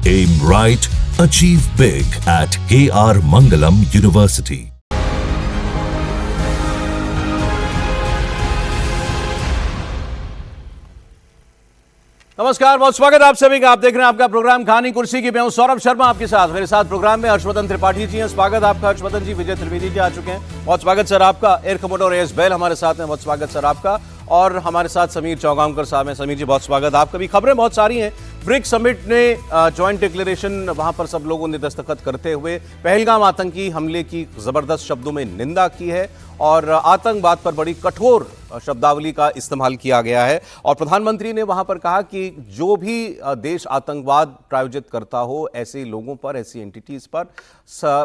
Aim right, achieve big at KR Mangalam University. नमस्कार, बहुत स्वागत आप सभी का। आप देख रहे हैं आपका प्रोग्राम कहानी कुर्सी की। मैं हूं सौरभ शर्मा आपके साथ। मेरे साथ प्रोग्राम में हर्षवर्धन त्रिपाठी जी हैं। स्वागत आपका हर्षवर्धन जी। विजय त्रिवेदी जी आ चुके हैं, बहुत स्वागत सर आपका। एयर कमोडोर एस बैल हमारे साथ हैं, बहुत स्वागत सर आपका। और हमारे साथ समीर चौगांवकर साहब हैं। समीर जी बहुत स्वागत आपका भी। खबरें बहुत सारी हैं। ब्रिक्स समिट ने जॉइंट डिक्लेरेशन, वहां पर सब लोगों ने दस्तखत करते हुए पहलगाम आतंकी हमले की जबरदस्त शब्दों में निंदा की है और आतंकवाद पर बड़ी कठोर शब्दावली का इस्तेमाल किया गया है। और प्रधानमंत्री ने वहां पर कहा कि जो भी देश आतंकवाद प्रायोजित करता हो, ऐसे लोगों पर, ऐसी एंटिटीज पर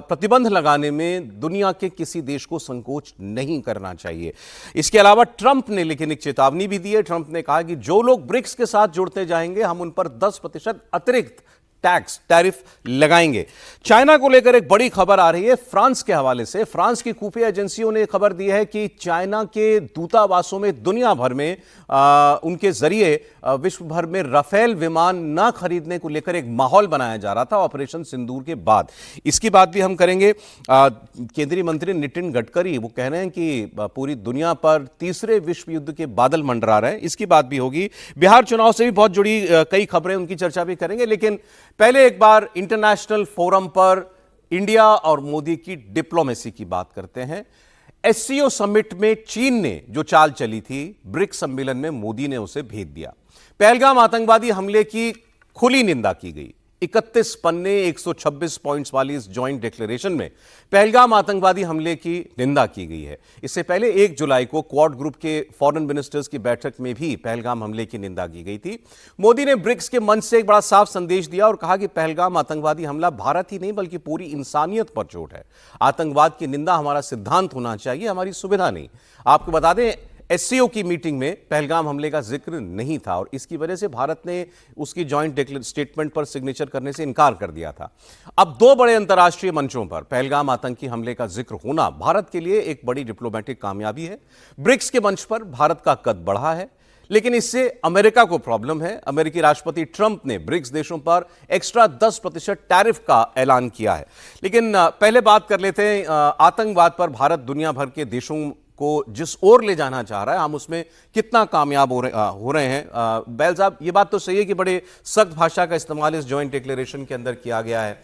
प्रतिबंध लगाने में दुनिया के किसी देश को संकोच नहीं करना चाहिए। इसके अलावा ट्रंप ने लेकिन एक चेतावनी भी दी है। ट्रंप ने कहा कि जो लोग ब्रिक्स के साथ जुड़ते जाएंगे, हम उन पर 10% अतिरिक्त टैरिफ लगाएंगे। चाइना को लेकर एक बड़ी खबर आ रही है फ्रांस के हवाले से। फ्रांस की खुफिया एजेंसियों ने खबर दी है कि चाइना के दूतावासों में दुनिया भर में उनके जरिए विश्व भर में राफेल विमान न खरीदने को लेकर एक माहौल बनाया जा रहा था ऑपरेशन सिंदूर के बाद। इसकी बात भी हम करेंगे। केंद्रीय मंत्री नितिन गडकरी वो कह रहे हैं कि पूरी दुनिया पर तीसरे विश्व युद्ध के बादल मंडरा रहे हैं। इसकी बात भी होगी। बिहार चुनाव से भी बहुत जुड़ी कई खबरें, उनकी चर्चा भी करेंगे। लेकिन पहले एक बार इंटरनेशनल फोरम पर इंडिया और मोदी की डिप्लोमेसी की बात करते हैं। एससीओ समिट में चीन ने जो चाल चली थी, ब्रिक्स सम्मेलन में मोदी ने उसे भेद दिया। पहलगाम आतंकवादी हमले की खुली निंदा की गई। 31 पन्ने 126 पॉइंट्स वाली इस जॉइंट डिक्लेरेशन में पहलगाम आतंकवादी हमले की निंदा की गई है। इससे पहले 1 जुलाई को क्वाड ग्रुप के फॉरेन मिनिस्टर्स की बैठक में भी पहलगाम हमले की निंदा की गई थी। मोदी ने ब्रिक्स के मंच से एक बड़ा साफ संदेश दिया और कहा कि पहलगाम आतंकवादी हमला भारत ही नहीं बल्कि पूरी इंसानियत पर चोट है। आतंकवाद की निंदा हमारा सिद्धांत होना चाहिए, हमारी सुविधा नहीं। आपको बता दें, एससीओ की मीटिंग में पहलगाम हमले का जिक्र नहीं था और इसकी वजह से भारत ने उसकी जॉइंट स्टेटमेंट पर सिग्नेचर करने से इनकार कर दिया था। अब 2 बड़े अंतर्राष्ट्रीय मंचों पर पहलगाम आतंकी हमले का जिक्र होना भारत के लिए एक बड़ी डिप्लोमेटिक कामयाबी है। ब्रिक्स के मंच पर भारत का कद बढ़ा है, लेकिन इससे अमेरिका को प्रॉब्लम है। अमेरिकी राष्ट्रपति ट्रंप ने ब्रिक्स देशों पर एक्स्ट्रा 10% टैरिफ का ऐलान किया है। लेकिन पहले बात कर लेते हैं आतंकवाद पर भारत दुनिया भर के देशों को जिस ओर ले जाना चाह रहा है, हम उसमें कितना कामयाब हो रहे हैं। बैल साहब, ये बात तो सही है कि बड़े सख्त भाषा का इस्तेमाल इस जॉइंट डिक्लेरेशन के अंदर किया गया है।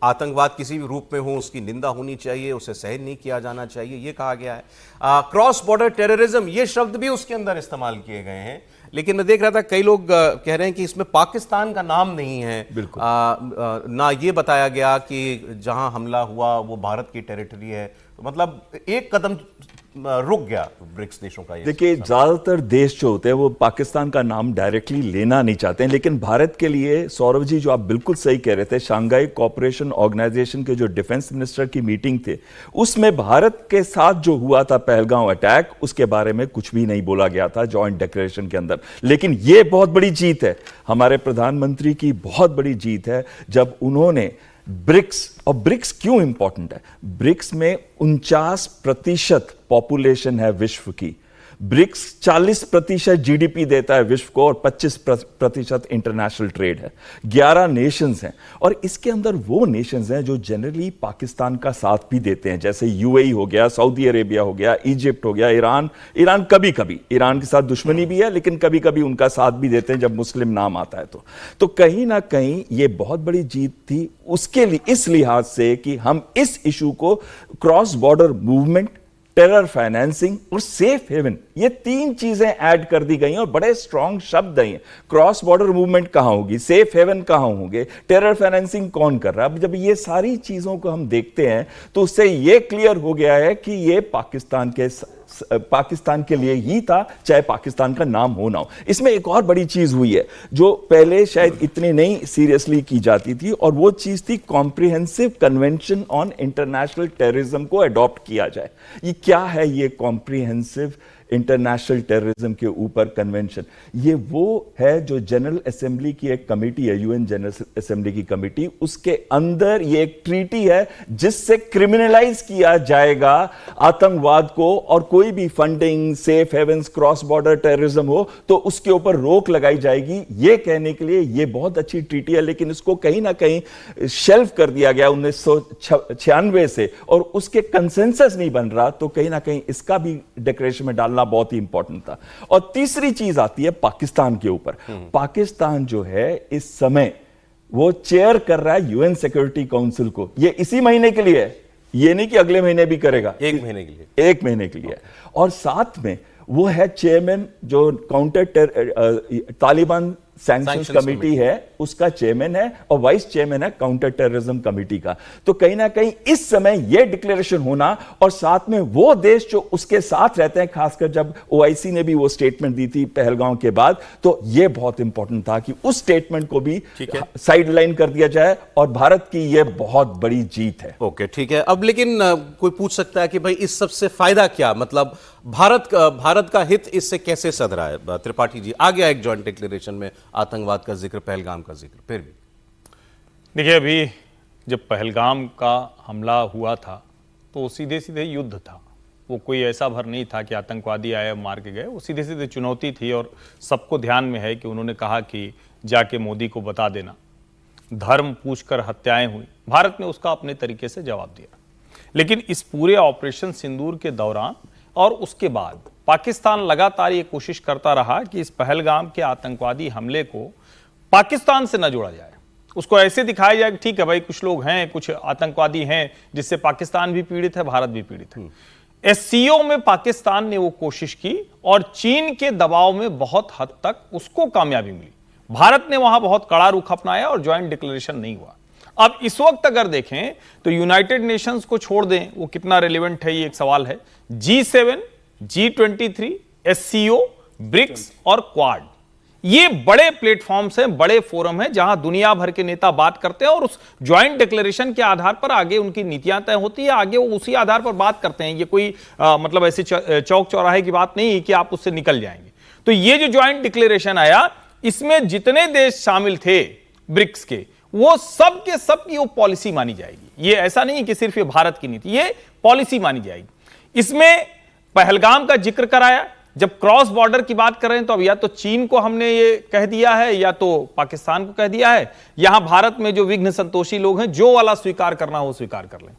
आतंकवाद किसी भी रूप में हो उसकी निंदा होनी चाहिए, उसे सहन नहीं किया जाना चाहिए, ये कहा गया है। क्रॉस बॉर्डर टेररिज्म, ये शब्द भी उसके अंदर इस्तेमाल किए गए हैं। लेकिन मैं देख रहा था कई लोग कह रहे हैं कि इसमें पाकिस्तान का नाम नहीं है। ना ये बताया गया कि जहां हमला हुआ वो भारत की टेरिटरी है। तो मतलब एक कदम रुक गया ब्रिक्स देशों का। देखिए, ज्यादातर देश जो होते हैं वो पाकिस्तान का नाम डायरेक्टली लेना नहीं चाहते हैं, लेकिन भारत के लिए, सौरभ जी जो आप बिल्कुल सही कह रहे थे, शंघाई कोऑपरेशन ऑर्गेनाइजेशन के जो डिफेंस मिनिस्टर की मीटिंग थे, उसमें भारत के साथ जो हुआ था पहलगाम अटैक, उसके बारे में कुछ भी नहीं बोला गया था जॉइंट डिक्लेरेशन के अंदर। लेकिन ये बहुत बड़ी जीत है, हमारे प्रधानमंत्री की बहुत बड़ी जीत है जब उन्होंने ब्रिक्स, और ब्रिक्स क्यों इंपॉर्टेंट है, ब्रिक्स में 49% पॉपुलेशन है विश्व की। ब्रिक्स 40% जीडीपी देता है विश्व को और 25% इंटरनेशनल ट्रेड है। 11 नेशंस हैं और इसके अंदर वो नेशंस हैं जो जनरली पाकिस्तान का साथ भी देते हैं, जैसे यूएई हो गया, सऊदी अरेबिया हो गया, इजिप्ट हो गया, ईरान कभी कभी, ईरान के साथ दुश्मनी भी है लेकिन कभी कभी उनका साथ भी देते हैं जब मुस्लिम नाम आता है। तो कहीं ना कहीं ये बहुत बड़ी जीत थी उसके लिए, इस लिहाज से कि हम इस इशू को cross border movement, terror financing और सेफ हेवन, ये 3 चीजें ऐड कर दी गई हैं और बड़े स्ट्रॉन्ग शब्द हैं। क्रॉस बॉर्डर मूवमेंट कहां होगी, सेफ हेवन कहां होंगे, टेरर फाइनेंसिंग कौन कर रहा है। अब जब ये सारी चीजों को हम देखते हैं तो उससे ये क्लियर हो गया है कि ये पाकिस्तान के लिए ही था, चाहे पाकिस्तान का नाम हो ना हो। इसमें एक और बड़ी चीज हुई है जो पहले शायद इतनी नहीं सीरियसली की जाती थी, और वो चीज थी comprehensive convention on international terrorism को अडॉप्ट किया जाए। ये क्या है ये कॉम्प्रिहेंसिव इंटरनेशनल टेररिज्म के ऊपर कन्वेंशन, ये वो है जो जनरल असेंबली की एक कमेटी है, यूएन जनरल असेंबली की कमेटी, उसके अंदर ये एक ट्रीटी है जिससे क्रिमिनलाइज किया जाएगा आतंकवाद को, और कोई भी funding, safe havens, cross border terrorism हो तो उसके ऊपर रोक लगाई जाएगी। ये कहने के लिए ये बहुत अच्छी ट्रीटी है, लेकिन इसको कहीं ना कहीं शेल्फ कर दिया गया 1996 से, और उसके कंसेंसस नहीं बन रहा, तो कहीं ना कहीं इसका भी डिक्लेरेशन में डालना बहुत ही इंपॉर्टेंट था। और तीसरी चीज आती है पाकिस्तान के ऊपर। पाकिस्तान जो है इस समय वो चेयर कर रहा है यूएन सिक्योरिटी काउंसिल को, ये इसी महीने के लिए है, ये नहीं कि अगले महीने भी करेगा, 1 महीने के लिए, 1 महीने के लिए। और साथ में वो है चेयरमैन जो तालिबान सैंक्शंस कमेटी है, उसका चेयरमैन है, और वाइस चेयरमैन है काउंटर टेररिज्म कमेटी का। तो कहीं ना कहीं इस समय यह डिक्लेरेशन होना, और साथ में वो देश जो उसके साथ रहते हैं, खासकर जब ओआईसी ने भी वो स्टेटमेंट दी थी पहलगांव के बाद, तो यह बहुत इंपॉर्टेंट था कि उस स्टेटमेंट को भी साइड लाइन कर दिया जाए, और भारत की यह बहुत बड़ी जीत है। ओके, ठीक है। अब लेकिन कोई पूछ सकता है कि भाई इस सबसे फायदा क्या, मतलब भारत का हित इससे कैसे सध रहा है? त्रिपाठी जी, आ गया एक जॉइंट डिक्लेरेशन में आतंकवाद का जिक्र, पहलगाम का जिक्र, फिर भी देखिए, अभी जब पहलगाम का हमला हुआ था तो सीधे सीधे युद्ध था, वो कोई ऐसा भर नहीं था कि आतंकवादी आए मार के गए, वो सीधे सीधे चुनौती थी। और सबको ध्यान में है कि उन्होंने कहा कि जाके मोदी को बता देना, धर्म पूछकर हत्याएं हुई, भारत ने उसका अपने तरीके से जवाब दिया। लेकिन इस पूरे ऑपरेशन सिंदूर के दौरान और उसके बाद पाकिस्तान लगातार ये कोशिश करता रहा कि इस पहलगाम के आतंकवादी हमले को पाकिस्तान से न जोड़ा जाए, उसको ऐसे दिखाया जाए कि ठीक है भाई, कुछ लोग हैं, कुछ आतंकवादी हैं जिससे पाकिस्तान भी पीड़ित है, भारत भी पीड़ित है। एससीओ में पाकिस्तान ने वो कोशिश की और चीन के दबाव में बहुत हद तक उसको कामयाबी मिली। भारत ने वहां बहुत कड़ा रुख अपनाया और ज्वाइंट डिक्लेरेशन नहीं हुआ। अब इस वक्त अगर देखें तो यूनाइटेड नेशंस को छोड़ दें, वो कितना रेलेवेंट है ये एक सवाल है। G7, G23, एससीओ, ब्रिक्स और क्वाड, ये बड़े प्लेटफॉर्म्स हैं, बड़े फोरम हैं जहां दुनिया भर के नेता बात करते हैं, और उस ज्वाइंट डिक्लेरेशन के आधार पर आगे उनकी नीतियां तय होती है, आगे वो उसी आधार पर बात करते हैं। ये कोई मतलब ऐसे चौक चौराहे की बात नहीं है कि आप उससे निकल जाएंगे। तो ये जो ज्वाइंट डिक्लेरेशन आया, इसमें जितने देश शामिल थे ब्रिक्स के, वो सब के सब की वो पॉलिसी मानी जाएगी। ये ऐसा नहीं कि सिर्फ ये भारत की नीति, ये पॉलिसी मानी जाएगी। इसमें पहलगाम का जिक्र कराया। जब क्रॉस बॉर्डर की बात कर रहे हैं तो अब या तो चीन को हमने ये कह दिया है या तो पाकिस्तान को कह दिया है। यहां भारत में जो विघ्न संतोषी लोग हैं, जो वाला स्वीकार करना हो स्वीकार कर लें,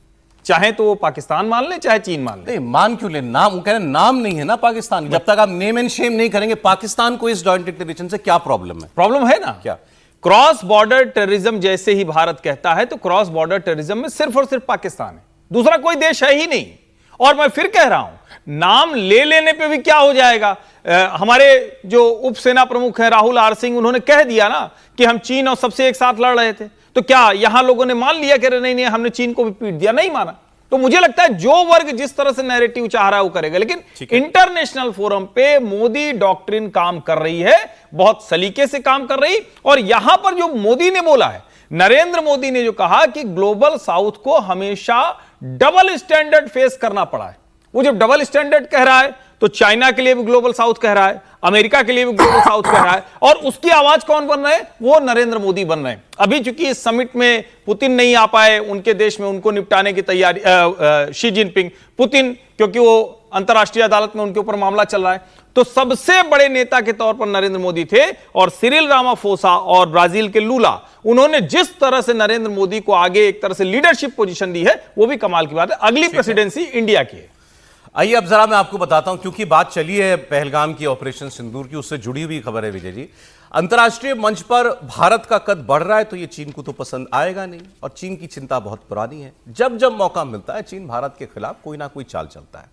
चाहे तो वो पाकिस्तान मान ले चाहे चीन मान ले। नहीं, मान क्यों ले, नाम कह रहे हैं, नाम नहीं है ना पाकिस्तान। जब तक आप नेम एंड शेम नहीं करेंगे पाकिस्तान को, इस जॉइंट डिक्लेरेशन से क्या प्रॉब्लम है? प्रॉब्लम है ना, क्या? क्रॉस बॉर्डर टेररिज्म जैसे ही भारत कहता है तो क्रॉस बॉर्डर टेररिज्म में सिर्फ और सिर्फ पाकिस्तान है, दूसरा कोई देश है ही नहीं। और मैं फिर कह रहा हूं, नाम ले लेने पे भी क्या हो जाएगा। हमारे जो उप सेना प्रमुख हैं राहुल आर सिंह, उन्होंने कह दिया ना कि हम चीन और सबसे एक साथ लड़ रहे थे। तो क्या यहां लोगों ने मान लिया कि नहीं नहीं हमने चीन को भी पीट दिया? नहीं माना। तो मुझे लगता है जो वर्ग जिस तरह से नैरेटिव चाह रहा है वो करेगा, लेकिन इंटरनेशनल फोरम पे मोदी डॉक्ट्रिन काम कर रही है, बहुत सलीके से काम कर रही। और यहां पर जो मोदी ने बोला है, नरेंद्र मोदी ने जो कहा कि ग्लोबल साउथ को हमेशा डबल स्टैंडर्ड फेस करना पड़ा है। वो जब डबल स्टैंडर्ड कह रहा है तो चाइना के लिए भी ग्लोबल साउथ कह रहा है, अमेरिका के लिए भी ग्लोबल साउथ कह रहा है, और उसकी आवाज कौन बन रहे हैं? वो नरेंद्र मोदी बन रहे हैं। अभी चूंकि इस समिट में पुतिन नहीं आ पाए, उनके देश में उनको निपटाने की तैयारी, शी जिनपिंग, पुतिन क्योंकि वो अंतरराष्ट्रीय अदालत में उनके ऊपर मामला चल रहा है, तो सबसे बड़े नेता के तौर पर नरेंद्र मोदी थे। और सिरिल रामाफोसा और ब्राजील के लूला, उन्होंने जिस तरह से नरेंद्र मोदी को आगे एक तरह से लीडरशिप पोजीशन दी है, वो भी कमाल की बात है। अगली प्रेसिडेंसी इंडिया की है। आइए अब जरा मैं आपको बताता हूं, क्योंकि बात चली है पहलगाम की, ऑपरेशन सिंदूर की, उससे जुड़ी हुई खबर है विजय जी। अंतर्राष्ट्रीय मंच पर भारत का कद बढ़ रहा है तो ये चीन को तो पसंद आएगा नहीं, और चीन की चिंता बहुत पुरानी है। जब जब मौका मिलता है चीन भारत के खिलाफ कोई ना कोई चाल चलता है।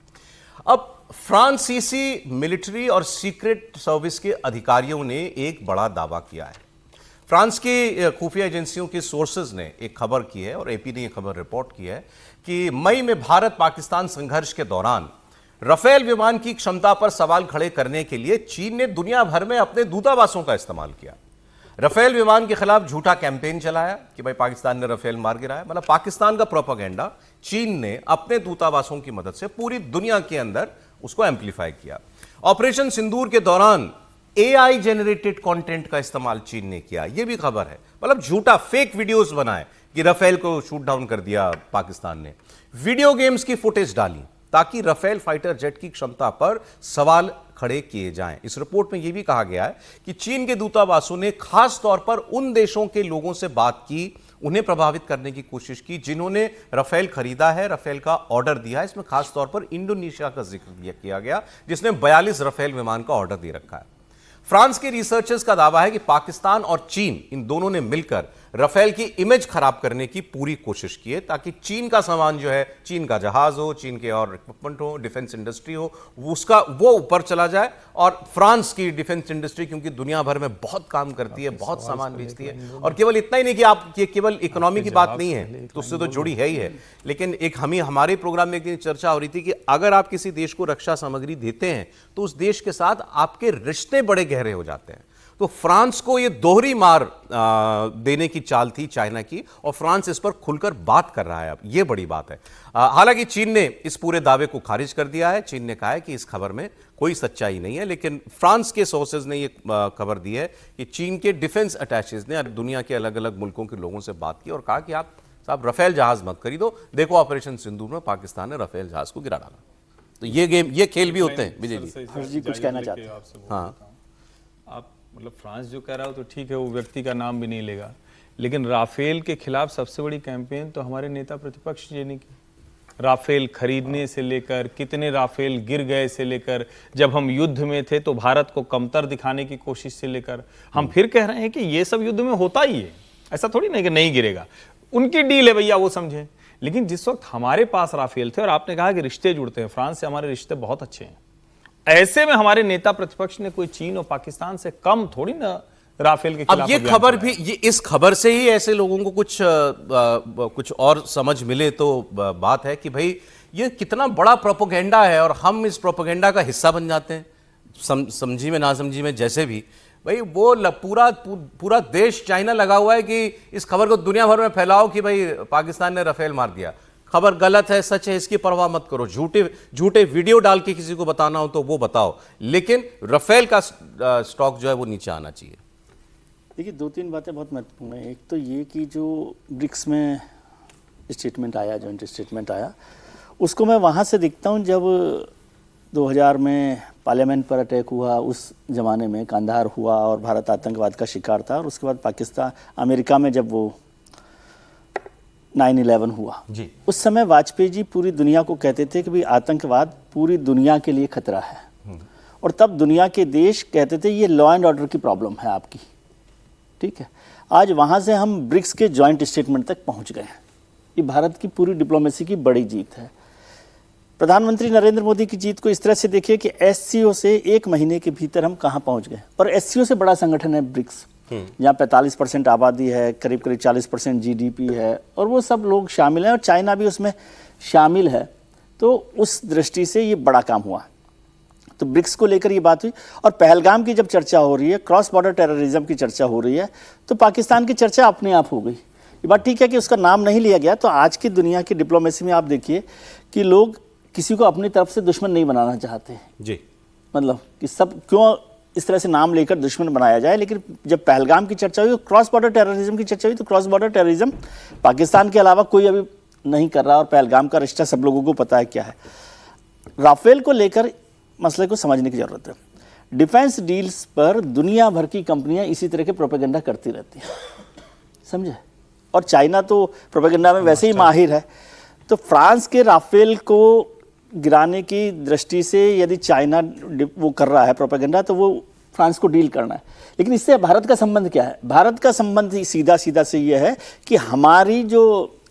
अब फ्रांसीसी मिलिट्री और सीक्रेट सर्विस के अधिकारियों ने एक बड़ा दावा किया है। फ्रांस की खुफिया एजेंसियों के सोर्सेज ने एक खबर की है और एपी ने यह खबर रिपोर्ट की है कि मई में भारत पाकिस्तान संघर्ष के दौरान राफेल विमान की क्षमता पर सवाल खड़े करने के लिए चीन ने दुनिया भर में अपने दूतावासों का इस्तेमाल किया। राफेल विमान के खिलाफ झूठा कैंपेन चलाया कि भाई पाकिस्तान ने राफेल मार गिराया। मतलब पाकिस्तान का प्रोपेगेंडा चीन ने अपने दूतावासों की मदद से पूरी दुनिया के अंदर उसको एम्पलीफाई किया। ऑपरेशन सिंदूर के दौरान एआई जेनरेटेड कंटेंट का इस्तेमाल चीन ने किया, यह भी खबर है। मतलब झूठा फेक वीडियोस बनाए कि राफेल को शूट डाउन कर दिया पाकिस्तान ने, वीडियो गेम्स की फुटेज डाली ताकि राफेल फाइटर जेट की क्षमता पर सवाल खड़े किए जाएं। इस रिपोर्ट में यह भी कहा गया है कि चीन के दूतावासों ने खास तौर पर उन देशों के लोगों से बात की, उन्हें प्रभावित करने की कोशिश की जिन्होंने राफेल खरीदा है, राफेल का ऑर्डर दिया है। इसमें खास तौर पर इंडोनेशिया का जिक्र किया गया जिसने 42 राफेल विमान का ऑर्डर दे रखा है। फ्रांस के रिसर्चर्स का दावा है कि पाकिस्तान और चीन इन दोनों ने मिलकर राफेल की इमेज खराब करने की पूरी कोशिश की है ताकि चीन का सामान जो है, चीन का जहाज हो, चीन के और इक्विपमेंट हो, डिफेंस इंडस्ट्री हो, वो ऊपर चला जाए। और फ्रांस की डिफेंस इंडस्ट्री क्योंकि दुनिया भर में बहुत काम करती है, बहुत सामान बेचती है, और केवल इतना ही नहीं कि आप ये केवल इकोनॉमी की बात नहीं है, तो उससे तो जुड़ी है ही है, लेकिन एक हमारे प्रोग्राम में एक दिन चर्चा हो रही थी कि अगर आप किसी देश को रक्षा सामग्री देते हैं तो उस देश के साथ आपके रिश्ते बड़े गहरे हो जाते हैं। तो फ्रांस को यह दोहरी मार देने की चाल थी चाइना की, और फ्रांस इस पर खुलकर बात कर रहा है। अब यह बड़ी बात है। हालांकि चीन ने इस पूरे दावे को खारिज कर दिया है। चीन ने कहा है कि इस खबर में कोई सच्चाई नहीं है, लेकिन फ्रांस के सोर्सेज ने यह खबर दी है कि चीन के डिफेंस अटैचेज ने दुनिया के अलग अलग मुल्कों के लोगों से बात की और कहा कि आप साहब राफेल जहाज मत खरीदो, देखो ऑपरेशन सिंदूर में पाकिस्तान ने राफेल जहाज को गिरा डाला। तो ये खेल भी होते हैं। विजय जी, हर्ष जी कुछ कहना चाहते हैं? हाँ, आप मतलब फ्रांस जो कह रहा हो तो ठीक है, वो व्यक्ति का नाम भी नहीं लेगा, लेकिन राफेल के खिलाफ सबसे बड़ी कैंपेन तो हमारे नेता प्रतिपक्ष जी ने की। राफेल खरीदने से लेकर, कितने राफेल गिर गए से लेकर, जब हम युद्ध में थे तो भारत को कमतर दिखाने की कोशिश से लेकर, हम फिर कह रहे हैं कि ये सब युद्ध में होता ही है, ऐसा थोड़ी नहीं कि नहीं गिरेगा, उनकी डील है भैया, वो समझें। लेकिन जिस वक्त हमारे पास राफेल थे, और आपने कहा कि रिश्ते जुड़ते हैं, फ्रांस से हमारे रिश्ते बहुत अच्छे हैं, ऐसे में हमारे नेता प्रतिपक्ष ने कोई चीन और पाकिस्तान से कम थोड़ी ना राफेल के खिलाफ। अब ये खबर भी, ये इस खबर से ही ऐसे लोगों को कुछ और समझ मिले तो बात है कि भाई ये कितना बड़ा प्रोपेगेंडा है और हम इस प्रोपेगेंडा का हिस्सा बन जाते हैं, समझी में ना समझी में जैसे भी। भाई वो पूरा देश चाइना लगा हुआ है कि इस खबर को दुनिया भर में फैलाओ कि भाई पाकिस्तान ने राफेल मार दिया। खबर गलत है, सच है, इसकी परवाह मत करो। झूठे वीडियो डाल के किसी को बताना हो तो वो बताओ, लेकिन राफेल का स्टॉक जो है वो नीचे आना चाहिए। देखिए, दो तीन बातें बहुत महत्वपूर्ण है। एक तो ये कि जो ब्रिक्स में स्टेटमेंट आया, जॉइंट स्टेटमेंट आया, उसको मैं वहाँ से देखता हूँ जब 2000 में पार्लियामेंट पर अटैक हुआ, उस ज़माने में कांधार हुआ और भारत आतंकवाद का शिकार था, और उसके बाद पाकिस्तान, अमेरिका में जब वो 9/11 हुआ जी, उस समय वाजपेयी जी पूरी दुनिया को कहते थे कि भाई आतंकवाद पूरी दुनिया के लिए खतरा है, और तब दुनिया के देश कहते थे ये लॉ एंड ऑर्डर की प्रॉब्लम है आपकी, ठीक है। आज वहाँ से हम ब्रिक्स के जॉइंट स्टेटमेंट तक पहुँच गए हैं। ये भारत की पूरी डिप्लोमेसी की बड़ी जीत है। प्रधानमंत्री नरेंद्र मोदी की जीत को इस तरह से देखिए कि एससीओ से 1 महीने के भीतर हम कहाँ पहुँच गए, और एससीओ से बड़ा संगठन है ब्रिक्स, जहाँ 45% आबादी है, करीब 40% जीडीपी है, और वो सब लोग शामिल हैं, और चाइना भी उसमें शामिल है। तो उस दृष्टि से ये बड़ा काम हुआ। तो ब्रिक्स को लेकर ये बात हुई, और पहलगाम की जब चर्चा हो रही है, क्रॉस बॉर्डर टेररिज्म की चर्चा हो रही है, तो पाकिस्तान की चर्चा अपने आप हो गई। ये बात ठीक है कि उसका नाम नहीं लिया गया। तो आज की दुनिया की डिप्लोमेसी में आप देखिए कि लोग किसी को अपनी तरफ से दुश्मन नहीं बनाना चाहते जी, मतलब कि सब क्यों इस तरह से नाम लेकर दुश्मन बनाया जाए। लेकिन जब पहलगाम की चर्चा हुई, क्रॉस बॉर्डर टेररिज्म की चर्चा हुई, तो क्रॉस बॉर्डर टेररिज्म पाकिस्तान के अलावा कोई अभी नहीं कर रहा, और पहलगाम का रिश्ता सब लोगों को पता है क्या है। राफेल को लेकर मसले को समझने की जरूरत है। डिफेंस डील्स पर दुनिया भर की कंपनियां इसी तरह के प्रोपेगेंडा करती रहती हैं, समझे, और चाइना तो प्रोपेगेंडा में वैसे ही माहिर है। तो फ्रांस के राफेल को गिराने की दृष्टि से यदि चाइना वो कर रहा है प्रोपेगेंडा, तो वो फ्रांस को डील करना है। लेकिन इससे भारत का संबंध क्या है? भारत का संबंध सीधा सीधा से ये है कि हमारी जो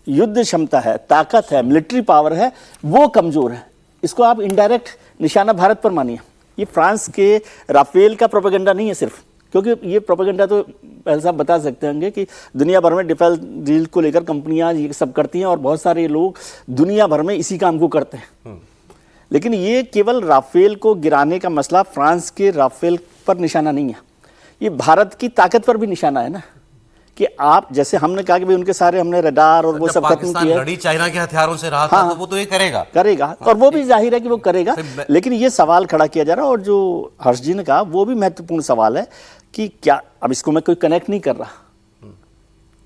युद्ध क्षमता है, ताकत है, मिलिट्री पावर है, वो कमज़ोर है। इसको आप इनडायरेक्ट निशाना भारत पर मानिए। ये फ्रांस के राफेल का प्रोपेगेंडा नहीं है सिर्फ, क्योंकि ये प्रोपेगेंडा तो पहले साहब बता सकते होंगे कि दुनिया भर में डिफेंस डील को लेकर कंपनियां ये सब करती हैं, और बहुत सारे लोग दुनिया भर में इसी काम को करते हैं। लेकिन ये केवल राफेल को गिराने का मसला फ्रांस के राफेल पर निशाना नहीं है, ये भारत की ताकत पर भी निशाना है ना, कि आप जैसे हमने कहा कि भाई उनके सारे हमने रडार और वो जब सब खत्म पाकिस्तान किया लड़ी चाइना के हथियारों से रहा था तो वो तो ये करेगा और वो भी जाहिर है कि वो करेगा। लेकिन ये सवाल खड़ा किया जा रहा है, और जो हर्ष जी ने कहा वो भी महत्वपूर्ण सवाल है कि क्या, अब इसको मैं कोई कनेक्ट नहीं कर रहा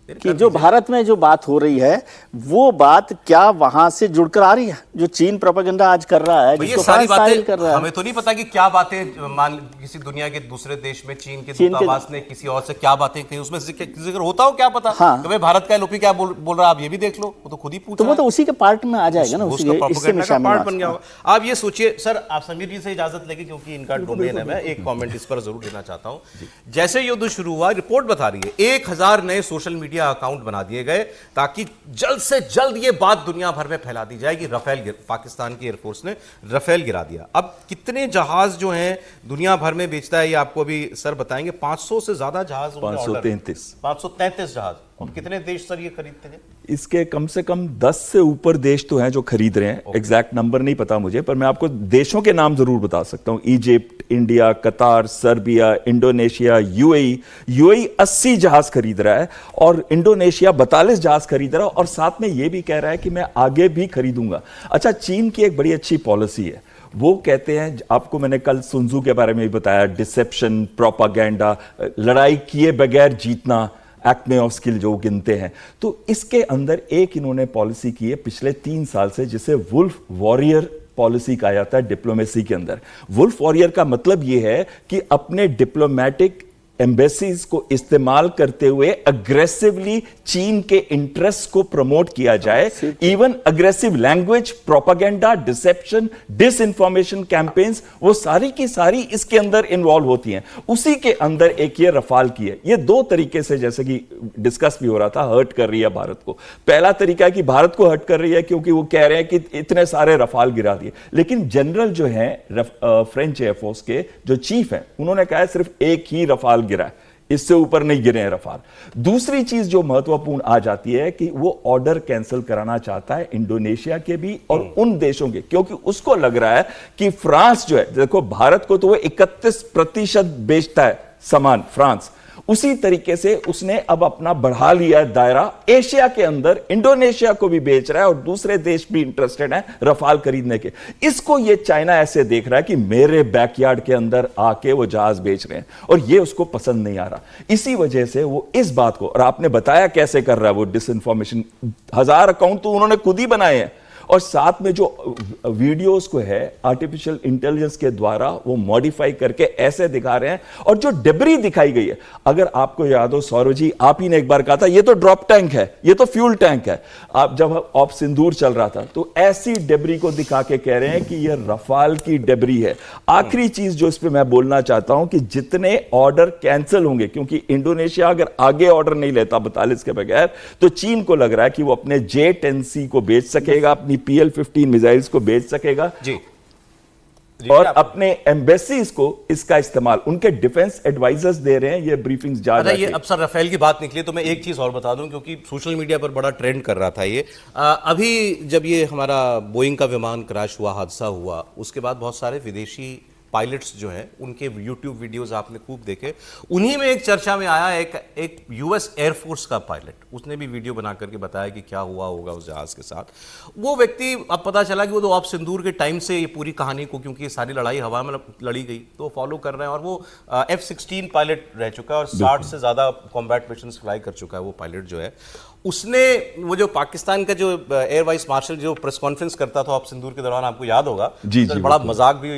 कि जो भारत में जो बात हो रही है वो बात क्या वहां से जुड़कर आ रही है, जो चीन प्रोपेगेंडा आज कर रहा है, ये जिसको सारी फ्रांस बातें कर रहा है। हमें तो नहीं पता कि क्या बातें मान किसी दुनिया के दूसरे देश में चीन के दूतावास ने किसी और से क्या बातें कही, उसमें जिक्र होता हो क्या पता। हाँ। तो भाई भारत का एलओपी क्या बोल रहा है आप ये भी देख लो, वो तो खुद ही पूछ तो रहा वो है। तो उसी के पार्ट में आ जाएगा ना, उसका इससे प्रोपेगेंडा का शामिल पार्ट होगा। बन गया होगा। आप ये सोचिए सर, आप समीर जी से इजाजत लेंगे क्योंकि इनका डोमेन है, मैं एक कमेंट इस पर जरूर देना चाहता हूं। जैसे युद्ध शुरू हुआ, रिपोर्ट बता रही है 1000 नए सोशल मीडिया अकाउंट बना दिए गए ताकि जल्द से जल्द ये बात दुनिया भर में फैला दी जाए कि पाकिस्तान की एयरफोर्स ने राफेल गिरा दिया। अब कितने जहाज जो हैं दुनिया भर में बेचता है ये आपको अभी सर बताएंगे। 500 से ज्यादा जहाज, 533 जहाज। और कितने देश सर ये खरीदते हैं? इसके कम से कम 10 से ऊपर देश तो हैं जो खरीद रहे हैं। एग्जैक्ट नंबर नहीं पता मुझे, पर मैं आपको देशों के नाम जरूर बता सकता हूं। इजिप्ट, इंडिया, कतार, सर्बिया, इंडोनेशिया, यूएई 80 जहाज खरीद रहा है, और इंडोनेशिया 42 जहाज खरीद रहा है, और साथ में यह भी कह रहा है कि मैं आगे भी खरीदूंगा। अच्छा, चीन की एक बड़ी अच्छी पॉलिसी है, वो कहते हैं, आपको मैंने कल सुनजू के बारे में भी बताया, डिसेप्शन, प्रोपागेंडा, लड़ाई किए बगैर जीतना, एक्मे ऑफ स्किल जो गिनते हैं। तो इसके अंदर एक इन्होंने पॉलिसी की है पिछले 3 साल से, जिसे वुल्फ वॉरियर पॉलिसी कहा जाता है डिप्लोमेसी के अंदर। वुल्फ वॉरियर का मतलब यह है कि अपने डिप्लोमेटिक एम्बेसीज को इस्तेमाल करते हुए अग्रेसिवली चीन के इंटरेस्ट को प्रमोट किया जाए। Even aggressive language, propaganda, deception, disinformation campaigns, वो सारी की सारी इसके अंदर इन्वॉल्व होती हैं। उसी के अंदर एक ये रफाल की है। ये 2 तरीके से, जैसे कि डिस्कस भी हो रहा था, हर्ट कर रही है भारत को। पहला तरीका है कि भारत को हर्ट कर रही है क्योंकि वो कह रहे हैं कि इतने सारे रफाल गिरा दिए, लेकिन जनरल जो है फ्रेंच एयरफोर्स के जो चीफ हैं, उन्होंने कहा है सिर्फ एक ही रफाल गिरा है, इससे ऊपर नहीं गिरे हैं रफाल। दूसरी चीज जो महत्वपूर्ण आ जाती है कि वो ऑर्डर कैंसिल कराना चाहता है इंडोनेशिया के भी और उन देशों के, क्योंकि उसको लग रहा है कि फ्रांस जो है, देखो भारत को तो वो 31% बेचता है सामान फ्रांस, उसी तरीके से उसने अब अपना बढ़ा लिया है दायरा, एशिया के अंदर इंडोनेशिया को भी बेच रहा है और दूसरे देश भी इंटरेस्टेड हैं रफाल खरीदने के। इसको ये चाइना ऐसे देख रहा है कि मेरे बैकयार्ड के अंदर आके वो जहाज बेच रहे हैं, और ये उसको पसंद नहीं आ रहा। इसी वजह से वो इस बात को, और आपने बताया कैसे कर रहा है वो डिसइंफॉर्मेशन, 1000 अकाउंट तो उन्होंने खुद ही बनाए हैं, और साथ में जो वीडियोस को है आर्टिफिशियल इंटेलिजेंस के द्वारा वो मॉडिफाई करके ऐसे दिखा रहे हैं। और जो डेब्री दिखाई गई है, अगर आपको याद हो सौरभ जी, आप ही ने एक बार कहा था ये तो ड्रॉप टैंक है, ये तो फ्यूल टैंक है। आप जब ऑप सिंदूर चल रहा था तो ऐसी डेब्री को दिखा के कह रहे हैं कि ये रफाल की डेब्री है। आखिरी चीज जो इस पे मैं बोलना चाहता हूं कि जितने ऑर्डर कैंसिल होंगे, क्योंकि इंडोनेशिया अगर आगे ऑर्डर नहीं लेता 42 के बगैर, तो चीन को लग रहा है कि वो अपने J-10C को बेच सकेगा, अपनी PL-15 मिसाइल्स को बेच सकेगा जी। और अपने एम्बेसीज को इसका इस्तेमाल, उनके डिफेंस एडवाइजर्स दे रहे हैं, ये ब्रीफिंग्स जा रही है। ये अब सर राफेल की बात निकली तो मैं एक चीज और बता दूं, क्योंकि सोशल मीडिया पर बड़ा ट्रेंड कर रहा था ये। अभी जब ये हमारा बोइंग का विमान क्रैश हुआ, हादसा हुआ, उसके बाद बहुत सारे विदेशी पायलट्स जो हैं उनके यूट्यूब वीडियोस आपने खूब देखे। उन्हीं में एक चर्चा में आया एक यूएस एयरफोर्स का पायलट, उसने भी वीडियो बना करके बताया कि क्या हुआ होगा उस जहाज के साथ। वो व्यक्ति, अब पता चला कि वो तो ऑप सिंदूर के टाइम से ये पूरी कहानी को, क्योंकि ये सारी लड़ाई हवा में लड़ी गई, तो फॉलो कर रहे हैं। और वो F-16 पायलट रह चुका है और 60 से ज्यादा कॉम्बैट मिशंस फ्लाई कर चुका है वो पायलट जो है। उसने वो जो पाकिस्तान का जो एयर वाइस मार्शल जो प्रेस कॉन्फ्रेंस करता था ऑप सिंदूर के दौरान, आपको याद होगा, जी, तो बड़ा मजाक भी,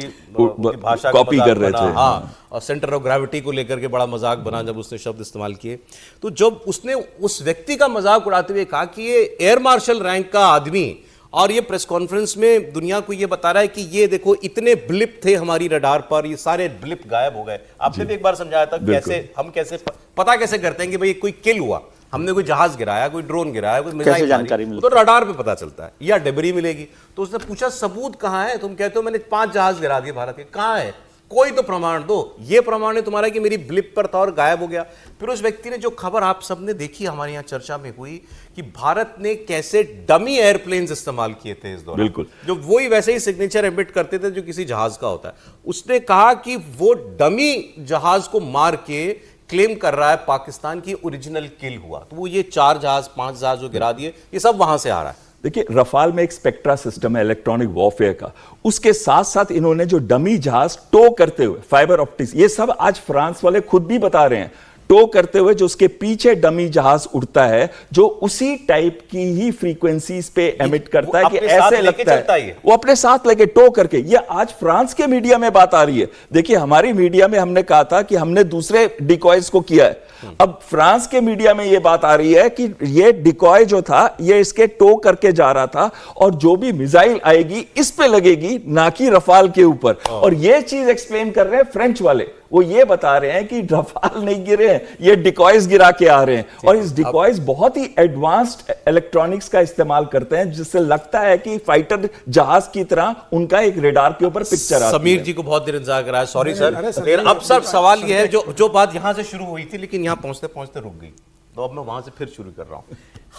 भाषा कॉपी कर रहे थे। हाँ, और सेंटर ऑफ ग्रेविटी को लेकर के बड़ा मजाक बना जब उसने शब्द इस्तेमाल किए। तो जब उसने उस व्यक्ति का मजाक उड़ाते हुए कहा कि ये एयर मार्शल रैंक का आदमी, और ये प्रेस कॉन्फ्रेंस में दुनिया को ये बता रहा है कि ये देखो इतने ब्लिप थे हमारी रडार पर, ये सारे ब्लिप गायब हो गए। आपने भी एक बार समझाया था कैसे हम कैसे पता कैसे करते हैं कि भाई कोई किल हुआ, हमने कोई जहाज गिराया, कोई ड्रोन गिराया, कोई मिसाइल जानकारी मिलती, तो रडार पे पता चलता है या डेब्री मिलेगी। तो उसने पूछा सबूत कहां है? तुम कहते हो मैंने 5 जहाज गिरा दिए भारत के, कहां है? कोई तो प्रमाण दो। ये प्रमाण है तुम्हारा कि मेरी ब्लिप पर था और गायब हो गया। फिर उस व्यक्ति ने जो खबर आप सबने देखी, हमारे यहाँ चर्चा में हुई कि भारत ने कैसे डमी एयरप्लेन्स इस्तेमाल किए थे इस दौरान, बिल्कुल, जो वही वैसे ही सिग्नेचर एमिट करते थे जो किसी जहाज का होता है। उसने कहा कि वो डमी जहाज को मार के क्लेम कर रहा है पाकिस्तान की ओरिजिनल किल हुआ, तो वो ये 4 जहाज 5 जहाज जो गिरा दिए, ये सब वहां से आ रहा है। देखिए, रफाल में एक स्पेक्ट्रा सिस्टम है इलेक्ट्रॉनिक वॉरफेयर का, उसके साथ साथ इन्होंने जो डमी जहाज टो करते हुए फाइबर ऑप्टिक्स, ये सब आज फ्रांस वाले खुद भी बता रहे हैं, टो करते हुए जो उसके पीछे डमी जहाज उड़ता है, जो उसी टाइप की ही फ्रीक्वेंसीज पे एमिट करता है कि ऐसे लगता है वो अपने साथ लेके टो करके। ये आज फ्रांस के मीडिया में बात आ रही है। देखिए, हमारी मीडिया में हमने कहा था कि हमने दूसरे डिकॉयज को किया है, अब फ्रांस के मीडिया में यह बात आ रही है कि ये डिकॉय जो था ये इसके टो करके जा रहा था, और जो भी मिसाइल आएगी इस पे लगेगी, ना कि रफाल के ऊपर। और ये चीज एक्सप्लेन कर रहे हैं फ्रेंच वाले, वो ये बता रहे हैं कि रफाल नहीं गिरे हैं, ये डिकॉयज गिरा के आ रहे हैं। और इस डिकॉयज बहुत ही एडवांस्ड इलेक्ट्रॉनिक्स का इस्तेमाल करते हैं, जिससे लगता है कि फाइटर जहाज की तरह उनका एक रेडार के ऊपर पिक्चर आती है। समीर जी को बहुत देर इंतजार कराया, सॉरी सर। लेकिन अब सर सवाल ये है, जो बात यहां से शुरू हुई थी लेकिन यहां पहुंचते पहुंचते रुक गई, तो अब मैं वहां से फिर शुरू कर रहा हूं।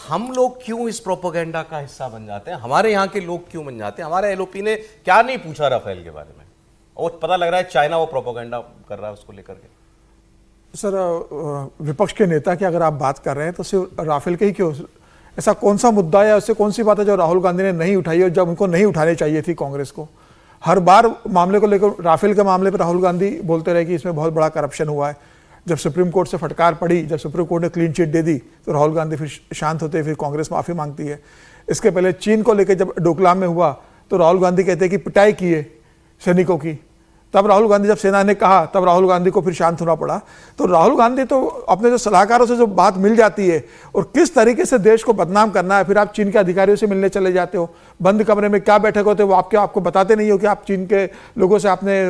हम लोग क्यों इस प्रोपेगेंडा का हिस्सा बन जाते हैं? हमारे यहाँ के लोग क्यों बन जाते हैं? हमारे एलओपी ने क्या नहीं पूछा राफेल के बारे में, और पता लग रहा है चाइना वो प्रोपेगेंडा कर रहा है उसको लेकर के। सर, विपक्ष के नेता की अगर आप बात कर रहे हैं तो सिर्फ राफेल के ही क्यों? ऐसा कौन सा मुद्दा है, उससे कौन सी बात है जो राहुल गांधी ने नहीं उठाई, और जब उनको नहीं उठानी चाहिए थी कांग्रेस को? हर बार मामले को लेकर, राफेल के मामले पर राहुल गांधी बोलते रहे कि इसमें बहुत बड़ा करप्शन हुआ है। जब सुप्रीम कोर्ट से फटकार पड़ी, जब सुप्रीम कोर्ट ने क्लीन चिट दे दी, तो राहुल गांधी फिर शांत होते, फिर कांग्रेस माफी मांगती है। इसके पहले चीन को लेकर जब डोकलाम में हुआ तो राहुल गांधी कहते हैं कि पिटाई की है सैनिकों की, तब राहुल गांधी, जब सेना ने कहा तब राहुल गांधी को फिर शांत होना पड़ा। तो राहुल गांधी तो अपने जो सलाहकारों से जो बात मिल जाती है, और किस तरीके से देश को बदनाम करना है, फिर आप चीन के अधिकारियों से मिलने चले जाते हो, बंद कमरे में क्या बैठक होते वो आपको बताते नहीं हो कि आप चीन के लोगों से आपने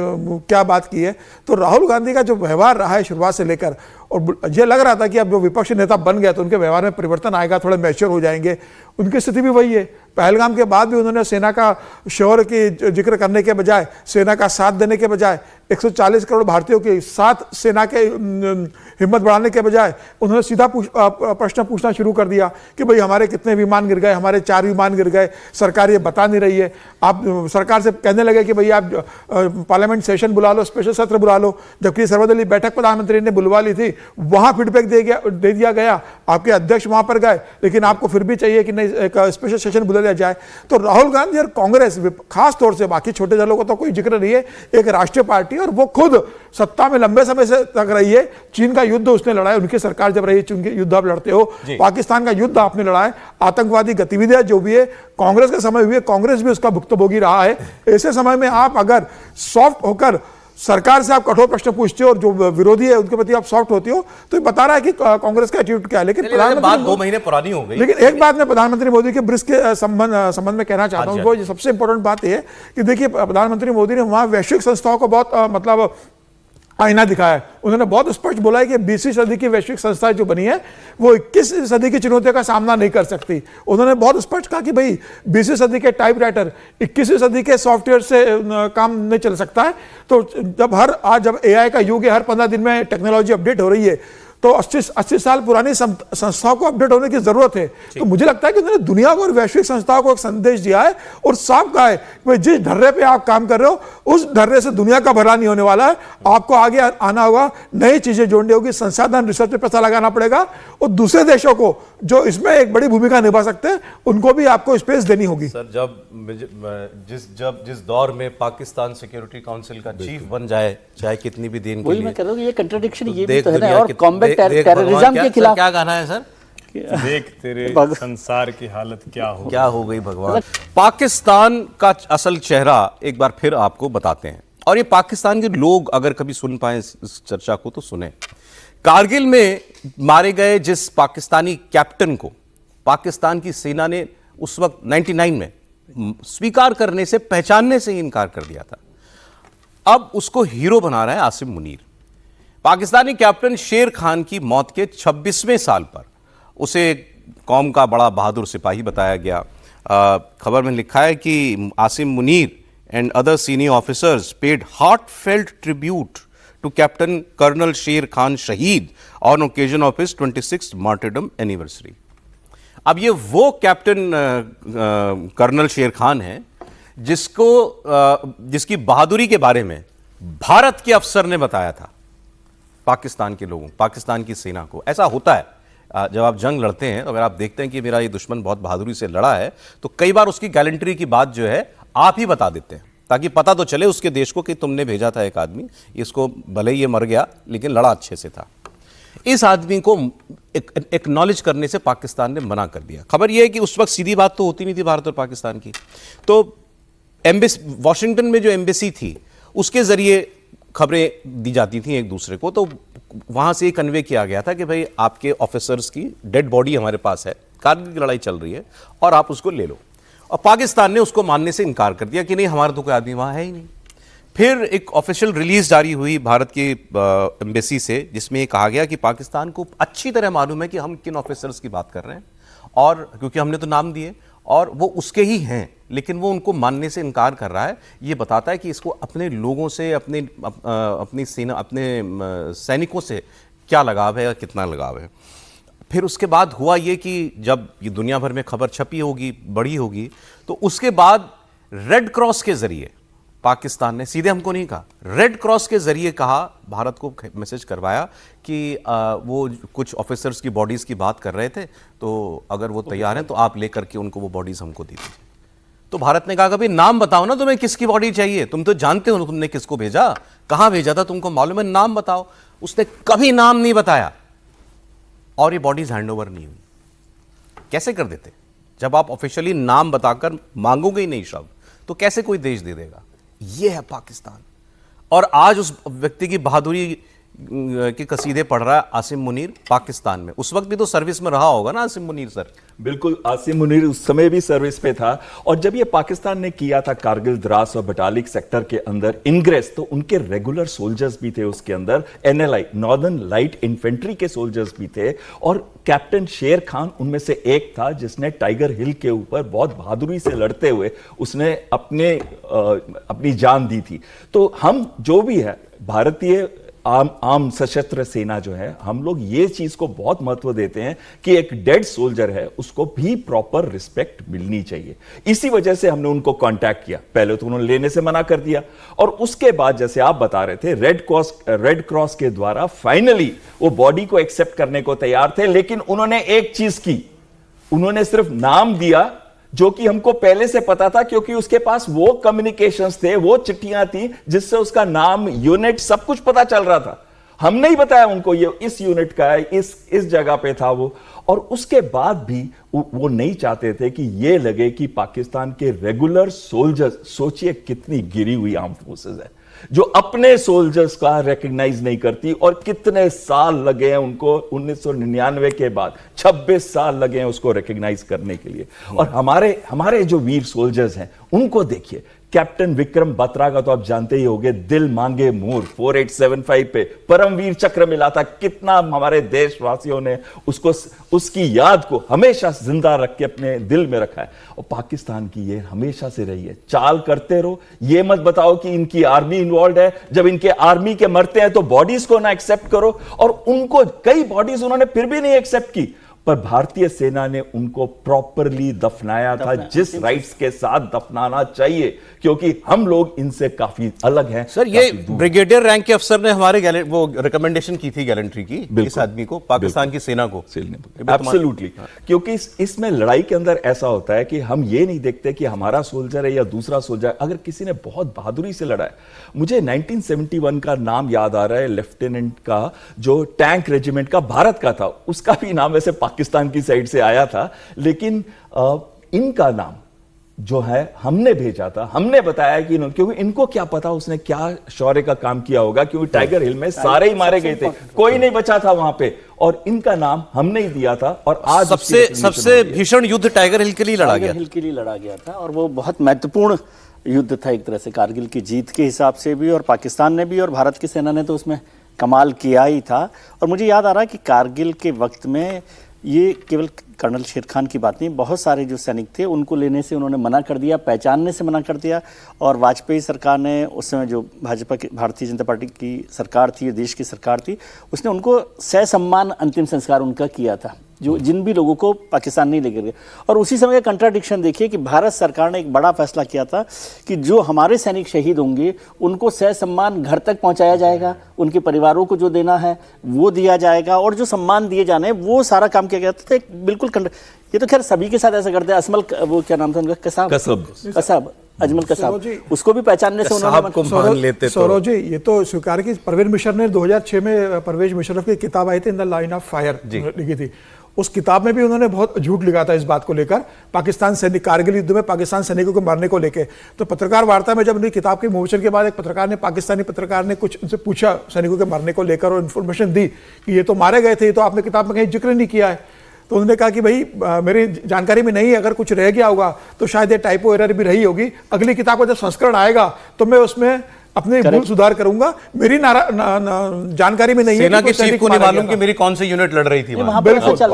क्या बात की है। तो राहुल गांधी का जो व्यवहार रहा है शुरुआत से लेकर, और ये लग रहा था कि अब जो विपक्षी नेता बन गया तो उनके व्यवहार में परिवर्तन आएगा, थोड़े मैच्योर हो जाएंगे, उनकी स्थिति भी वही है। पहलगाम के बाद भी उन्होंने सेना का शौर्य की जिक्र करने के बजाय, सेना का साथ देने के बजाय, 140 करोड़ भारतीयों के साथ सेना के हिम्मत बढ़ाने के बजाय उन्होंने सीधा प्रश्न पूछना शुरू कर दिया कि भाई हमारे कितने विमान गिर गए, हमारे 4 विमान गिर गए, सरकार ये बता नहीं रही है। आप सरकार से कहने लगे कि भाई आप पार्लियामेंट सेशन बुला लो, स्पेशल सत्र बुला लो, जबकि सर्वदलीय बैठक प्रधानमंत्री ने बुलवा ली थी, वहां फीडबैक दे दिया गया, आपके अध्यक्ष वहां पर गए, लेकिन आपको फिर भी चाहिए कि नहीं एक स्पेशल सेशन बुला लिया जाए। तो राहुल गांधी और कांग्रेस, खास तौर से, बाकी छोटे दलों को तो कोई जिक्र नहीं है, एक राष्ट्रीय पार्टी, और वो खुद सत्ता में लंबे समय से तक रही है। चीन का युद्ध उसने लड़ा है, उनकी सरकार जब रही, चीन के युद्ध आप लड़ते हो, पाकिस्तान का युद्ध आपने लड़ा है, आतंकवादी गतिविधियां जो भी है कांग्रेस के समय हुई है, कांग्रेस भी उसका भुक्तभोगी रहा है। ऐसे समय में आप अगर सॉफ्ट होकर सरकार से आप कठोर प्रश्न पूछते हो और जो विरोधी है उनके प्रति आप सॉफ्ट होते हो, तो ये बता रहा है कि कांग्रेस का एटीट्यूड क्या है। लेकिन बात 2 महीने पुरानी हो गई। लेकिन एक बात मैं प्रधानमंत्री मोदी के ब्रिक्स के संबंध में कहना चाहता हूं, वो सबसे इंपॉर्टेंट बात यह है कि देखिए, प्रधानमंत्री मोदी ने वहां वैश्विक संस्थाओं को बहुत मतलब आईना दिखाया है। उन्होंने बहुत स्पष्ट बोला है कि 20वीं सदी की वैश्विक संस्थाएं जो बनी है वो 21वीं सदी की चुनौतियों का सामना नहीं कर सकती। उन्होंने बहुत स्पष्ट कहा कि भाई 20वीं सदी के टाइपराइटर 21वीं सदी के सॉफ्टवेयर से काम नहीं चल सकता है। तो जब एआई का युग है, हर 15 दिन में टेक्नोलॉजी अपडेट हो रही है, तो 80 साल पुरानी संस्थाओं को अपडेट होने की जरूरत है। तो मुझे लगता है कि उन्होंने दुनिया को और वैश्विक संस्थाओं को एक संदेश दिया है और साफ कहा है कि जिस ढर्रे पे आप काम कर रहे हो उस ढर्रे से दुनिया का भला नहीं होने वाला है। आपको आगे आना होगा, नई चीजें जोड़नी होगी, संसाधन रिसर्च पे पैसा लगाना पड़ेगा, और दूसरे देशों को जो इसमें एक बड़ी भूमिका निभा सकते हैं उनको भी आपको स्पेस देनी होगी। सर, जिस दौर में पाकिस्तान सिक्योरिटी काउंसिल का चीफ बन जाए, चाहे कितनी भी दिन के लिए, मैं कह रहा हूं ये कंट्राडिक्शन ये भी तो है ना। और कॉम्बैट टेररिज्म के खिलाफ क्या गाना है सर? देख तेरे संसार की हालत क्या हो गई भगवान। पाकिस्तान का असल चेहरा एक बार फिर आपको बताते हैं, और ये पाकिस्तान के लोग अगर कभी सुन पाए इस चर्चा को तो सुने। कारगिल में मारे गए जिस पाकिस्तानी कैप्टन को पाकिस्तान की सेना ने उस वक्त 99 में स्वीकार करने से, पहचानने से ही इनकार कर दिया था, अब उसको हीरो बना रहा है आसिम मुनीर। पाकिस्तानी कैप्टन शेर खान की मौत के 26वें साल पर उसे कौम का बड़ा बहादुर सिपाही बताया गया। खबर में लिखा है कि Asim Munir and other senior officers paid heartfelt tribute to captain colonel Sher Khan Shaheed on occasion of his 26th martyrdom anniversary. अब ये वो कैप्टन कर्नल शेर खान है जिसकी बहादुरी के बारे में भारत के अफसर ने बताया था। पाकिस्तान के लोगों, पाकिस्तान की सेना को। ऐसा होता है जब आप जंग लड़ते हैं, तो अगर आप देखते हैं कि मेरा ये दुश्मन बहुत बहादुरी से लड़ा है, तो कई बार उसकी गैलेंट्री की बात जो है आप ही बता देते हैं, ताकि पता तो चले उसके देश को कि तुमने भेजा था एक आदमी, इसको भले ही ये मर गया लेकिन लड़ा अच्छे से था। इस आदमी को एक्नॉलेज करने से पाकिस्तान ने मना कर दिया। खबर यह है कि उस वक्त सीधी बात तो होती नहीं थी भारत और पाकिस्तान की, तो एम्बेसी वॉशिंगटन में जो एम्बेसी थी उसके जरिए खबरें दी जाती थी एक दूसरे को, तो वहां से ये कन्वे किया गया था कि भाई आपके ऑफिसर्स की डेड बॉडी हमारे पास है, कारगिल की लड़ाई चल रही है और आप उसको ले लो। और पाकिस्तान ने उसको मानने से इनकार कर दिया कि नहीं, हमारा तो कोई आदमी वहां है ही नहीं। फिर एक ऑफिशियल रिलीज जारी हुई भारत की एम्बेसी से, जिसमें ये कहा गया कि पाकिस्तान को अच्छी तरह मालूम है कि हम किन ऑफिसर्स की बात कर रहे हैं, और क्योंकि हमने तो नाम दिए और वो उसके ही हैं, लेकिन वो उनको मानने से इनकार कर रहा है। ये बताता है कि इसको अपने लोगों से, अपनी सेना, अपने सैनिकों से क्या लगाव है या कितना लगाव है। फिर उसके बाद हुआ ये कि जब ये दुनिया भर में खबर छपी होगी, बड़ी होगी, तो उसके बाद रेड क्रॉस के जरिए पाकिस्तान ने, सीधे हमको नहीं कहा, रेड क्रॉस के जरिए कहा, भारत को मैसेज करवाया कि वो कुछ ऑफिसर्स की बॉडीज़ की बात कर रहे थे, तो अगर वो तैयार हैं तो आप लेकर के उनको वो बॉडीज़ हमको दे दीजिए। तो भारत ने कहा कभी नाम बताओ ना, तुम्हें किसकी बॉडी चाहिए, तुम तो जानते हो तुमने किसको भेजा, कहाँ भेजा था, तुमको मालूम है, नाम बताओ। उसने कभी नाम नहीं बताया और ये बॉडीज हैंडओवर नहीं हुई। कैसे कर देते? जब आप ऑफिशियली नाम बताकर मांगोगे ही नहीं शब्द, तो कैसे कोई देश दे देगा? ये है पाकिस्तान। और आज उस व्यक्ति की बहादुरी के कसीदे पढ़ रहा है आसिम मुनीर पाकिस्तान में। उस वक्त भी तो सर्विस में रहा होगा ना आसिम मुनीर सर? बिल्कुल, आसिम मुनीर उस समय भी सर्विस पे था। और जब ये पाकिस्तान ने किया था कारगिल, द्रास और बटालिक सेक्टर के अंदर इंग्रेस, तो उनके रेगुलर सोल्जर्स भी थे उसके अंदर, NLI नॉर्दर्न लाइट इन्फेंट्री के सोल्जर्स भी थे, और कैप्टन शेर खान उनमें से एक था जिसने टाइगर हिल के ऊपर बहुत बहादुरी से लड़ते हुए उसने अपनी जान दी थी। तो हम जो भी है भारतीय आम सशस्त्र सेना जो है, हम लोग ये चीज को बहुत महत्व देते हैं कि एक डेड सोल्जर है उसको भी प्रॉपर रिस्पेक्ट मिलनी चाहिए। इसी वजह से हमने उनको कांटेक्ट किया। पहले तो उन्होंने लेने से मना कर दिया, और उसके बाद जैसे आप बता रहे थे, रेड क्रॉस के द्वारा फाइनली वो बॉडी को एक्सेप्ट करने को तैयार थे। लेकिन उन्होंने एक चीज की, उन्होंने सिर्फ नाम दिया, जो कि हमको पहले से पता था, क्योंकि उसके पास वो कम्युनिकेशंस थे, वो चिट्ठियां थी जिससे उसका नाम, यूनिट, सब कुछ पता चल रहा था। हमने ही बताया उनको ये इस यूनिट का है, इस जगह पे था वो। और उसके बाद भी वो नहीं चाहते थे कि ये लगे कि पाकिस्तान के रेगुलर सोल्जर्स, सोचिए कितनी गिरी हुई आर्म फोर्सेस है जो अपने सोल्जर्स का रिकॉग्नाइज नहीं करती, और कितने साल लगे हैं उनको 1999 के बाद, 26 साल लगे हैं उसको रिकॉग्नाइज करने के लिए। और हमारे जो वीर सोल्जर्स हैं उनको देखिए। कैप्टन विक्रम बत्रा का तो आप जानते ही होंगे, दिल मांगे मोर 4875 पे परमवीर चक्र मिला था। कितना हमारे देशवासियों ने उसकी याद को हमेशा जिंदा रख के अपने दिल में रखा है। और पाकिस्तान की ये हमेशा से रही है, चाल करते रहो, ये मत बताओ कि इनकी आर्मी इन्वॉल्व है। जब इनके आर्मी के मरते हैं तो बॉडीज को ना एक्सेप्ट करो, और उनको कई बॉडीज उन्होंने फिर भी नहीं एक्सेप्ट की, पर भारतीय सेना ने उनको प्रॉपरली दफनाया था, जिस राइट्स के साथ दफनाना चाहिए, क्योंकि हम लोग इनसे काफी अलग हैं। सर, ये ब्रिगेडियर रैंक के अफसर ने हमारे वो रिकमेंडेशन की थी गैलेंट्री की, इस आदमी को, पाकिस्तान की सेना को। एब्सोल्युटली, क्योंकि इसमें लड़ाई के अंदर ऐसा होता है कि हम ये नहीं देखते कि हमारा सोल्जर है या दूसरा सोल्जर। अगर किसी ने बहुत बहादुरी से लड़ा है, मुझे 1971 का नाम याद आ रहा है, लेफ्टिनेंट का जो टैंक रेजिमेंट का भारत का था, उसका भी नाम वैसे पाकिस्तान की साइड से आया था, लेकिन इनका नाम जो है हमने भेजा था, हमने बताया कि क्योंकि इनको क्या पता उसने क्या शौर्य का काम किया होगा, क्योंकि टाइगर हिल में सारे ही मारे गए थे, कोई नहीं बचा था वहां पे, और इनका नाम हमने ही दिया था। और आज सबसे भीषण युद्ध टाइगर हिल के लिए लड़ा गया था, और वो बहुत महत्वपूर्ण युद्ध था एक तरह से, कारगिल की जीत के हिसाब से भी, और पाकिस्तान ने भी और भारत की सेना ने तो उसमें कमाल किया ही था। और मुझे याद आ रहा है कि कारगिल के वक्त में ये केवल कर्नल शेर खान की बात नहीं, बहुत सारे जो सैनिक थे उनको लेने से उन्होंने मना कर दिया, पहचानने से मना कर दिया। और वाजपेयी सरकार ने उस समय, जो भाजपा की, भारतीय जनता पार्टी की सरकार थी, देश की सरकार थी, उसने उनको ससम्मान अंतिम संस्कार उनका किया था। जो जिन भी लोगों को पाकिस्तान नहीं लेकर गए। और उसी समय का कंट्राडिक्शन देखिए कि भारत सरकार ने एक बड़ा फैसला किया था कि जो हमारे सैनिक शहीद होंगे उनको सहसम्मान घर तक पहुंचाया जाएगा, उनके परिवारों को जो देना है वो दिया जाएगा, और जो सम्मान दिए जाने हैं वो सारा काम किया गया था। तो एक बिल्कुल ये तो खैर सभी के साथ ऐसा करते हैं। असमल वो क्या नाम था उनका, कसाब अजमल कसाब, उसको भी पहचानने से उन्होंने सौरभ जी ये तो स्वीकार की। परवेज मुशर्रफ ने 2006 में परवेज मुशर्रफ की किताब आई थी in the line of fire लिखी थी। उस किताब में भी उन्होंने बहुत झूठ लिखा था इस बात को लेकर, पाकिस्तान सैनिक कारगिल युद्ध में पाकिस्तान सैनिकों को मारने को लेकर। तो पत्रकार वार्ता में जब उनकी किताब के विमोचन के बाद एक पत्रकार ने, पाकिस्तानी पत्रकार ने कुछ उनसे पूछा सैनिकों के मारने को लेकर और इन्फॉर्मेशन दी कि ये तो मारे गए थे, ये तो आपने किताब में कहीं जिक्र नहीं किया है। तो उन्होंने कहा कि भाई मेरी जानकारी में नहीं, अगर कुछ रह गया होगा तो शायद ये टाइपो एरर भी रही होगी, अगली किताब का जब संस्करण आएगा तो मैं उसमें अपने भूल सुधार करूंगा। मेरी जानकारी में नहीं है। सेना के चीफ को नहीं मालूम कि मेरी कौन सी यूनिट लड़ रही थी। बिल्कुल, और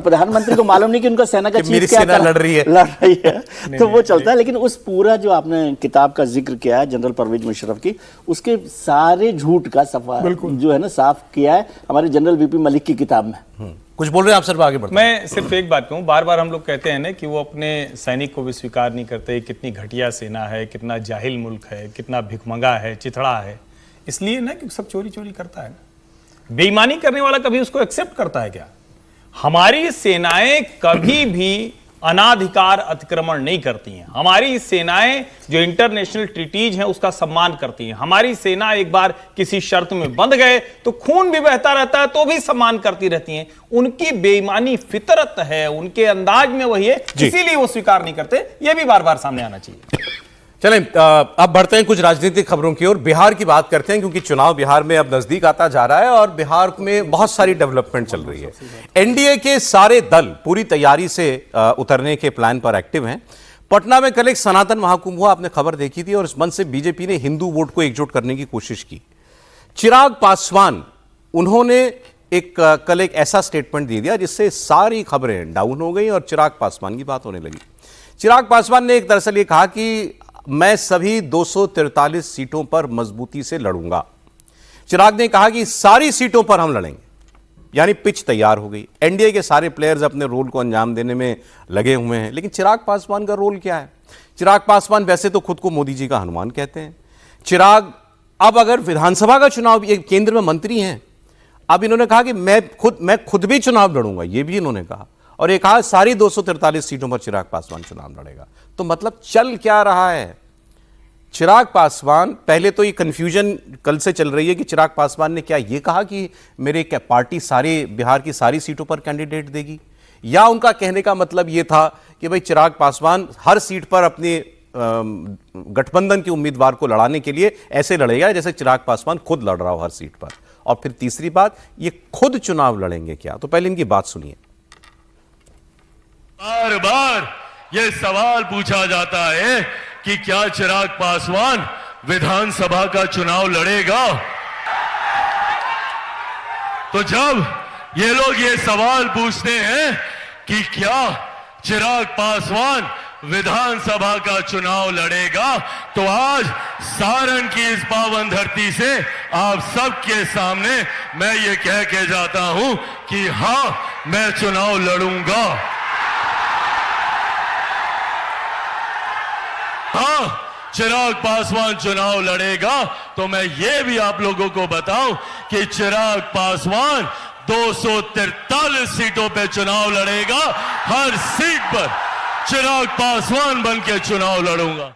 प्रधानमंत्री को मालूम नहीं कि उनका सेना का चीफ क्या लड़ रही है। तो वो चलता है। लेकिन उस पूरा जो आपने किताब का जिक्र किया है जनरल परवेज मुशर्रफ की, उसके सारे झूठ का सफा जो है ना साफ किया है हमारे जनरल वीपी मलिक की किताब में। कुछ बोल रहे हैं आप सर, आगे बढ़ते हैं। मैं सिर्फ एक बात कहूं, बार बार हम लोग कहते हैं ना कि वो अपने सैनिक को भी स्वीकार नहीं करते, कितनी घटिया सेना है, कितना जाहिल मुल्क है, कितना भिखमंगा है, चिथड़ा है। इसलिए ना कि सब चोरी चोरी करता है ना। बेईमानी करने वाला कभी उसको एक्सेप्ट करता है क्या? हमारी सेनाएं कभी भी अनाधिकार अतिक्रमण नहीं करती हैं। हमारी सेनाएं जो इंटरनेशनल ट्रीटीज हैं उसका सम्मान करती हैं। हमारी सेना एक बार किसी शर्त में बंध गए तो खून भी बहता रहता है तो भी सम्मान करती रहती हैं। उनकी बेईमानी फितरत है, उनके अंदाज में वही है, इसीलिए वो स्वीकार नहीं करते। यह भी बार बार सामने आना चाहिए। चलें, अब बढ़ते हैं कुछ राजनीतिक खबरों की ओर। बिहार की बात करते हैं क्योंकि चुनाव बिहार में अब नजदीक आता जा रहा है और बिहार में बहुत सारी डेवलपमेंट चल रही है। एनडीए के सारे दल पूरी तैयारी से उतरने के प्लान पर एक्टिव हैं। पटना में कल एक सनातन महाकुंभ हुआ, आपने खबर देखी थी, और इस मंच से बीजेपी ने हिंदू वोट को एकजुट करने की कोशिश की। चिराग पासवान उन्होंने कल एक ऐसा स्टेटमेंट दे दिया जिससे सारी खबरें डाउन हो गई और चिराग पासवान की बात होने लगी। चिराग पासवान ने एक दरअसल ये कहा कि मैं सभी 243 सीटों पर मजबूती से लड़ूंगा। चिराग ने कहा कि सारी सीटों पर हम लड़ेंगे, यानी पिच तैयार हो गई। एनडीए के सारे प्लेयर्स अपने रोल को अंजाम देने में लगे हुए हैं। लेकिन चिराग पासवान का रोल क्या है? चिराग पासवान वैसे तो खुद को मोदी जी का हनुमान कहते हैं। चिराग अब अगर विधानसभा का चुनाव, ये केंद्र में मंत्री हैं, अब इन्होंने कहा कि मैं खुद भी चुनाव लड़ूंगा, ये भी इन्होंने कहा। और एक कहा सारी 243 सीटों पर चिराग पासवान चुनाव लड़ेगा। तो मतलब चल क्या रहा है? चिराग पासवान, पहले तो ये कंफ्यूजन कल से चल रही है कि चिराग पासवान ने क्या ये कहा कि मेरे क्या पार्टी सारे बिहार की सारी सीटों पर कैंडिडेट देगी, या उनका कहने का मतलब ये था कि भाई चिराग पासवान हर सीट पर अपने गठबंधन के उम्मीदवार को लड़ाने के लिए ऐसे लड़ेगा जैसे चिराग पासवान खुद लड़ रहा हो हर सीट पर। और फिर तीसरी बात, ये खुद चुनाव लड़ेंगे क्या? तो पहले इनकी बात सुनिए। बार बार यह सवाल पूछा जाता है कि क्या चिराग पासवान विधानसभा का चुनाव लड़ेगा। तो जब ये लोग ये सवाल पूछते हैं कि क्या चिराग पासवान विधानसभा का चुनाव लड़ेगा, तो आज सारण की इस पावन धरती से आप सबके सामने मैं ये कह के जाता हूं कि हां, मैं चुनाव लड़ूंगा। हाँ, चिराग पासवान चुनाव लड़ेगा। तो मैं ये भी आप लोगों को बताऊं कि चिराग पासवान 243 सीटों पे चुनाव लड़ेगा। हर सीट पर चिराग पासवान बन के चुनाव लड़ूंगा।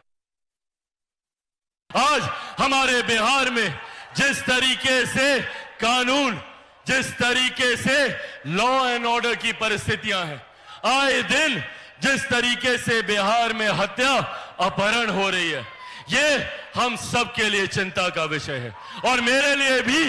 आज हमारे बिहार में जिस तरीके से कानून, जिस तरीके से लॉ एंड ऑर्डर की परिस्थितियां हैं, आए दिन जिस तरीके से बिहार में हत्या, अपहरण हो रही है, ये हम सब के लिए चिंता का विषय है। और मेरे लिए भी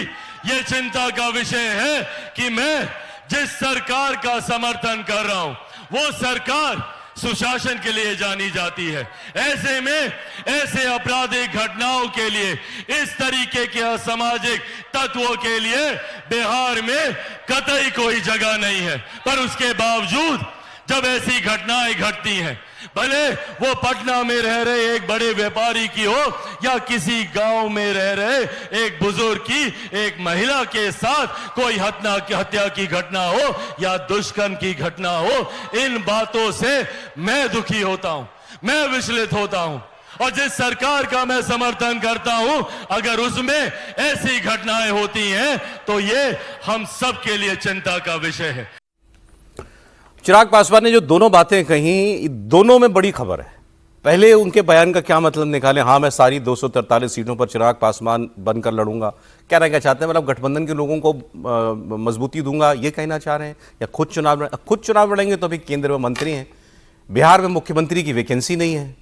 ये चिंता का विषय है कि मैं जिस सरकार का समर्थन कर रहा हूं वो सरकार सुशासन के लिए जानी जाती है। ऐसे में ऐसे आपराधिक घटनाओं के लिए, इस तरीके के असामाजिक तत्वों के लिए बिहार में कतई कोई जगह नहीं है। पर उसके बावजूद जब ऐसी घटनाएं घटती हैं, भले वो पटना में रह रहे एक बड़े व्यापारी की हो या किसी गांव में रह रहे एक बुजुर्ग की, एक महिला के साथ कोई हत्या की घटना हो या दुष्कर्म की घटना हो, इन बातों से मैं दुखी होता हूं, मैं विचलित होता हूं। और जिस सरकार का मैं समर्थन करता हूं, अगर उसमें ऐसी घटनाएं होती हैं तो ये हम सब के लिए चिंता का विषय है। चिराग पासवान ने जो दोनों बातें कही, दोनों में बड़ी खबर है। पहले उनके बयान का क्या मतलब निकालें, हाँ मैं सारी 243 सीटों पर चिराग पासवान बनकर लड़ूंगा, कहना क्या चाहते हैं, मतलब गठबंधन के लोगों को मजबूती दूंगा, ये कहना चाह रहे हैं, या खुद चुनाव लड़ेंगे तो अभी केंद्र में मंत्री हैं, बिहार में मुख्यमंत्री की वैकेंसी नहीं है,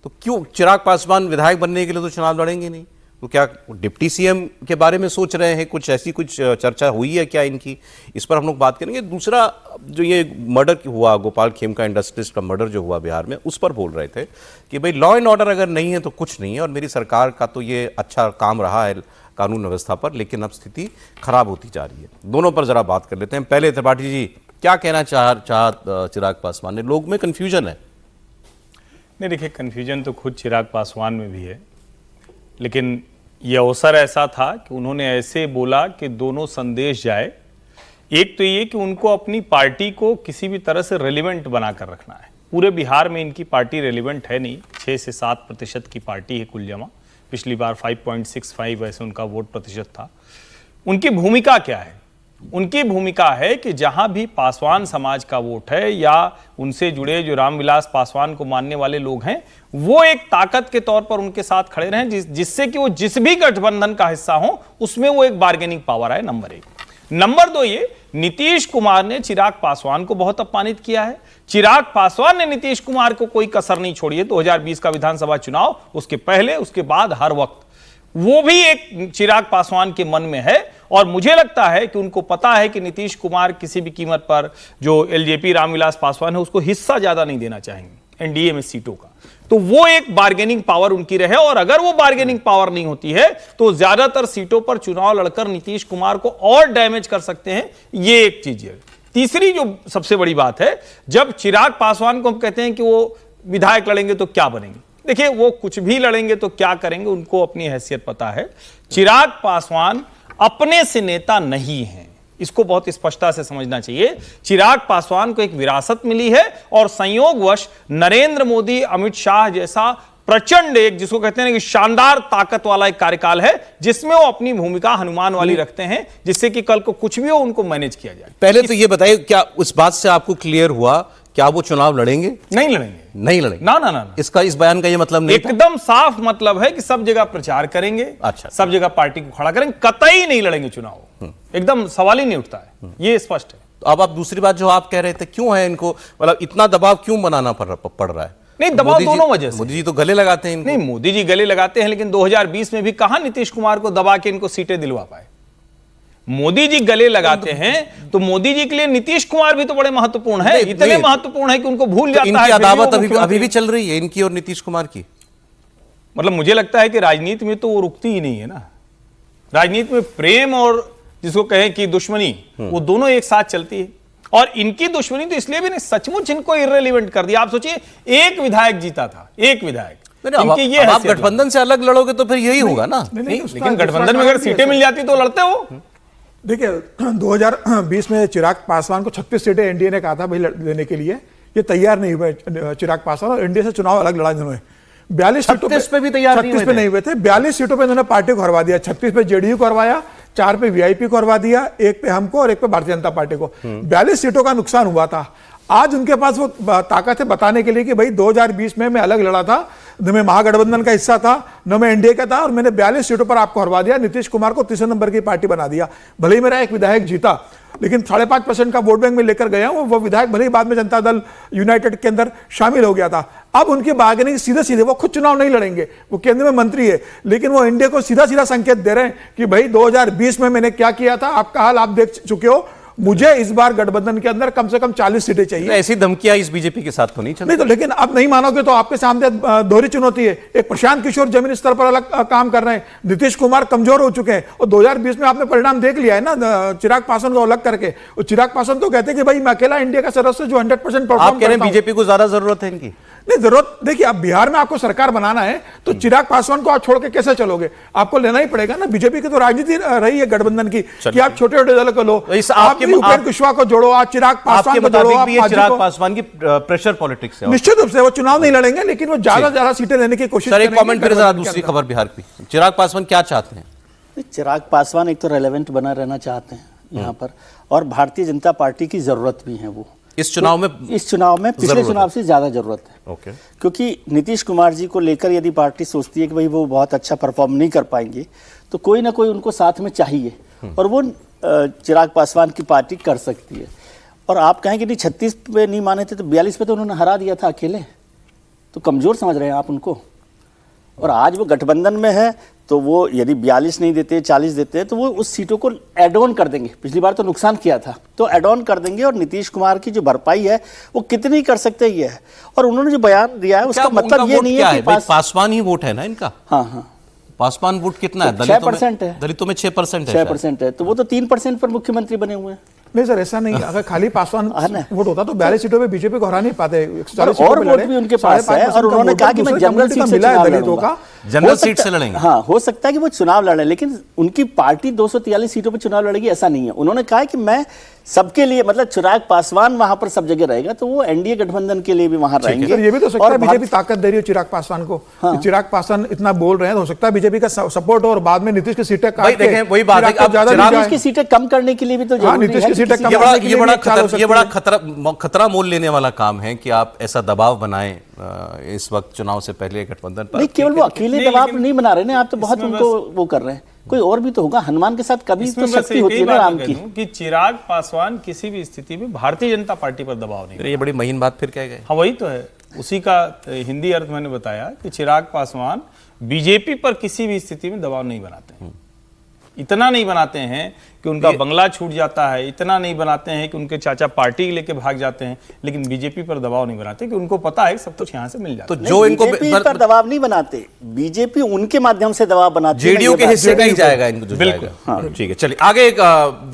तो क्यों चिराग पासवान विधायक बनने के लिए तो चुनाव लड़ेंगे नहीं? तो क्या डिप्टी सीएम के बारे में सोच रहे हैं? कुछ ऐसी चर्चा हुई है क्या इनकी? इस पर हम लोग बात करेंगे। दूसरा, जो ये मर्डर हुआ, गोपाल खेमका इंडस्ट्रीज का मर्डर जो हुआ बिहार में, उस पर बोल रहे थे कि भाई लॉ एंड ऑर्डर अगर नहीं है तो कुछ नहीं है, और मेरी सरकार का तो ये अच्छा काम रहा है कानून व्यवस्था पर, लेकिन अब स्थिति खराब होती जा रही है। दोनों पर जरा बात कर लेते हैं। पहले त्रिपाठी जी, क्या कहना चाह चिराग पासवान ने? लोग में कन्फ्यूजन है। नहीं, देखिए, कन्फ्यूजन तो खुद चिराग पासवान में भी है, लेकिन यह अवसर ऐसा था कि उन्होंने ऐसे बोला कि दोनों संदेश जाए। एक तो ये कि उनको अपनी पार्टी को किसी भी तरह से रेलिवेंट बनाकर रखना है। पूरे बिहार में इनकी पार्टी रेलिवेंट है नहीं, 6 से 7% की पार्टी है कुल जमा। पिछली बार 5.65 ऐसे उनका वोट प्रतिशत था। उनकी भूमिका क्या है? उनकी भूमिका है कि जहां भी पासवान समाज का वोट है या उनसे जुड़े जो रामविलास पासवान को मानने वाले लोग हैं, वो एक ताकत के तौर पर उनके साथ खड़े रहें, जिससे कि वो जिस भी गठबंधन का हिस्सा हो उसमें वो एक बार्गेनिंग पावर है। नंबर 1। नंबर 2, ये नीतीश कुमार ने चिराग पासवान को बहुत अपमानित किया है। चिराग पासवान ने नीतीश कुमार को कोई कसर नहीं छोड़ी है। 2020 का विधानसभा चुनाव, उसके पहले उसके बाद हर वक्त वो भी एक चिराग पासवान के मन में है, और मुझे लगता है कि उनको पता है कि नीतीश कुमार किसी भी कीमत पर जो एलजेपी रामविलास पासवान है उसको हिस्सा ज्यादा नहीं देना चाहेंगे एनडीए में सीटों का। तो वो एक बार्गेनिंग पावर उनकी रहे, और अगर वो बार्गेनिंग पावर नहीं होती है तो ज्यादातर सीटों पर चुनाव लड़कर नीतीश कुमार को और डैमेज कर सकते हैं। ये एक चीज है। तीसरी जो सबसे बड़ी बात है, जब चिराग पासवान को हम कहते हैं कि वो विधायक लड़ेंगे तो क्या बनेंगे, देखिए, वो कुछ भी लड़ेंगे तो क्या करेंगे उनको अपनी हैसियत पता है। चिराग पासवान अपने से नेता नहीं हैं, इसको बहुत स्पष्टता से समझना चाहिए। चिराग पासवान को एक विरासत मिली है, और संयोगवश नरेंद्र मोदी, अमित शाह जैसा प्रचंड, एक जिसको कहते हैं कि शानदार ताकत वाला एक कार्यकाल है, जिसमें वो अपनी भूमिका हनुमान वाली रखते हैं, जिससे कि कल को कुछ भी हो उनको मैनेज किया जाए। पहले तो ये बताइए, क्या उस बात से आपको क्लियर हुआ क्या वो चुनाव लड़ेंगे? नहीं लड़ेंगे। नहीं लड़ेंगे? ना ना ना, ना। इसका, इस बयान का ये मतलब नहीं एकदम साफ मतलब है कि सब जगह प्रचार करेंगे। अच्छा। सब जगह पार्टी को खड़ा करेंगे, कतई नहीं लड़ेंगे चुनाव। एकदम सवाल ही नहीं उठता है, ये स्पष्ट है। तो अब आप दूसरी बात जो आप कह रहे थे, क्यों है इनको, मतलब इतना दबाव क्यों बनाना पड़ रहा है? नहीं, दबाव दोनों वजह से। मोदी जी तो गले लगाते हैं इनको। नहीं, मोदी जी गले लगाते हैं, लेकिन 2020 में भी कहां नीतीश कुमार को दबा के इनको सीटें दिलवा पाए। मोदी जी गले लगाते हैं तो मोदी जी के लिए नीतीश कुमार भी तो बड़े महत्वपूर्ण है, इतने महत्वपूर्ण है कि उनको भूल जाता है। इनकी अदावत अभी भी चल रही है, इनकी और नीतीश कुमार की। मतलब मुझे लगता है कि राजनीति में तो वो रुकती ही नहीं है ना। राजनीति में प्रेम और जिसको कहें कि दुश्मनी, वो दोनों एक साथ चलती है। और इनकी दुश्मनी तो इसलिए भी नहीं, सचमुच इनको इररिलेवेंट कर दिया। आप सोचिए, एक विधायक जीता था, एक विधायक। आप गठबंधन से अलग लड़ोगे तो फिर यही होगा ना। लेकिन गठबंधन में अगर सीटें मिल जाती तो लड़ते हो। देखिए, 2020 में चिराग पासवान को 36 सीटें एनडीए ने कहा था भाई देने के लिए, ये तैयार नहीं हुए चिराग पासवान, और एनडीए से चुनाव अलग लड़ा इन्होंने। 42 सीटों पे भी तैयार 36 पे नहीं हुए थे, 42 सीटों पे इन्होंने पार्टी को हरवा दिया। 36 पे जेडीयू को हरवाया, 4 पे वीआईपी को हरवा दिया, 1 पे हमको और 1 पे भारतीय जनता पार्टी को। 42 सीटों का नुकसान हुआ था। आज उनके पास वो ताकत है बताने के लिए कि भाई 2020 में मैं अलग लड़ा था, न मैं महागठबंधन का हिस्सा था, न मैं एनडीए का था, और मैंने 42 सीटों पर आपको हरवा दिया, नीतीश कुमार को तीसरे नंबर की पार्टी बना दिया। भले ही मेरा एक विधायक जीता, लेकिन 5.5% का वोट बैंक में लेकर गया वो विधायक, भले ही बाद में जनता दल यूनाइटेड के अंदर शामिल हो गया था। अब उनकी बार्गेनिंग सीधे सीधे, वो खुद चुनाव नहीं लड़ेंगे, वो केंद्र में मंत्री है, लेकिन वो एनडीए को सीधा सीधा संकेत दे रहे हैं कि भाई 2020 में मैंने क्या किया था, आपका हाल आप देख चुके हो, मुझे इस बार गठबंधन के अंदर कम से कम 40 सीटें चाहिए। ऐसी धमकियां इस बीजेपी के साथ तो नहीं चल नहीं तो, लेकिन आप नहीं मानोगे तो आपके सामने दोहरी चुनौती है। एक प्रशांत किशोर जमीनी स्तर पर अलग काम कर रहे हैं, नीतीश कुमार कमजोर हो चुके हैं, और 2020 में आपने परिणाम देख लिया है ना, चिराग पासवान को अलग करके। और चिराग पासवान तो कहते हैं कि भाई मैं अकेला इंडिया का सदस्य जो 100% परफॉर्म आप कह रहे हैं बीजेपी को ज्यादा जरूरत है इनकी? नहीं, जरूरत देखिए, अब बिहार में आपको सरकार बनाना है तो चिराग पासवान को आप छोड़ के कैसे चलोगे? आपको लेना ही पड़ेगा ना। बीजेपी की तो राजनीति रही है गठबंधन की कि आप छोटे छोटे दल को लो, आप उपेंद्र कुशवाहा को जोड़ो, आप चिराग पासवान को जोड़ो, आप चिराग पासवान की प्रेशर पॉलिटिक्स है। निश्चित रूप से वो चुनाव नहीं लड़ेंगे, लेकिन वो ज्यादा सीटें लेने की कोशिश करेंगे। एक कमेंट करें जरा दूसरी खबर बिहार की, चिराग पासवान क्या चाहते हैं? चिराग पासवान एक तो रेलेवेंट बना रहना चाहते हैं यहाँ पर, और भारतीय जनता पार्टी की जरूरत भी है वो इस चुनाव में पिछले चुनाव से ज्यादा जरूरत है। ओके। क्योंकि नीतीश कुमार जी को लेकर यदि पार्टी सोचती है कि भाई वो बहुत अच्छा परफॉर्म नहीं कर पाएंगे, तो कोई ना कोई उनको साथ में चाहिए, और वो चिराग पासवान की पार्टी कर सकती है। और आप कहें कि नहीं 36 पे नहीं माने थे तो 42 पे तो उन्होंने हरा दिया था अकेले, तो कमजोर समझ रहे हैं आप उनको। और आज वो गठबंधन में है तो वो यदि 42 नहीं देते, 40 देते हैं, तो वो उस सीटों को एड ऑन कर देंगे। पिछली बार तो नुकसान किया था, तो एड ऑन कर देंगे, और नीतीश कुमार की जो भरपाई है वो कितनी कर सकते हैं ये है। और उन्होंने जो बयान दिया है उसका मतलब ये नहीं है कि पासवान ही वोट है ना इनका। हाँ, पासवान वोट कितना है? 6% है। दलितों में 6% है। 6% है, तो वो तो 3% पर मुख्यमंत्री बने हुए हैं। नहीं सर, ऐसा नहीं। अगर खाली पासवान वोट होता तो 42 सीटों पे बीजेपी को हरा नहीं पाते। और वोट भी उनके पास है, और उन्होंने कहा कि मैं जनरल सीट से चुनाव लड़ूंगा। जनरल सीट से लड़ेंगे। हाँ, हो सकता है कि वो चुनाव लड़े, लेकिन उनकी पार्टी 243 सीटों पर चुनाव लड़ेगी ऐसा नहीं है। उन्होंने कहा कि मैं सबके लिए, मतलब चिराग पासवान वहां पर सब जगह रहेगा, तो वो एनडीए गठबंधन के लिए भी वहां रहेंगे। ये भी तो सकता है बीजेपी ताकत दे रही हो चिराग पासवान को। हाँ। चिराग पासवान इतना बोल रहे हैं, तो हो सकता है बीजेपी का सपोर्ट हो और बाद में नीतीश की सीटें काट के वही बात है, नीतीश की सीटें कम करने के लिए भी तो नीतीश की सीटें कम करने के लिए ये बड़ा खतरा मोल लेने वाला काम है कि आप ऐसा दबाव बनाएं इस वक्त चुनाव से पहले गठबंधन पर। नहीं, केवल वो अकेले दबाव नहीं बना रहे ना, आप तो बहुत उनको वो कर रहे हैं। कोई और भी तो होगा, हनुमान के साथ कभी तो शक्ति होती है ना राम की। कि चिराग पासवान किसी भी स्थिति में भारतीय जनता पार्टी पर दबाव नहीं। ये बड़ी महीन बात फिर कह गए। हाँ, वही तो है, उसी का हिंदी अर्थ मैंने बताया कि चिराग पासवान बीजेपी पर किसी भी स्थिति में दबाव नहीं बनाते हैं। इतना नहीं बनाते हैं कि उनका बंगला छूट जाता है, इतना नहीं बनाते हैं कि उनके चाचा पार्टी लेके भाग जाते हैं, लेकिन बीजेपी पर दबाव नहीं बनाते कि उनको पता है सब कुछ यहां से मिल जाता है। तो जो इनको बीजेपी पर दबाव नहीं बनाते, बीजेपी उनके माध्यम से दबाव बनाती है। जेडीयू के हिस्से का ही जाएगा इनको, बिल्कुल। हाँ, ठीक है, चलिए आगे। एक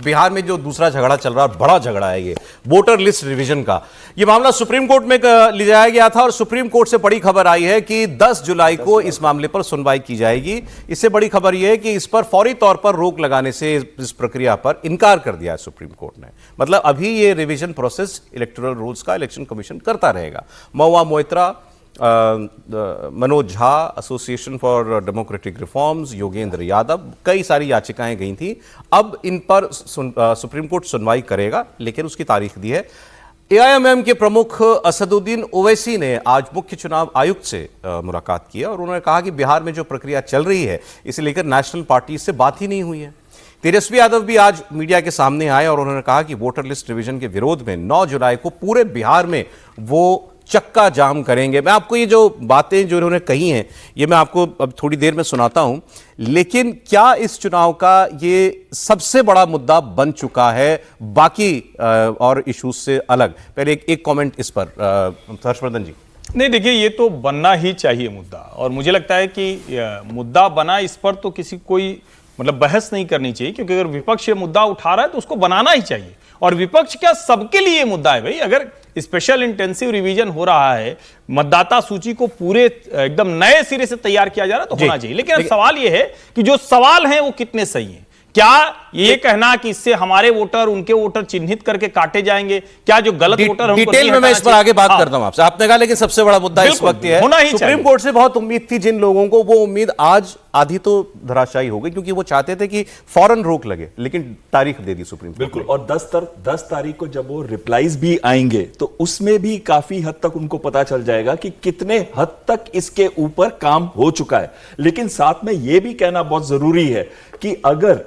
बिहार में जो दूसरा झगड़ा चल रहा है, बड़ा झगड़ा है ये वोटर लिस्ट रिवीजन का। ये मामला सुप्रीम कोर्ट में ले जाया गया था, और सुप्रीम कोर्ट से बड़ी खबर आई है कि 10 जुलाई को इस मामले पर सुनवाई की जाएगी। इससे बड़ी खबर यह है कि इस पर फौरी तौर पर रोक लगाने से इस प्रक्रिया पर इनकार कर दिया है सुप्रीम कोर्ट ने। मतलब अभी ये रिवीजन प्रोसेस इलेक्टोरल रूल्स का इलेक्शन कमीशन करता रहेगा। Mahua Moitra, Manoj Jha, association for democratic reforms, Yogendra Yadav, कई सारी याचिकाएं गई थी। अब इन पर सुप्रीम कोर्ट सुनवाई करेगा, लेकिन उसकी तारीख दी है। एआईएमएम के प्रमुख असदुद्दीन ओवैसी ने आज मुख्य चुनाव आयुक्त से मुलाकात की और उन्होंने कहा कि बिहार में जो प्रक्रिया चल रही है इसे लेकर नेशनल पार्टी से बात ही नहीं हुई है। तेजस्वी यादव भी आज मीडिया के सामने आए और उन्होंने कहा कि वोटर लिस्ट रिवीजन के विरोध में 9 जुलाई को पूरे बिहार में वो चक्का जाम करेंगे। मैं आपको ये जो बातें जो इन्होंने कही हैं ये मैं आपको अब थोड़ी देर में सुनाता हूं, लेकिन क्या इस चुनाव का ये सबसे बड़ा मुद्दा बन चुका है बाकी और इश्यूज से अलग? पहले एक कमेंट इस पर, हर्षवर्धन जी। नहीं, देखिए, ये तो बनना ही चाहिए मुद्दा, और मुझे लगता है कि मुद्दा बना, इस पर तो किसी कोई मतलब बहस नहीं करनी चाहिए, क्योंकि अगर विपक्ष ये मुद्दा उठा रहा है तो उसको बनाना ही चाहिए। और विपक्ष क्या, सबके लिए मुद्दा है भाई। अगर स्पेशल इंटेंसिव रिवीजन हो रहा है, मतदाता सूची को पूरे एकदम नए सिरे से तैयार किया जा रहा है, तो होना चाहिए। लेकिन अब सवाल यह है कि जो सवाल हैं वो कितने सही हैं। क्या ये कहना कि इससे हमारे वोटर उनके वोटर चिन्हित करके काटे जाएंगे? क्या जो गलत वोटर डिटेल में मैं इस पर आगे बात करता हूं आपसे। आपने कहा लेकिन सबसे बड़ा मुद्दा इस वक्त ये है, सुप्रीम कोर्ट से बहुत उम्मीद थी जिन लोगों को, वो उम्मीद आज आधी तो धराशायी हो गई, क्योंकि वो चाहते थे कि फौरन रोक लगे, लेकिन तारीख दे दी सुप्रीम कोर्ट। बिल्कुल, और 10 तारीख को जब वो रिप्लाईज भी आएंगे तो उसमें भी काफी हद तक उनको पता चल जाएगा कि कितने हद तक इसके ऊपर काम हो चुका है। लेकिन साथ में यह भी कहना बहुत जरूरी है कि अगर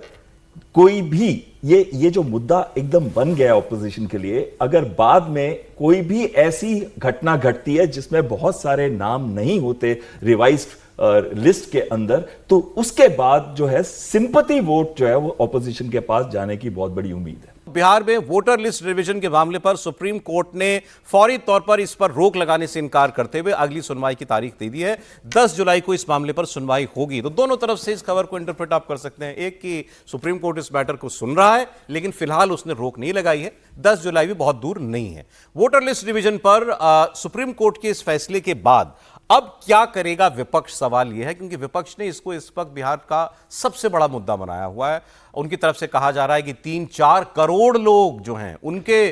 कोई भी ये जो मुद्दा एकदम बन गया ऑपोजिशन के लिए, अगर बाद में कोई भी ऐसी घटना घटती है जिसमें बहुत सारे नाम नहीं होते रिवाइज्ड लिस्ट के अंदर, तो उसके बाद जो है सिंपैथी वोट जो है वो ऑपोजिशन के पास जाने की बहुत बड़ी उम्मीद है। बिहार में वोटर लिस्ट रिवीजन के मामले पर सुप्रीम कोर्ट ने फौरी तौर पर इस पर रोक लगाने से इनकार करते हुए अगली सुनवाई की तारीख दे दी है। 10 जुलाई को इस मामले पर सुनवाई होगी। तो दोनों तरफ से इस खबर को इंटरप्रेट आप कर सकते हैं। एक कि सुप्रीम कोर्ट इस मैटर को सुन रहा है, लेकिन फिलहाल उसने रोक नहीं लगाई है। 10 जुलाई भी बहुत दूर नहीं है। वोटर लिस्ट रिवीजन पर सुप्रीम कोर्ट के इस फैसले के बाद अब क्या करेगा विपक्ष, सवाल यह है, क्योंकि विपक्ष ने इसको इस वक्त बिहार का सबसे बड़ा मुद्दा बनाया हुआ है। उनकी तरफ से कहा जा रहा है कि 3-4 करोड़ लोग जो हैं उनके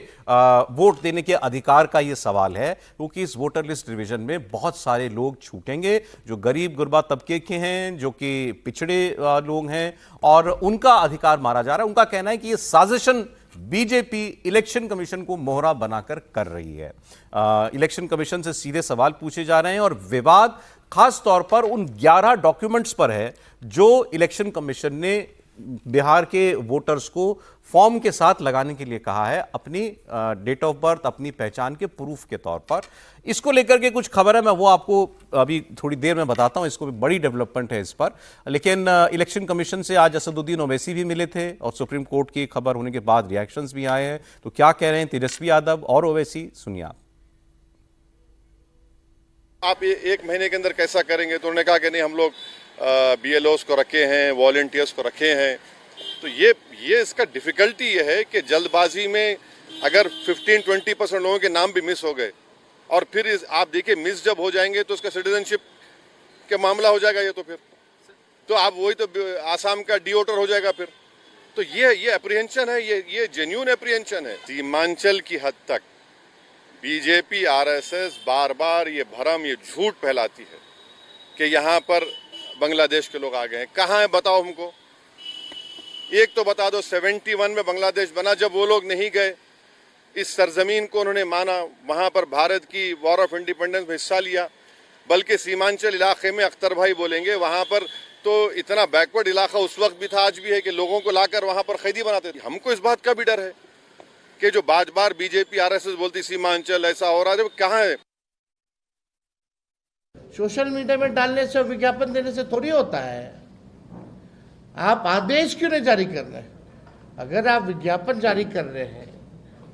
वोट देने के अधिकार का यह सवाल है, क्योंकि इस वोटर लिस्ट रिवीजन में बहुत सारे लोग छूटेंगे जो गरीब गुरबा तबके के हैं, जो कि पिछड़े लोग हैं, और उनका अधिकार मारा जा रहा है। उनका कहना है कि यह साजिशन बीजेपी इलेक्शन कमीशन को मोहरा बनाकर कर रही है। इलेक्शन कमीशन से सीधे सवाल पूछे जा रहे हैं और विवाद खास तौर पर उन 11 डॉक्यूमेंट्स पर है जो इलेक्शन कमीशन ने बिहार के वोटर्स को फॉर्म के साथ लगाने के लिए कहा है, अपनी डेट ऑफ बर्थ, अपनी पहचान के प्रूफ के तौर पर। इसको लेकर के कुछ खबर है, मैं वो आपको अभी थोड़ी देर में बताता हूं। इसको भी बड़ी डेवलपमेंट है इस पर। लेकिन इलेक्शन कमीशन से आज असदुद्दीन ओवैसी भी मिले थे और सुप्रीम कोर्ट की खबर होने के बाद रिएक्शंस भी आए हैं। तो क्या कह रहे हैं तेजस्वी यादव और ओवैसी, सुनिए आप ये 1 महीने के अंदर कैसा करेंगे? तो उन्होंने कहा कि नहीं, हम लोग BLOs को रखे हैं, वॉलंटियर्स को रखे हैं। तो ये इसका डिफिकल्टी ये है कि जल्दबाजी में अगर 15-20% लोगों के नाम भी मिस हो गए और फिर आप देखिए मिस जब हो जाएंगे तो उसका सिटीजनशिप के मामला हो जाएगा। ये तो आप वही तो आसाम का डिओटर हो जाएगा फिर। तो ये अप्रीहेंशन है, ये जेन्युइन अप्रीहेंशन है। सीमांचल की हद तक बीजेपी RSS बार बार ये भरम, ये झूठ फैलाती है कि यहाँ पर बांग्लादेश के लोग आ गए हैं। कहाँ है बताओ हमको। एक तो बता दो 71 में बांग्लादेश बना, जब वो लोग नहीं गए, इस सरजमीन को उन्होंने माना, वहाँ पर भारत की वॉर ऑफ इंडिपेंडेंस में हिस्सा लिया। बल्कि सीमांचल इलाके में अख्तर भाई बोलेंगे, वहाँ पर तो इतना बैकवर्ड इलाका उस वक्त भी था, आज भी है, कि लोगों को लाकर वहाँ पर कैदी बनाते थे। हमको इस बात का भी डर है कि जो बार बार बीजेपी RSS बोलती सीमांचल ऐसा हो रहा है, जब कहाँ है। सोशल मीडिया में डालने से और विज्ञापन देने से थोड़ी होता है। आप आदेश क्यों नहीं जारी कर रहे? अगर आप विज्ञापन जारी कर रहे हैं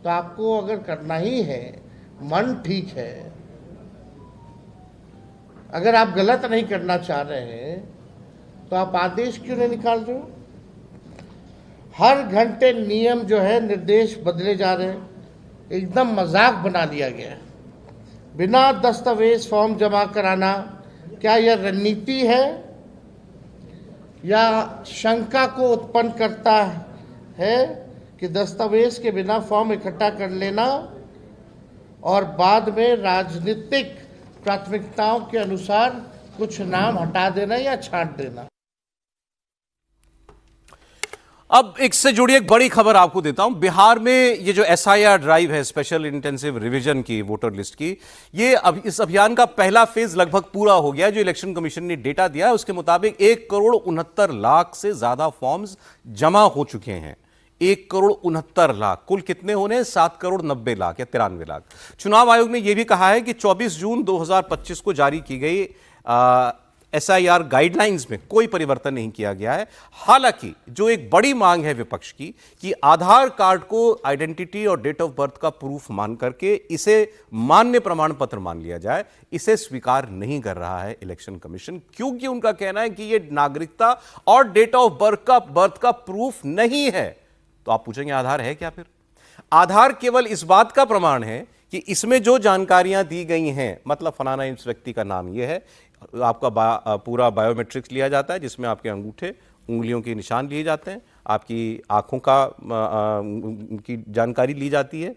तो आपको अगर करना ही है, मन ठीक है, अगर आप गलत नहीं करना चाह रहे हैं तो आप आदेश क्यों नहीं निकाल रहे हो? हर घंटे नियम जो है, निर्देश बदले जा रहे हैं, एकदम मजाक बना लिया गया है। बिना दस्तावेज फॉर्म जमा कराना, क्या यह रणनीति है या शंका को उत्पन्न करता है कि दस्तावेज के बिना फॉर्म इकट्ठा कर लेना और बाद में राजनीतिक प्राथमिकताओं के अनुसार कुछ नाम हटा देना या छांट देना? अब इससे जुड़ी एक बड़ी खबर आपको देता हूं। बिहार में ये जो SIR ड्राइव है, स्पेशल इंटेंसिव रिवीजन की वोटर लिस्ट की, ये अब इस अभियान का पहला फेज लगभग पूरा हो गया। जो इलेक्शन कमीशन ने डेटा दिया है उसके मुताबिक 1,69,00,000 से ज्यादा फॉर्म्स जमा हो चुके हैं। 1,69,00,000 कुल कितने होने? 7,90,00,000 या 93 लाख। चुनाव आयोग ने यह भी कहा है कि 24 जून 2025 को जारी की गई SIR गाइडलाइंस में कोई परिवर्तन नहीं किया गया है। हालांकि जो एक बड़ी मांग है विपक्ष की कि आधार कार्ड को आइडेंटिटी और डेट ऑफ बर्थ का प्रूफ मान करके इसे मान्य प्रमाण पत्र मान लिया जाए, इसे स्वीकार नहीं कर रहा है इलेक्शन कमीशन, क्योंकि उनका कहना है कि यह नागरिकता और डेट ऑफ बर्थ का प्रूफ नहीं है। तो आप पूछेंगे आधार है क्या? फिर आधार केवल इस बात का प्रमाण है कि इसमें जो जानकारियां दी गई हैं, मतलब फलाना इस व्यक्ति का नाम यह है, आपका पूरा बायोमेट्रिक्स लिया जाता है जिसमें आपके अंगूठे, उंगलियों के निशान लिए जाते हैं, आपकी आंखों की जानकारी ली जाती है।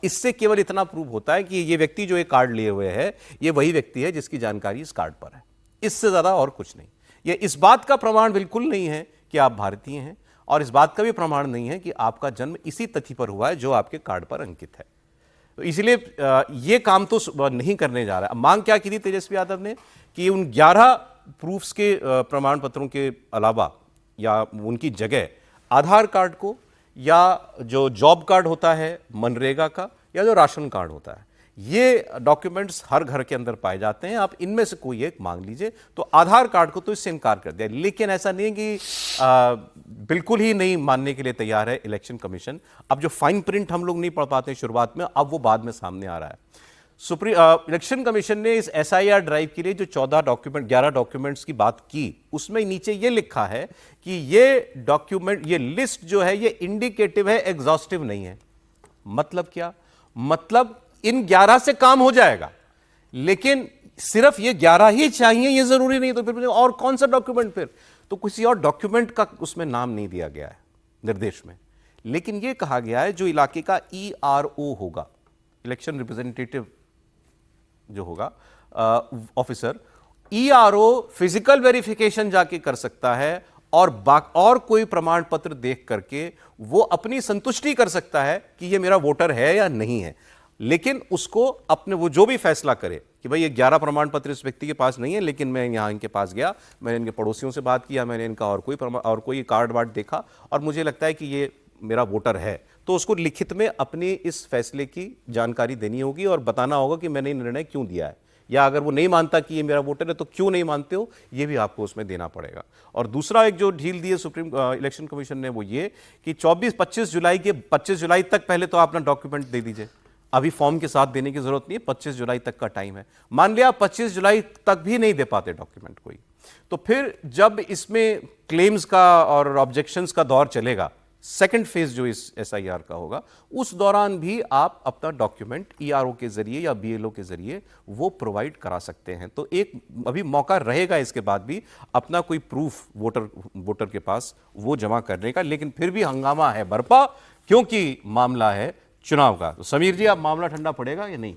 इससे केवल इतना प्रूव होता है कि ये व्यक्ति जो एक कार्ड लिए हुए है, ये वही व्यक्ति है जिसकी जानकारी इस कार्ड पर है। इससे ज़्यादा और कुछ नहीं। ये इस बात का प्रमाण बिल्कुल नहीं है कि आप भारतीय हैं, और इस बात का भी प्रमाण नहीं है कि आपका जन्म इसी तिथि पर हुआ है जो आपके कार्ड पर अंकित है। तो इसलिए ये काम तो नहीं करने जा रहा है। मांग क्या की थी तेजस्वी यादव ने कि उन 11 प्रूफ्स के प्रमाण पत्रों के अलावा या उनकी जगह आधार कार्ड को, या जो जॉब कार्ड होता है मनरेगा का, या जो राशन कार्ड होता है, ये डॉक्यूमेंट्स हर घर के अंदर पाए जाते हैं, आप इनमें से कोई एक मांग लीजिए। तो आधार कार्ड को तो इससे इनकार कर दिया, लेकिन ऐसा नहीं कि बिल्कुल ही नहीं मानने के लिए तैयार है इलेक्शन कमीशन। अब जो फाइन प्रिंट हम लोग नहीं पढ़ पाते शुरुआत में, अब वो बाद में सामने आ रहा है। इलेक्शन कमीशन ने इस SIR ड्राइव के लिए जो 11 डॉक्यूमेंट्स की बात की, उसमें नीचे ये लिखा है कि ये डॉक्यूमेंट, ये लिस्ट जो है ये इंडिकेटिव है, एग्जॉस्टिव नहीं है। मतलब क्या? मतलब इन 11 से काम हो जाएगा, लेकिन सिर्फ ये 11 ही चाहिए ये जरूरी नहीं। तो फिर और कौन सा डॉक्यूमेंट? फिर तो किसी और डॉक्यूमेंट का उसमें नाम नहीं दिया गया है निर्देश में, लेकिन यह कहा गया है जो इलाके का ERO होगा, इलेक्शन रिप्रेजेंटेटिव जो होगा ऑफिसर, ERO फिजिकल वेरिफिकेशन जाके कर सकता है और कोई प्रमाण पत्र देख करके वो अपनी संतुष्टि कर सकता है कि ये मेरा वोटर है या नहीं है। लेकिन उसको अपने वो जो भी फैसला करे कि भाई ये 11 प्रमाण पत्र इस व्यक्ति के पास नहीं है, लेकिन मैं यहाँ इनके पास गया, मैंने इनके पड़ोसियों से बात किया, मैंने इनका और कोई कार्ड वार्ड देखा और मुझे लगता है कि ये मेरा वोटर है, तो उसको लिखित में अपनी इस फैसले की जानकारी देनी होगी और बताना होगा कि मैंने निर्णय क्यों दिया है, या अगर वो नहीं मानता कि ये मेरा वोटर है तो क्यों नहीं मानते हो, ये भी आपको उसमें देना पड़ेगा। और दूसरा एक जो ढील दी है सुप्रीम इलेक्शन कमीशन ने वो ये कि 25 जुलाई तक पहले तो अपना डॉक्यूमेंट दे दीजिए। अभी फॉर्म के साथ देने की जरूरत नहीं है, 25 जुलाई तक का टाइम है। मान लिया 25 जुलाई तक भी नहीं दे पाते डॉक्यूमेंट कोई, तो फिर जब इसमें क्लेम्स का और ऑब्जेक्शंस का दौर चलेगा, सेकंड फेज जो इस SIR का होगा, उस दौरान भी आप अपना डॉक्यूमेंट ERO के जरिए या BLO के जरिए वो प्रोवाइड करा सकते हैं। तो एक अभी मौका रहेगा इसके बाद भी अपना कोई प्रूफ वोटर के पास वो जमा करने का, लेकिन फिर भी हंगामा है बरपा, क्योंकि मामला है चुनाव का। तो समीर जी, अब मामला ठंडा पड़ेगा या नहीं?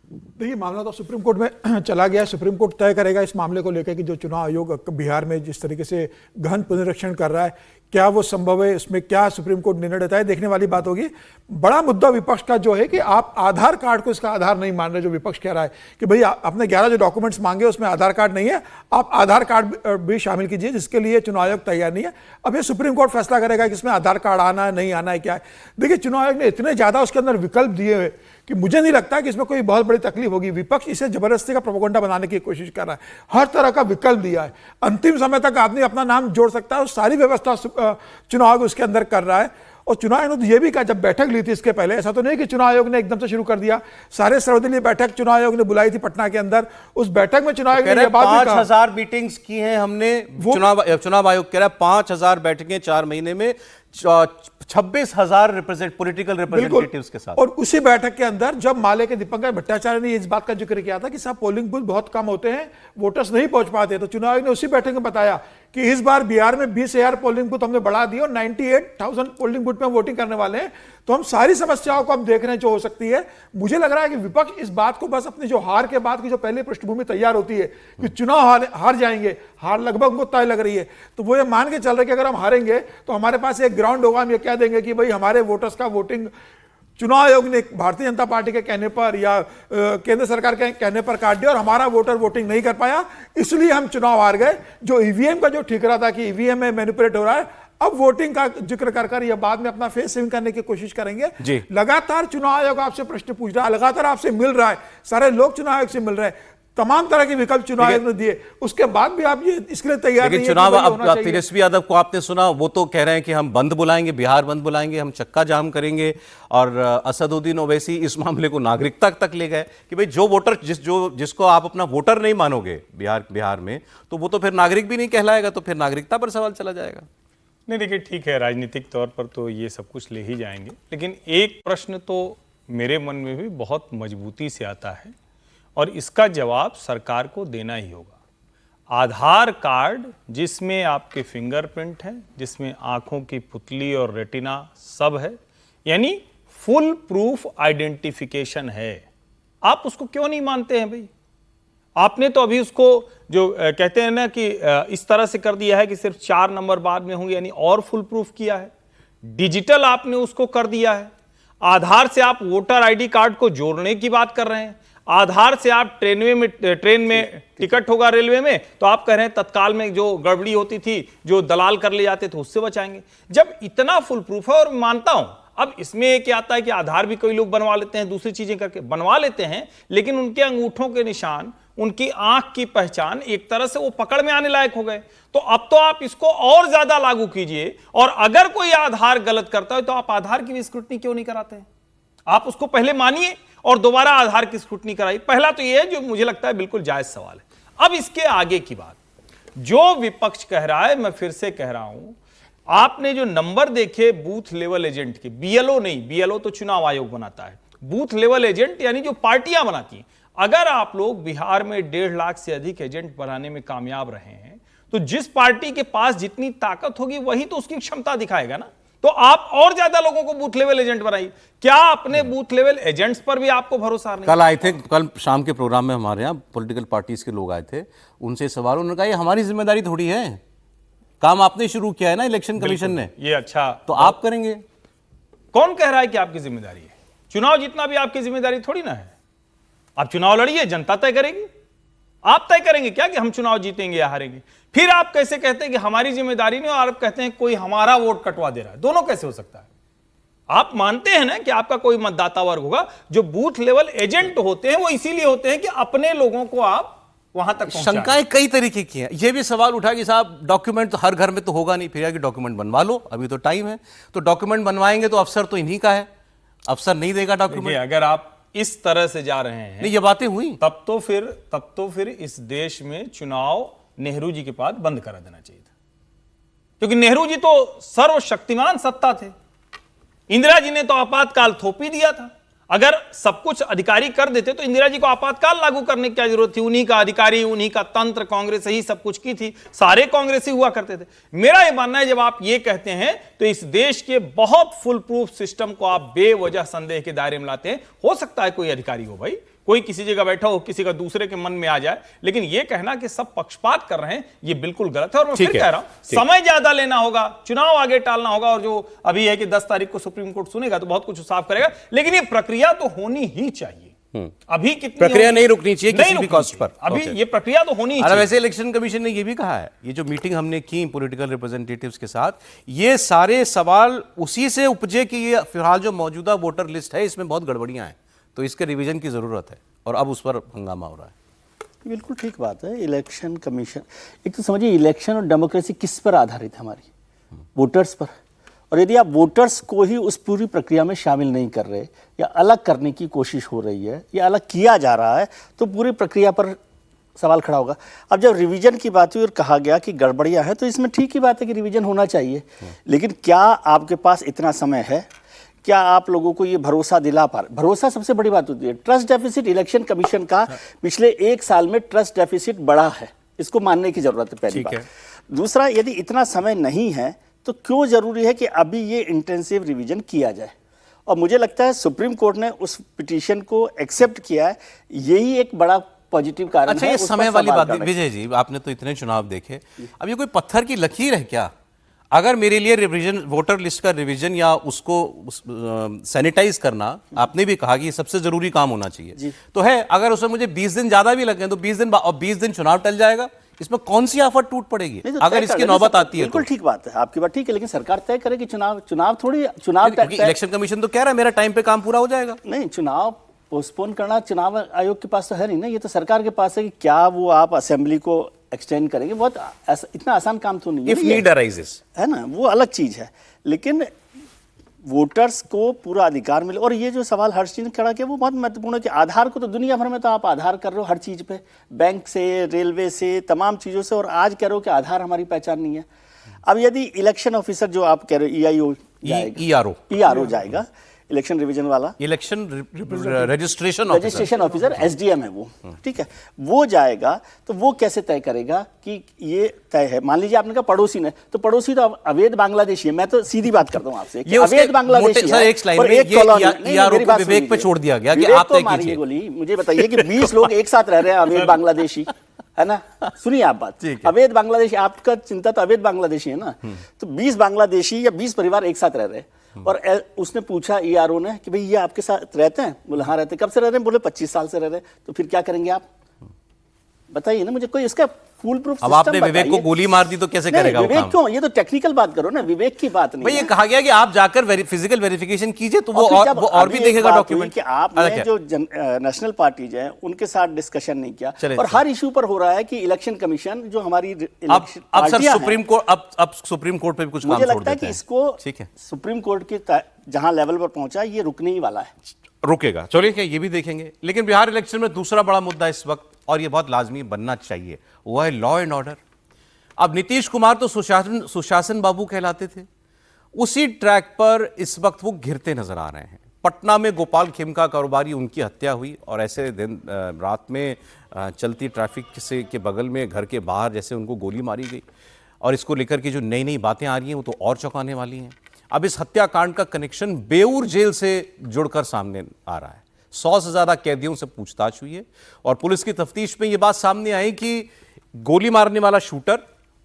देखिए, मामला तो सुप्रीम कोर्ट में चला गया है। सुप्रीम कोर्ट तय करेगा इस मामले को लेकर कि जो चुनाव आयोग बिहार में जिस तरीके से गहन पुनरीक्षण कर रहा है, क्या वो संभव है, इसमें क्या सुप्रीम कोर्ट निर्णय देता है, देखने वाली बात होगी। बड़ा मुद्दा विपक्ष का जो है कि आप आधार कार्ड को इसका आधार नहीं मान रहे। जो विपक्ष कह रहा है कि भाई आपने 11 जो डॉक्यूमेंट्स मांगे उसमें आधार कार्ड नहीं है, आप आधार कार्ड भी शामिल कीजिए, जिसके लिए चुनाव आयोग तैयार नहीं है। अब ये सुप्रीम कोर्ट फैसला करेगा कि इसमें आधार कार्ड आना है नहीं आना है, क्या है। देखिए, चुनाव आयोग ने इतने ज्यादा उसके अंदर विकल्प दिए हुए कि मुझे नहीं लगता कि इसमें कोई बहुत बड़ी तकलीफ होगी। विपक्ष इसे जबरदस्ती का प्रोपेगेंडा बनाने की कोशिश कर रहा है, हर तरह का विकल्प दिया है। अंतिम समय तक आदमी अपना नाम जोड़ सकता है, और सारी व्यवस्था चुनाव आयोग उसके अंदर कर रहा है। और चुनाव आयोग ने यह भी कहा, जब बैठक ली थी इसके पहले, ऐसा तो नहीं कि चुनाव आयोग ने एकदम से शुरू कर दिया। सारे सर्वदलीय बैठक चुनाव आयोग ने बुलाई थी पटना के अंदर। उस बैठक में चुनाव आयोग ने 5000 मीटिंग्स की हैं हमने। चुनाव आयोग कह रहा है 5000 बैठकें 4 महीने में, 26,000 पॉलिटिकल रिप्रेजेंटेटिव्स के साथ। और उसी बैठक के अंदर जब माले के दीपंकर भट्टाचार्य ने इस बात का जिक्र किया था कि साहब पोलिंग बूथ बहुत कम होते हैं, वोटर्स नहीं पहुंच पाते, तो चुनाव आयोग ने उसी बैठक में बताया कि इस बार बिहार में 20,000 पोलिंग बूथ हमने बढ़ा दिए और 98,000 पोलिंग बूथ में वोटिंग करने वाले हैं। तो हम सारी समस्याओं को हम देख रहे हैं जो हो सकती है। मुझे लग रहा है कि विपक्ष इस बात को बस अपनी जो हार के बाद की जो पहले पृष्ठभूमि तैयार होती है कि चुनाव हार जाएंगे, हार लगभग उनको तय लग रही है, तो वो ये मान के चल रहे कि अगर हम हारेंगे तो हमारे पास एक ग्राउंड होगा, हम ये कह देंगे कि भाई हमारे वोटर्स का वोटिंग चुनाव आयोग ने भारतीय जनता पार्टी के कहने पर या केंद्र सरकार के कहने पर काट दिया और हमारा वोटर वोटिंग नहीं कर पाया, इसलिए हम चुनाव हार गए। जो ईवीएम का जो ठीक रहा था कि ईवीएम में मैनिपुलेट हो रहा है, अब वोटिंग का जिक्र कर यह बाद में अपना फेस सेविंग करने की कोशिश करेंगे। लगातार चुनाव आयोग आपसे प्रश्न पूछ रहा है, लगातार आपसे मिल रहा है, सारे लोग चुनाव आयोग से मिल रहे हैं, तमाम तरह के विकल्प चुनाव आयोग ने दिए, उसके बाद भी आप ये इसके लिए तैयार नहीं है। चुनाव अब तेजस्वी यादव को आपने सुना, वो तो कह रहे हैं कि हम बंद बुलाएंगे, बिहार बंद बुलाएंगे, हम चक्का जाम करेंगे। और असदुद्दीन ओवैसी इस मामले को नागरिकता तक ले गए कि भाई जो वोटर जिसको आप अपना वोटर नहीं मानोगे बिहार में, तो वो तो फिर नागरिक भी नहीं कहलाएगा, तो फिर नागरिकता पर सवाल चला जाएगा। नहीं, देखिए ठीक है, राजनीतिक तौर पर तो ये सब कुछ ले ही जाएंगे, लेकिन एक प्रश्न तो मेरे मन में भी बहुत मजबूती से आता है और इसका जवाब सरकार को देना ही होगा। आधार कार्ड जिसमें आपके फिंगरप्रिंट है, जिसमें आंखों की पुतली और रेटिना सब है, यानी फुल प्रूफ आइडेंटिफिकेशन है, आप उसको क्यों नहीं मानते हैं भाई? आपने तो अभी उसको जो कहते हैं ना कि इस तरह से कर दिया है कि सिर्फ 4 नंबर बाद में होंगे, यानी और फुल प्रूफ किया है। डिजिटल आपने उसको कर दिया है। आधार से आप वोटर आईडी कार्ड को जोड़ने की बात कर रहे हैं। आधार से आप ट्रेन में टिकट होगा रेलवे में, तो आप कह रहे हैं तत्काल में जो गड़बड़ी होती थी, जो दलाल कर ले जाते थे, उससे बचाएंगे। जब इतना फुल प्रूफ है, और मानता हूं अब इसमें क्या आता है कि आधार भी कई लोग बनवा लेते हैं, दूसरी चीजें करके बनवा लेते हैं, लेकिन उनके अंगूठों के निशान, उनकी आंख की पहचान एक तरह से वो पकड़ में आने लायक हो गए। तो अब तो आप इसको और ज्यादा लागू कीजिए, और अगर कोई आधार गलत करता है तो आप आधार की भी स्क्रूटनी क्यों नहीं कराते हैं? आप उसको पहले मानिए और दोबारा आधार की स्क्रूटनी कराइए। पहला तो यह है जो मुझे लगता है बिल्कुल जायज सवाल है। अब इसके आगे की बात, जो विपक्ष कह रहा है, मैं फिर से कह रहा हूं, आपने जो नंबर देखे बूथ लेवल एजेंट के, बीएलओ नहीं, बीएलओ तो चुनाव आयोग बनाता है, बूथ लेवल एजेंट यानी जो पार्टियां बनाती हैं, अगर आप लोग बिहार में 1.5 लाख से अधिक एजेंट बनाने में कामयाब रहे हैं, तो जिस पार्टी के पास जितनी ताकत होगी वही तो उसकी क्षमता दिखाएगा ना। तो आप और ज्यादा लोगों को बूथ लेवल एजेंट बनाइए। क्या अपने बूथ लेवल एजेंट्स पर भी आपको भरोसा नहीं? कल आए थे, कल शाम के प्रोग्राम में हमारे यहाँ पॉलिटिकल पार्टीज के लोग आए थे, उनसे सवाल, उन्होंने कहा ये हमारी जिम्मेदारी थोड़ी है, काम आपने शुरू किया है ना इलेक्शन कमीशन ने, ये अच्छा तो आप करेंगे। कौन कह रहा है कि आपकी जिम्मेदारी है? चुनाव जीतना भी आपकी जिम्मेदारी थोड़ी ना है। आप चुनाव लड़िए, जनता तय करेगी। आप तय करेंगे क्या कि हम चुनाव जीतेंगे या हारेंगे? फिर आप कैसे कहते हैं कि हमारी जिम्मेदारी नहीं, और आप कहते हैं कोई हमारा वोट कटवा दे रहा है? दोनों कैसे हो सकता है? आप मानते हैं ना कि आपका कोई मतदाता वर्ग होगा। जो बूथ लेवल एजेंट होते हैं वो इसीलिए होते हैं कि अपने लोगों को आप वहां तक पहुंचाएं। शंकाएं कई तरीके की हैं। ये भी सवाल उठा कि साहब डॉक्यूमेंट तो हर घर में तो होगा नहीं, फिर कि डॉक्यूमेंट बनवा लो, अभी तो टाइम है। तो डॉक्यूमेंट बनवाएंगे तो अफसर तो इन्हीं का है, अफसर नहीं देगा डॉक्यूमेंट। अगर आप इस तरह से जा रहे हैं, नहीं ये बातें हुई, तब तो फिर इस देश में चुनाव नेहरू जी के बाद बंद करा देना चाहिए था, क्योंकि नेहरू जी तो सर्वशक्तिमान सत्ता थे। इंदिरा जी ने तो आपातकाल थोप ही दिया था। अगर सब कुछ अधिकारी कर देते तो इंदिरा जी को आपातकाल लागू करने की क्या जरूरत थी? उन्हीं का अधिकारी, उन्हीं का तंत्र, कांग्रेस ही सब कुछ की थी, सारे कांग्रेसी हुआ करते थे। मेरा यह मानना है जब आप ये कहते हैं तो इस देश के बहुत फुल प्रूफ सिस्टम को आप बेवजह संदेह के दायरे में लाते हैं। हो सकता है कोई अधिकारी हो भाई, कोई किसी जगह बैठा हो, किसी का दूसरे के मन में आ जाए, लेकिन यह कहना कि सब पक्षपात कर रहे हैं ये बिल्कुल गलत है। और मैं फिर कह रहा हूं, समय ज्यादा लेना होगा, चुनाव आगे टालना होगा, और जो अभी है कि 10 तारीख को सुप्रीम कोर्ट सुनेगा तो बहुत कुछ साफ करेगा, लेकिन ये प्रक्रिया तो होनी ही चाहिए। अभी कितनी प्रक्रिया नहीं रुकनी चाहिए किसी भी कॉस्ट पर। अभी ये प्रक्रिया तो होनी ही चाहिए। वैसे इलेक्शन कमीशन ने ये भी कहा है, ये जो मीटिंग हमने की पॉलिटिकल रिप्रेजेंटेटिव्स के साथ, ये सारे सवाल उसी से उपजे कि ये फिलहाल जो मौजूदा वोटर लिस्ट है इसमें बहुत गड़बड़ियां हैं, तो इसके रिवीजन की जरूरत है, और अब उस पर हंगामा हो रहा है। बिल्कुल ठीक बात है। इलेक्शन कमीशन, एक तो समझिए इलेक्शन और डेमोक्रेसी किस पर आधारित है? हमारी वोटर्स पर। और यदि आप वोटर्स को ही उस पूरी प्रक्रिया में शामिल नहीं कर रहे, या अलग करने की कोशिश हो रही है, या अलग किया जा रहा है, तो पूरी प्रक्रिया पर सवाल खड़ा होगा। अब जब रिवीजन की बात हुई और कहा गया कि गड़बड़ियाँ हैं, तो इसमें ठीक ही बात है कि रिवीजन होना चाहिए, लेकिन क्या आपके पास इतना समय है? क्या आप लोगों को ये भरोसा दिला पा रहे? भरोसा सबसे बड़ी बात होती है। ट्रस्ट डेफिसिट इलेक्शन कमीशन का पिछले 1 साल में ट्रस्ट डेफिसिट बढ़ा है, इसको मानने की जरूरत है, पहली बात। दूसरा, यदि इतना समय नहीं है तो क्यों जरूरी है कि अभी ये इंटेंसिव रिवीजन किया जाए? और मुझे लगता है सुप्रीम कोर्ट ने उस पिटीशन को एक्सेप्ट किया है, यही एक बड़ा पॉजिटिव कारण है। अच्छा, ये समय वाली बात, विजय जी आपने तो इतने चुनाव देखे, अब ये कोई पत्थर की लकीर है क्या? अगर मेरे लिए रिवीजन, वोटर लिस्ट का रिवीजन या उसको सैनिटाइज करना, आपने भी कहा कि ये सबसे जरूरी काम होना चाहिए, तो है। अगर उसमें मुझे 20 दिन ज्यादा भी लगे तो 20 दिन और 20 दिन चुनाव टल जाएगा, इसमें कौन सी आफत टूट पड़ेगी अगर इसकी नौबत आती है? बिल्कुल ठीक बात है, आपकी बात ठीक है, लेकिन सरकार तय करे कि चुनाव इलेक्शन कमीशन तो कह रहा है मेरा टाइम पे काम पूरा हो जाएगा। नहीं, चुनाव पोस्टपोन करना चुनाव आयोग के पास तो है नहीं ना, ये तो सरकार के पास है कि क्या वो आप असेंबली को एक्सटेंड करेंगे। बहुत इतना आसान काम तो नहीं है। इफ नीड अराइजेस, है ना, वो अलग चीज है, लेकिन वोटर्स को पूरा अधिकार मिले। और ये जो सवाल हर्ष जी ने खड़ा किया वो बहुत महत्वपूर्ण है कि आधार को तो दुनिया भर में तो आप आधार कर रहे हो हर चीज पे, बैंक से, रेलवे से, तमाम चीजों से, और आज कह रहे हो कि आधार हमारी पहचान नहीं है। अब यदि इलेक्शन ऑफिसर जो आप कह रहे हो ERO जाएगा, इलेक्शन रिवीजन वाला, इलेक्शन रजिस्ट्रेशन ऑफिसर SDM है वो, ठीक है, वो जाएगा तो वो कैसे तय करेगा कि ये तय है? मान लीजिए आपने कहा पड़ोसी ने, तो पड़ोसी तो अवैध बांग्लादेशी है। मैं तो सीधी बात करता हूं आपसे, अवैध बांग्लादेशी है, एक स्लाइड में ये विवेक पे छोड़ दिया गया कि आप तय कीजिए। गोली मुझे बताइए कि 20 लोग एक साथ रह रहे हैं अवैध बांग्लादेशी, है ना? सुनिए आप बात, अवैध बांग्लादेशी, आपका चिंता तो अवैध बांग्लादेशी है ना, तो 20 बांग्लादेशी या 20 परिवार एक साथ रह रहे हैं, और उसने पूछा ERO ने कि भाई ये आपके साथ रहते हैं? बोले हाँ रहते। कब से रह रहे हैं? बोले 25 साल से रह रहे हैं। तो फिर क्या करेंगे आप? बताइए ना मुझे कोई इसका फुल प्रूफ अब आपने विवेक को गोली मार दी तो कैसे करेगा वो विवेक काम? क्यों, ये तो टेक्निकल बात करो ना, विवेक की बात नहीं भाई ये है। कहा गया कि आप जाकर फिजिकल वेरिफिकेशन कीजिए तो वो फिर जब और भी अभी एक देखेगा बात हुई डॉक्यूमेंट कि आपने जो नेशनल पार्टीज हैं उनके साथ डिस्कशन नहीं किया, और हर इशू पर हो रहा है कि इलेक्शन कमीशन जो हमारी अब सर सुप्रीम कोर्ट अब सुप्रीम कोर्ट पे भी कुछ काम मुझे छोड़ लगता है देते कि हैं। इसको ठीक है, सुप्रीम कोर्ट के जहां लेवल पर पहुंचा ये रुकने ही वाला है, रुकेगा। चलिए क्या ये भी देखेंगे। लेकिन बिहार इलेक्शन में दूसरा बड़ा मुद्दा इस वक्त, और ये बहुत लाजमी बनना चाहिए, वो है लॉ एंड ऑर्डर। अब नीतीश कुमार तो सुशासन बाबू कहलाते थे, उसी ट्रैक पर इस वक्त वो घिरते नजर आ रहे हैं। पटना में गोपाल खेमका कारोबारी, उनकी हत्या हुई और ऐसे दिन रात में चलती ट्रैफिक से के बगल में घर के बाहर जैसे उनको गोली मारी गई, और इसको लेकर के जो नई नई बातें आ रही हैं वो तो और चौंकाने वाली हैं। अब इस हत्याकांड का कनेक्शन बेऊर जेल से जुड़कर सामने आ रहा है। 100 से ज्यादा कैदियों से पूछताछ हुई है और पुलिस की तफ्तीश में यह बात सामने आई कि गोली मारने वाला शूटर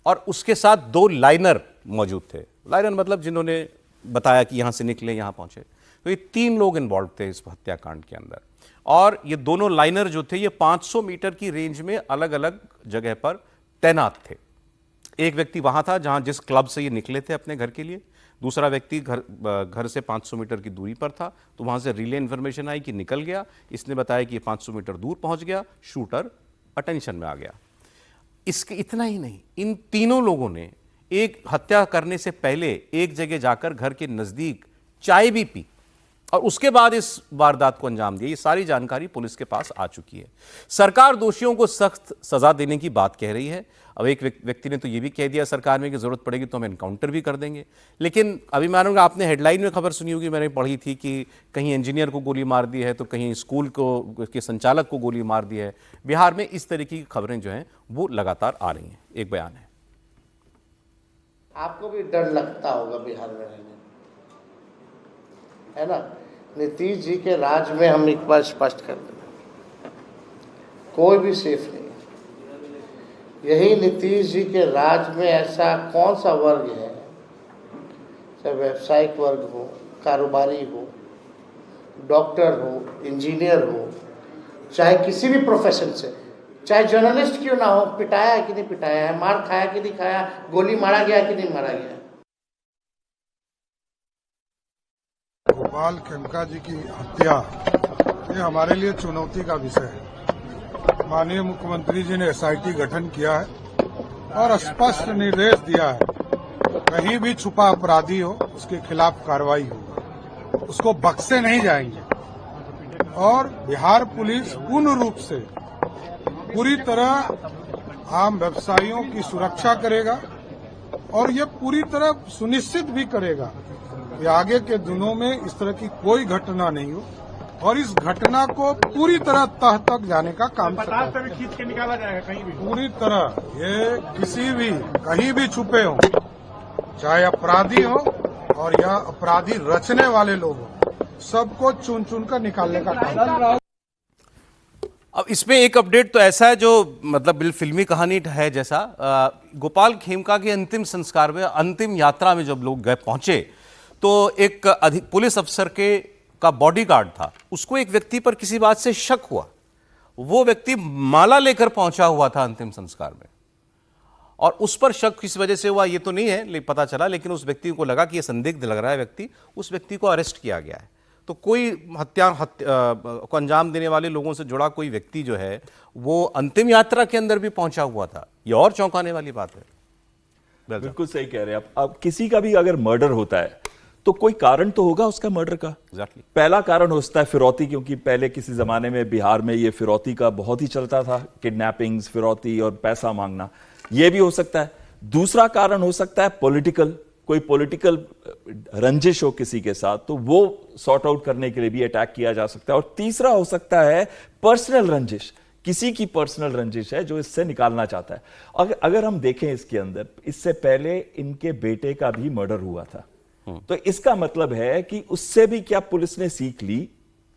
और उसके साथ 2 लाइनर मौजूद थे। लाइनर मतलब जिन्होंने बताया कि यहां से निकले यहां पहुंचे, तो ये 3 लोग इन्वॉल्व थे इस हत्याकांड के अंदर। और ये दोनों लाइनर जो थे ये 500 मीटर की रेंज में अलग अलग जगह पर तैनात थे। एक व्यक्ति वहां था जहां जिस क्लब से ये निकले थे अपने घर के लिए, दूसरा व्यक्ति घर से 500 मीटर की दूरी पर था, तो वहां से रिले इन्फॉर्मेशन आई कि निकल गया। इसने बताया कि ये 500 मीटर दूर पहुंच गया, शूटर अटेंशन में आ गया। इसके इतना ही नहीं, इन तीनों लोगों ने एक हत्या करने से पहले एक जगह जाकर घर के नजदीक चाय भी पी और उसके बाद इस वारदात को अंजाम दिया। ये सारी जानकारी पुलिस के पास आ चुकी है। सरकार दोषियों को सख्त सजा देने की बात कह रही है। अब एक व्यक्ति ने तो ये भी कह दिया सरकार में कि जरूरत पड़ेगी तो हम एनकाउंटर भी कर देंगे। लेकिन अभी मानूंगा आपने हेडलाइन में खबर सुनी होगी, मैंने पढ़ी थी कि कहीं इंजीनियर को गोली मार दी है तो कहीं स्कूल को के संचालक को गोली मार दी है। बिहार में इस तरीके की खबरें जो हैं वो लगातार आ रही हैं। एक बयान है, आपको भी डर लगता होगा बिहार में रहने, है ना। नीतीश जी के राज में हम एक बार स्पष्ट कर दें, कोई भी सेफ नहीं। यही नीतीश जी के राज में ऐसा कौन सा वर्ग है, चाहे व्यावसायिक वर्ग हो, कारोबारी हो, डॉक्टर हो, इंजीनियर हो, चाहे किसी भी प्रोफेशन से, चाहे जर्नलिस्ट क्यों ना हो, पिटाया है कि नहीं पिटाया है, मार खाया कि नहीं खाया, गोली मारा गया कि नहीं मारा गया। गोपाल खेमका जी की हत्या ये हमारे लिए चुनौती का विषय है। माननीय मुख्यमंत्री जी ने एसआईटी गठन किया है और स्पष्ट निर्देश दिया है, कहीं भी छुपा अपराधी हो उसके खिलाफ कार्रवाई होगी, उसको बख्शे नहीं जाएंगे। और बिहार पुलिस पूर्ण रूप से पूरी तरह आम व्यवसायियों की सुरक्षा करेगा और ये पूरी तरह सुनिश्चित भी करेगा कि आगे के दिनों में इस तरह की कोई घटना नहीं हो और इस घटना को पूरी तरह तह तक जाने का काम से खींच के निकाला जाएगा कहीं भी, पूरी तरह। ये किसी भी कहीं भी छुपे हो, चाहे अपराधी हो और या अपराधी रचने वाले लोग हो, सबको चुन चुन कर निकालने का काम। अब इसमें एक अपडेट तो ऐसा है जो मतलब बिल फिल्मी कहानी है जैसा। गोपाल खेमका के अंतिम संस्कार में, अंतिम यात्रा में जब लोग गए पहुंचे तो एक पुलिस अफसर का बॉडीगार्ड था, उसको एक व्यक्ति पर किसी बात से शक हुआ। वो व्यक्ति माला लेकर पहुंचा हुआ था अंतिम संस्कार में और उस पर शक किस वजह से हुआ ये तो नहीं है पता चला, लेकिन उस व्यक्ति को लगा कि ये संदिग्ध लग रहा है व्यक्ति, उस व्यक्ति को अरेस्ट किया गया है। तो कोई हत्या को अंजाम देने वाले लोगों से जुड़ा कोई व्यक्ति जो है वो अंतिम यात्रा के अंदर भी पहुंचा हुआ था। ये और चौंकाने वाली बात है। बिल्कुल सही कह रहे हैं आप। अब किसी का भी अगर मर्डर होता है तो कोई कारण तो होगा उसका मर्डर का। Exactly. पहला कारण होता है फिरौती, क्योंकि पहले किसी जमाने में बिहार में ये फिरौती का बहुत ही चलता था, किडनैपिंग्स, फिरौती और पैसा मांगना, ये भी हो सकता है। दूसरा कारण हो सकता है पॉलिटिकल, कोई पॉलिटिकल रंजिश हो किसी के साथ, तो वो सॉर्ट आउट करने के लिए भी अटैक किया जा सकता है। और तीसरा हो सकता है पर्सनल रंजिश, किसी की पर्सनल रंजिश है जो इससे निकालना चाहता है। अगर हम देखें इसके अंदर, इससे पहले इनके बेटे का भी मर्डर हुआ था, तो इसका मतलब है कि उससे भी क्या पुलिस ने सीख ली?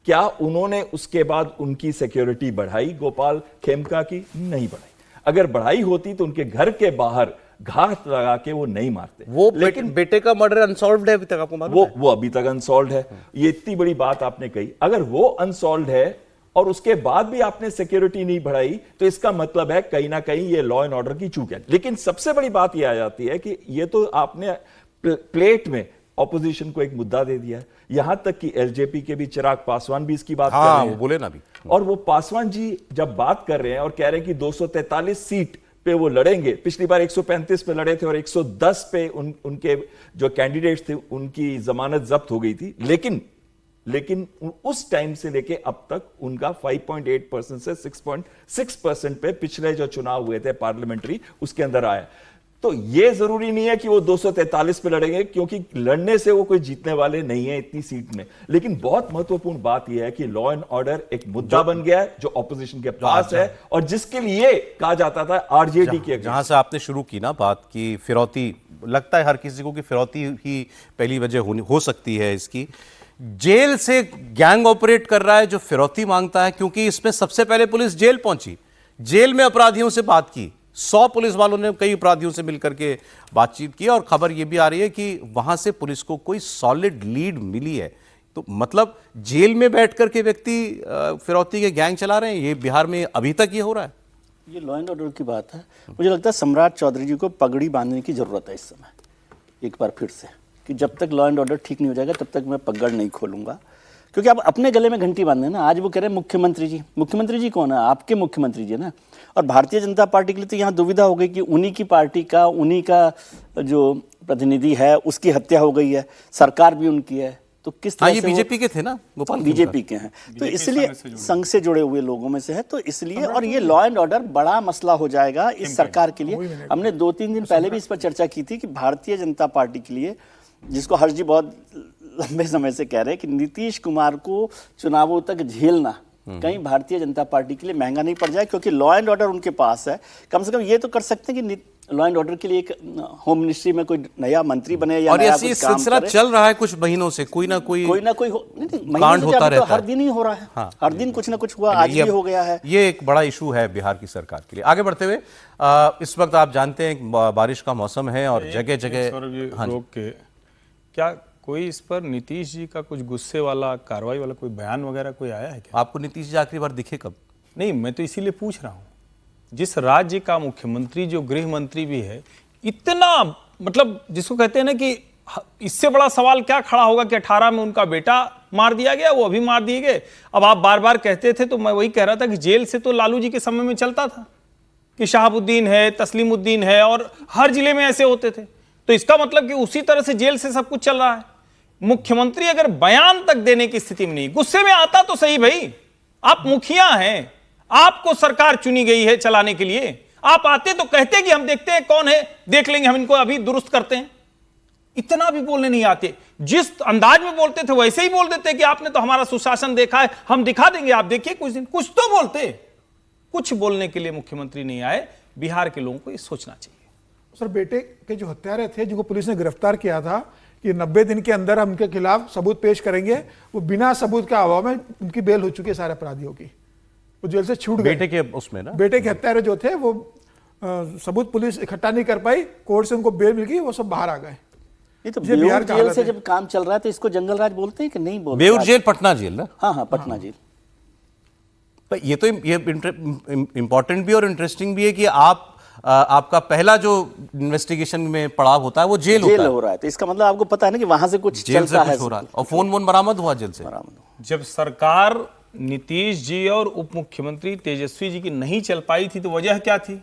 क्या उन्होंने उसके बाद उनकी सिक्योरिटी बढ़ाई? गोपाल खेमका की नहीं बढ़ाई। अगर बढ़ाई होती तो उनके घर के बाहर घात लगा के वो नहीं मारते। वो लेकिन बेटे का मर्डर अनसॉल्व्ड है अभी तक, आपको मालूम है? वो अभी तक अनसॉल्व्ड है। ये इतनी बड़ी बात आपने कही। अगर वो अनसॉल्व्ड है और उसके बाद भी आपने सिक्योरिटी नहीं बढ़ाई, तो इसका मतलब है कहीं ना कहीं ये लॉ एंड ऑर्डर की चूक है। लेकिन सबसे बड़ी बात यह आ जाती है कि ये तो आपने प्लेट में ऑपोजिशन को एक मुद्दा दे दिया है, यहां तक कि एलजेपी के भी चिराग पासवान भी इसकी बात कर रहे हैं। वो बोले ना भी, और वो पासवान जी जब बात कर रहे हैं और कह रहे हैं कि 243 सीट पे वो लड़ेंगे, पिछली बार 135 पे लड़े थे और 110 पे उनके जो कैंडिडेट थे उनकी जमानत जब्त हो गई थी, लेकिन उस टाइम से लेके अब तक उनका 5.8% से 6.6% पे पिछले जो चुनाव हुए थे पार्लियामेंट्री उसके अंदर आया। तो ये जरूरी नहीं है कि वो 243 पे लड़ेंगे, क्योंकि लड़ने से वो कोई जीतने वाले नहीं है इतनी सीट में। लेकिन बहुत महत्वपूर्ण बात यह है कि लॉ एंड ऑर्डर एक मुद्दा बन गया है जो ऑपोजिशन के पास है और जिसके लिए कहा जाता था आरजेडी की। जहां से आपने शुरू की ना बात की फिरौती, लगता है हर किसी को कि फिरौती ही पहली वजह हो सकती है इसकी। जेल से गैंग ऑपरेट कर रहा है जो फिरौती मांगता है, क्योंकि इसमें सबसे पहले पुलिस जेल पहुंची, जेल में अपराधियों से बात की, 100 पुलिस वालों ने कई अपराधियों से मिलकर के बातचीत की और खबर यह भी आ रही है कि वहां से पुलिस को कोई सॉलिड लीड मिली है। तो मतलब जेल में बैठ करके व्यक्ति फिरौती के गैंग चला रहे हैं, ये बिहार में अभी तक ये हो रहा है। ये लॉ एंड ऑर्डर की बात है। मुझे लगता है सम्राट चौधरी जी को पगड़ी बांधने की जरूरत है इस समय, एक बार फिर से, कि जब तक लॉ एंड ऑर्डर ठीक नहीं हो जाएगा तब तक मैं पगड़ नहीं खोलूंगा, क्योंकि आप अपने गले में घंटी बांधे ना। आज वो कह रहे हैं मुख्यमंत्री जी कौन है? आपके मुख्यमंत्री जी ना। और भारतीय जनता पार्टी के लिए तो यहाँ दुविधा हो गई कि उन्हीं की पार्टी का, उन्हीं का जो प्रतिनिधि है उसकी हत्या हो गई है, सरकार भी उनकी है, तो किस तरह ये से बीजेपी के थे ना, गोपाल बीजेपी के हैं, तो इसलिए संघ से जुड़े हुए लोगों में से है, तो इसलिए, और ये लॉ एंड ऑर्डर बड़ा मसला हो जाएगा इस सरकार के लिए। हमने 2-3 दिन पहले भी इस पर चर्चा की थी कि भारतीय जनता पार्टी के लिए, जिसको हर्ष जी बहुत लंबे समय से कह रहे हैं कि नीतीश कुमार को चुनावों तक झेलना कहीं भारतीय जनता पार्टी के लिए महंगा नहीं पड़ जाए, क्योंकि लॉ एंड ऑर्डर उनके पास है। कम से कम ये तो कर सकते हैं कि लॉ एंड ऑर्डर के लिए एक होम मिनिस्ट्री में कोई नया मंत्री बने या और नया ये सिलसिला चल रहा है कुछ महीनों से, कोई ना कोई कांड होता रहता है, हर दिन ही हो रहा है। हाँ, हर दिन कुछ ना कुछ हुआ, आज भी हो गया है। ये एक बड़ा इशू है बिहार की सरकार के लिए। आगे बढ़ते हुए, इस वक्त आप जानते हैं बारिश का मौसम है और जगह जगह रोक के, क्या कोई इस पर नीतीश जी का कुछ गुस्से वाला, कार्रवाई वाला कोई बयान वगैरह कोई आया है क्या? आपको नीतीश जी आखिरी बार दिखे कब? नहीं, मैं तो इसीलिए पूछ रहा हूँ, जिस राज्य का मुख्यमंत्री जो गृह मंत्री भी है, इतना मतलब जिसको कहते हैं ना कि इससे बड़ा सवाल क्या खड़ा होगा कि 18 में उनका बेटा मार दिया गया, वो अभी मार दिए गए। अब आप बार बार कहते थे, तो मैं वही कह रहा था कि जेल से तो लालू जी के समय में चलता था कि शहाबुद्दीन है, तस्लीमुद्दीन है, और हर जिले में ऐसे होते थे। तो इसका मतलब कि उसी तरह से जेल से सब कुछ चल रहा है। मुख्यमंत्री अगर बयान तक देने की स्थिति में नहीं, गुस्से में आता तो सही भाई, आप मुखिया हैं, आपको सरकार चुनी गई है चलाने के लिए, आप आते तो कहते कि हम देखते हैं कौन है, देख लेंगे, हम इनको अभी दुरुस्त करते हैं। इतना भी बोलने नहीं आते, जिस अंदाज में बोलते थे वैसे ही बोल देते कि आपने तो हमारा सुशासन देखा है, हम दिखा देंगे, आप देखिए कुछ दिन, कुछ तो बोलते। कुछ बोलने के लिए मुख्यमंत्री नहीं आए। बिहार के लोगों को ये सोचना चाहिए। सर, बेटे के जो हत्यारे थे जिनको पुलिस ने गिरफ्तार किया था कि 90 दिन के अंदर हम उनके खिलाफ सबूत पेश करेंगे, वो बिना सबूत के अभाव में उनकी बेल हो चुकी है सारे अपराधियों की, वो जेल से छूट गए। बेटे के उसमें ना, बेटे के हत्यारे जो थे वो सबूत पुलिस इकट्ठा नहीं कर पाई, कोर्ट से उनको बेल मिल गई, वो सब बाहर आ गए। ये तो बेऊर जेल से जब काम चल रहा है तो इसको जंगल राज बोलते हैं कि नहीं बोलते? बेऊर जेल पटना जेल ना? हाँ, पटना जेल। ये तो ये इंपॉर्टेंट भी और इंटरेस्टिंग भी है कि आपका पहला जो इन्वेस्टिगेशन में पड़ाव होता है वो जेल हो रहा है, तो इसका मतलब आपको पता है ना कि वहां से कुछ चलता है, हो रहा है, और फोन बरामद हुआ जेल से। जब सरकार नीतीश जी और उप मुख्यमंत्री तेजस्वी जी की नहीं चल पाई थी तो वजह क्या थी?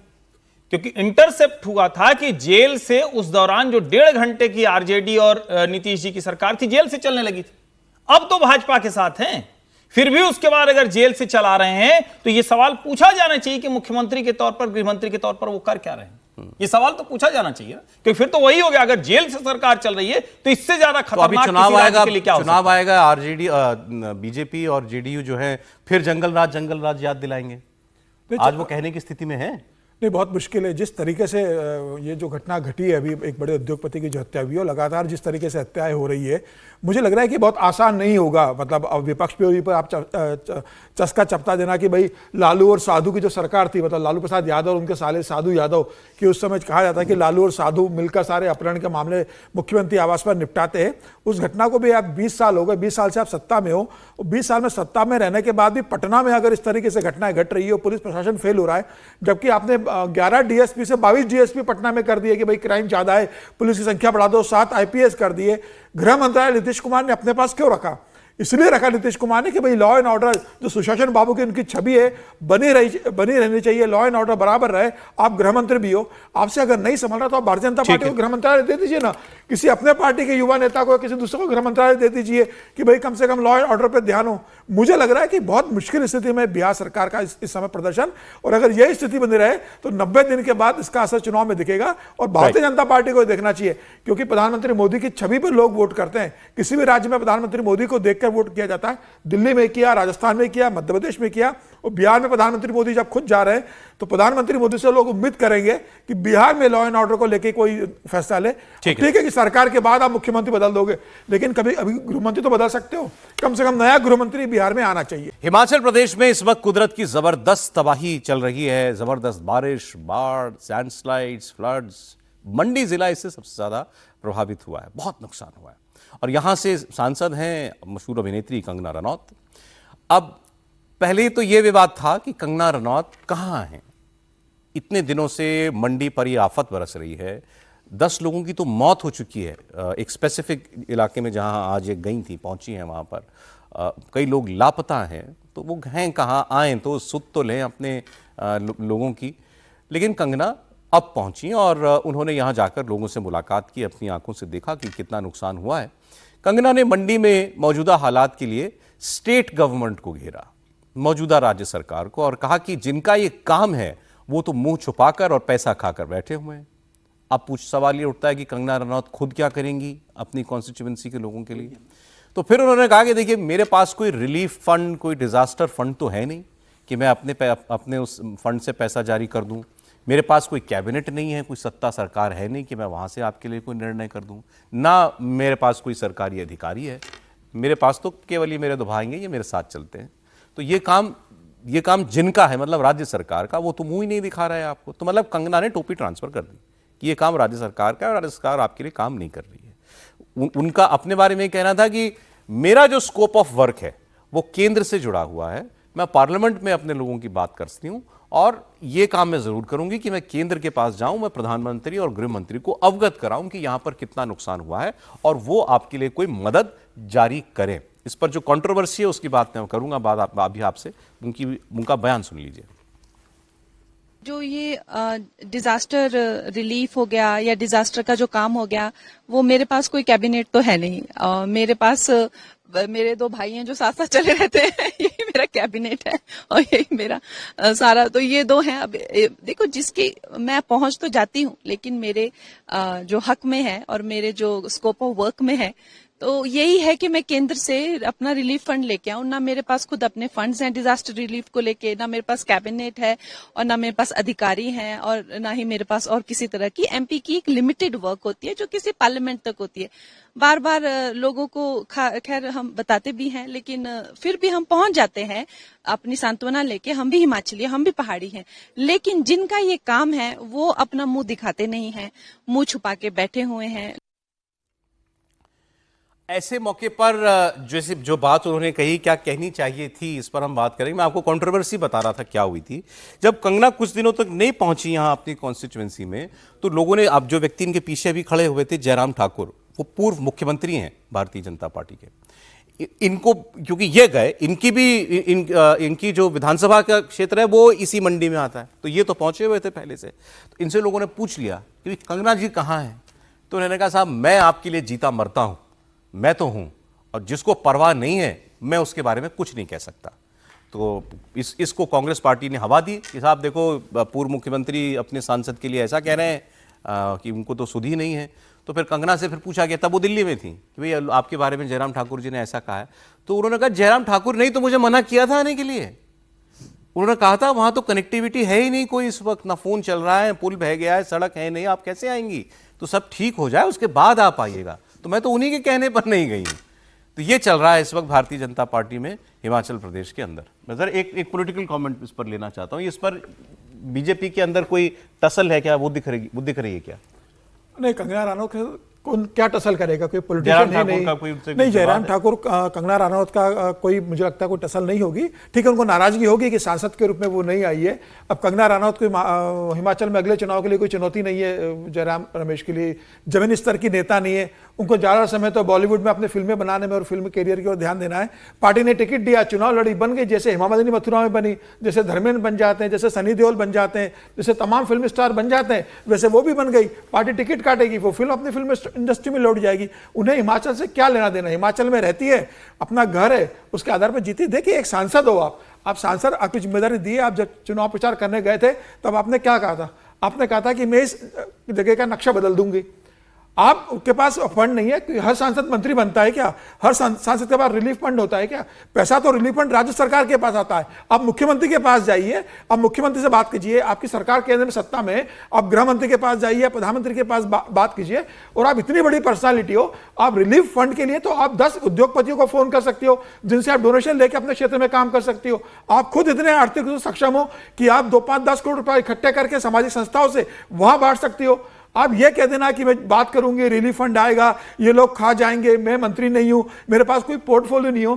क्योंकि इंटरसेप्ट हुआ था कि जेल से उस दौरान जो 1.5 घंटे की आरजेडी और नीतीश जी की सरकार थी, जेल से चलने लगी थी। अब तो भाजपा के साथ हैं, फिर भी उसके बाद अगर जेल से चला रहे हैं तो यह सवाल पूछा जाना चाहिए कि मुख्यमंत्री के तौर पर, गृहमंत्री के तौर पर वो कर क्या रहे हैं। ये सवाल तो पूछा जाना चाहिए, क्योंकि फिर तो वही हो गया, अगर जेल से सरकार चल रही है तो इससे ज्यादा खतरनाक चुनाव आएगा, आरजेडी, बीजेपी और जेडीयू जो है फिर जंगल राज याद दिलाएंगे। आज वो कहने की स्थिति में है? नहीं, बहुत मुश्किल है। जिस तरीके से ये जो घटना घटी है, अभी एक बड़े उद्योगपति की जो हत्या हुई है, लगातार जिस तरीके से हत्याएं हो रही है, मुझे लग रहा है कि बहुत आसान नहीं होगा। मतलब अब विपक्ष पे पर आप चस्का चपता देना कि भाई लालू और साधु की जो सरकार थी, मतलब लालू प्रसाद यादव और उनके साले साधु यादव, कि उस समय कहा जाता है कि लालू और साधु मिलकर सारे अपहरण के मामले मुख्यमंत्री आवास पर निपटाते हैं। उस घटना को भी आप 20 साल हो गए, 20 साल से आप सत्ता में हो, 20 साल में सत्ता में रहने के बाद भी पटना में अगर इस तरीके से घटनाएं घट रही है और पुलिस प्रशासन फेल हो रहा है, जबकि आपने 11 डीएसपी से 22 डीएसपी पटना में कर दिए कि भाई क्राइम ज्यादा है, पुलिस की संख्या बढ़ा दो, 7 आईपीएस कर दिए। गृह मंत्रालय नीतीश कुमार ने अपने पास क्यों रखा? इसलिए रखा नीतीश कुमार ने कि भाई लॉ एंड ऑर्डर, जो सुशासन बाबू की उनकी छवि है, बनी रहनी चाहिए, लॉ एंड ऑर्डर बराबर रहे। आप गृह मंत्री भी हो, आपसे अगर नहीं संभल रहा तो आप भारतीय जनता पार्टी को गृह मंत्रालय दे दीजिए ना, किसी अपने पार्टी के युवा नेता को, किसी दूसरे को गृह मंत्रालय दे दीजिए कि भाई कम से कम लॉ एंड ऑर्डर पर ध्यान हो। मुझे लग रहा है कि बहुत मुश्किल स्थिति में बिहार सरकार का इस समय प्रदर्शन, और अगर यही स्थिति बनी रहे तो 90 दिन के बाद इसका असर चुनाव में दिखेगा। और भारतीय जनता पार्टी को देखना चाहिए, क्योंकि प्रधानमंत्री मोदी की छवि पर लोग वोट करते हैं। किसी भी राज्य में प्रधानमंत्री मोदी को देखकर वोट किया जाता है। दिल्ली में किया, राजस्थान में किया, मध्य प्रदेश में किया, और बिहार में प्रधानमंत्री मोदी जब खुद जा रहे हैं तो प्रधानमंत्री मोदी से लोग उम्मीद करेंगे कि बिहार में लॉ एंड ऑर्डर को लेकर कोई फैसला ले। ठीक है कि सरकार के बाद आप मुख्यमंत्री बदल दोगे, लेकिन कभी अभी गृहमंत्री तो बदल सकते हो, कम से कम नया गृहमंत्री बिहार में आना चाहिए। हिमाचल प्रदेश में इस वक्त कुदरत की जबरदस्त तबाही चल रही है। जबरदस्त बारिश, बाढ़, लैंडस्लाइड्स, फ्लड्स। मंडी जिला इससे सबसे ज्यादा प्रभावित हुआ है, बहुत नुकसान हुआ है। और यहां से सांसद हैं मशहूर अभिनेत्री कंगना रनौत। अब पहले तो यह विवाद था कि कंगना रनौत कहां हैं। इतने दिनों से मंडी पर यह आफत बरस रही है, 10 लोगों की तो मौत हो चुकी है। एक स्पेसिफिक इलाके में जहां आज एक गई थी, पहुंची हैं वहां पर, कई लोग लापता हैं। तो वो हैं कहां, आए तो सुध तो लें अपने लोगों की। लेकिन कंगना अब पहुंची और उन्होंने यहां जाकर लोगों से मुलाकात की, अपनी आंखों से देखा कि कितना नुकसान हुआ है। कंगना ने मंडी में मौजूदा हालात के लिए स्टेट गवर्नमेंट को घेरा, मौजूदा राज्य सरकार को, और कहा कि जिनका ये काम है वो तो मुंह छुपाकर और पैसा खाकर बैठे हुए हैं। अब सवाल ये उठता है कि कंगना रनौत खुद क्या करेंगी अपनी कॉन्स्टिट्यूएंसी के लोगों के लिए। तो फिर उन्होंने कहा कि देखिए, मेरे पास कोई रिलीफ फंड, कोई डिजास्टर फंड तो है नहीं कि मैं अपने उस फंड से पैसा जारी कर दूं। मेरे पास कोई कैबिनेट नहीं है, कोई सत्ता सरकार है नहीं कि मैं वहां से आपके लिए कोई निर्णय कर दूं। ना मेरे पास कोई सरकारी अधिकारी है। मेरे पास तो केवल ये मेरे दो भाई हैं, ये मेरे साथ चलते हैं। तो ये काम जिनका है, मतलब राज्य सरकार का, वो तो मुंह ही नहीं दिखा रहा है आपको। तो मतलब कंगना ने टोपी ट्रांसफर कर दी कि ये काम राज्य सरकार का है और राज्य सरकार आपके लिए काम नहीं कर रही है। उनका अपने बारे में कहना था कि मेरा जो स्कोप ऑफ वर्क है वो केंद्र से जुड़ा हुआ है। मैं पार्लियामेंट में अपने लोगों की बात करती हूं और ये काम मैं जरूर करूंगी कि मैं केंद्र के पास जाऊं, मैं प्रधानमंत्री और गृह मंत्री को अवगत कराऊं कि यहां पर कितना नुकसान हुआ है और वो आपके लिए कोई मदद जारी करें। इस पर जो कंट्रोवर्सी है उसकी बात मैं करूंगा बाद अभी आपसे। उनका बयान सुन लीजिए। जो ये डिजास्टर रिलीफ हो गया या डिजास्टर का जो काम हो गया, वो मेरे पास कोई कैबिनेट तो है नहीं। मेरे पास मेरे दो भाई हैं जो साथ साथ चले रहते हैं, यही मेरा कैबिनेट है और यही मेरा सारा। तो ये दो हैं। अब देखो, जिसकी मैं पहुंच तो जाती हूँ, लेकिन मेरे जो हक में है और मेरे जो स्कोप ऑफ वर्क में है, तो यही है कि मैं केंद्र से अपना रिलीफ फंड लेके आऊं। ना मेरे पास खुद अपने फंड्स हैं डिजास्टर रिलीफ को लेके, ना मेरे पास कैबिनेट है और ना मेरे पास अधिकारी हैं, और ना ही मेरे पास और किसी तरह की। एमपी की एक लिमिटेड वर्क होती है जो किसी पार्लियामेंट तक होती है। बार बार लोगों को खैर हम बताते भी हैं, लेकिन फिर भी हम पहुंच जाते हैं अपनी सांत्वना लेके। हम भी हिमाचली, हम भी पहाड़ी हैं, लेकिन जिनका ये काम है वो अपना मुंह दिखाते नहीं है, मुंह छुपा के बैठे हुए हैं। ऐसे मौके पर जैसे जो बात उन्होंने कही, क्या कहनी चाहिए थी, इस पर हम बात करेंगे। मैं आपको कंट्रोवर्सी बता रहा था क्या हुई थी। जब कंगना कुछ दिनों तक नहीं पहुंची यहां अपनी कॉन्स्टिट्यूएंसी में, तो लोगों ने, अब जो व्यक्ति इनके पीछे भी खड़े हुए थे, जयराम ठाकुर, वो पूर्व मुख्यमंत्री हैं भारतीय जनता पार्टी के। इनको क्योंकि ये गए, इनकी जो विधानसभा का क्षेत्र है वो इसी मंडी में आता है, तो ये तो पहुंचे हुए थे पहले से। तो इनसे लोगों ने पूछ लिया कि कंगना जी कहाँ हैं। तो उन्होंने कहा, साहब मैं आपके लिए जीता मरता हूं, मैं तो हूं, और जिसको परवाह नहीं है मैं उसके बारे में कुछ नहीं कह सकता। तो इसको कांग्रेस पार्टी ने हवा दी कि साहब देखो, पूर्व मुख्यमंत्री अपने सांसद के लिए ऐसा कह रहे हैं कि उनको तो सुध ही नहीं है। तो फिर कंगना से फिर पूछा गया, तब वो दिल्ली में थी, कि भाई आपके बारे में जयराम ठाकुर जी ने ऐसा कहा है। तो उन्होंने कहा, जयराम ठाकुर ने तो मुझे मना किया था आने के लिए। उन्होंने कहा था वहां तो कनेक्टिविटी है ही नहीं कोई इस वक्त, ना फोन चल रहा है, पुल बह गया है, सड़क है नहीं, आप कैसे आएंगी? तो सब ठीक हो जाए उसके बाद आप आइएगा। तो मैं तो उन्हीं के कहने पर नहीं गई हूं। तो ये चल रहा है इस वक्त भारतीय जनता पार्टी में हिमाचल प्रदेश के अंदर। मैं जरा एक पॉलिटिकल कमेंट इस पर लेना चाहता हूं। इस पर बीजेपी के अंदर कोई टसल है क्या? वो दिख रही है क्या? नहीं, कंगना रनौत कौन क्या टसल करेगा? कोई पॉलिटिशियन नहीं। जयराम ठाकुर कंगना रनौत का कोई, मुझे लगता है कोई टसल नहीं होगी। ठीक है, उनको नाराजगी होगी कि सांसद के रूप में वो नहीं आई है। अब कंगना रनौत को हिमाचल में अगले चुनाव के लिए कोई चुनौती नहीं है जयराम रमेश के लिए। जमीनी स्तर की नेता नहीं है, उनको ज़्यादा समय तो बॉलीवुड में अपने फिल्में बनाने में और फिल्म कैरियर की ओर ध्यान देना है। पार्टी ने टिकट दिया, चुनाव लड़ी, बन गई, जैसे हेमा मालिनी मथुरा में बनी, जैसे धर्मेंद्र बन जाते हैं, जैसे सनी देओल बन जाते हैं, जैसे तमाम फिल्म स्टार बन जाते हैं, वैसे वो भी बन गई। पार्टी टिकट काटेगी, वो फिल्म अपनी फिल्म इंडस्ट्री में लौट जाएगी। उन्हें हिमाचल से क्या लेना देना? हिमाचल में रहती है, अपना घर है, उसके आधार पर जीती। देखिए, एक सांसद हो आप सांसद, आपकी जिम्मेदारी दी है। आप जब चुनाव प्रचार करने गए थे तब आपने क्या कहा था? आपने कहा था कि मैं इस जगह का नक्शा बदल दूंगी। आपके पास फंड नहीं है कि हर सांसद मंत्री बनता है क्या? हर सांसद के पास रिलीफ फंड होता है क्या? पैसा तो रिलीफ फंड राज्य सरकार के पास आता है। आप मुख्यमंत्री के पास जाइए, आप मुख्यमंत्री से बात कीजिए, आपकी सरकार केंद्र में सत्ता में, आप गृह मंत्री के पास जाइए, प्रधानमंत्री के पास बात कीजिए। और आप इतनी बड़ी पर्सनालिटी हो, आप रिलीफ फंड के लिए तो आप 10 उद्योगपतियों को फोन कर सकते हो जिनसे आप डोनेशन लेकर अपने क्षेत्र में काम कर सकते हो। आप खुद इतने आर्थिक रूप से सक्षम हो कि आप 2-5-10 करोड़ रुपए इकट्ठे करके सामाजिक संस्थाओं से वहां बांट सकते हो। आप ये कह देना कि मैं बात करूंगी, रिलीफ फंड आएगा, ये लोग खा जाएंगे, मैं मंत्री नहीं हूं, मेरे पास कोई पोर्टफोलियो नहीं हो।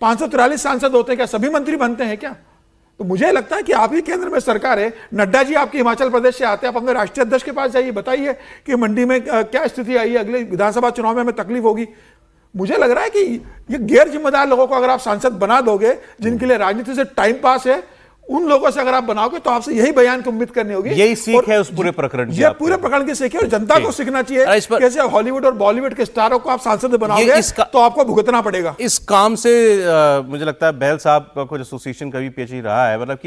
543 सांसद होते हैं क्या? सभी मंत्री बनते हैं क्या? तो मुझे लगता है कि आप ही केंद्र में सरकार है। नड्डा जी आपके हिमाचल प्रदेश से आते हैं, आप अपने राष्ट्रीय अध्यक्ष के पास जाइए, बताइए कि मंडी में क्या स्थिति आई है, अगले विधानसभा चुनाव में हमें तकलीफ होगी। मुझे लग रहा है कि ये गैर जिम्मेदार लोगों को अगर आप सांसद बना दोगे, जिनके लिए राजनीति से टाइम पास है, उन लोगों से अगर आप बनाओगे तो आपसे यही बयान की उम्मीद करनी होगी। यही सीख है उस पूरे प्रकरण की। ये पूरे प्रकरण की सीख है और जनता को सीखना चाहिए। कैसे हॉलीवुड और बॉलीवुड के स्टारों को आप सांसद बनाओगे तो आपको भुगतना पड़ेगा। इस काम से मुझे लगता है बहल साहब का कुछ एसोसिएशन कभी पीछे रहा है, मतलब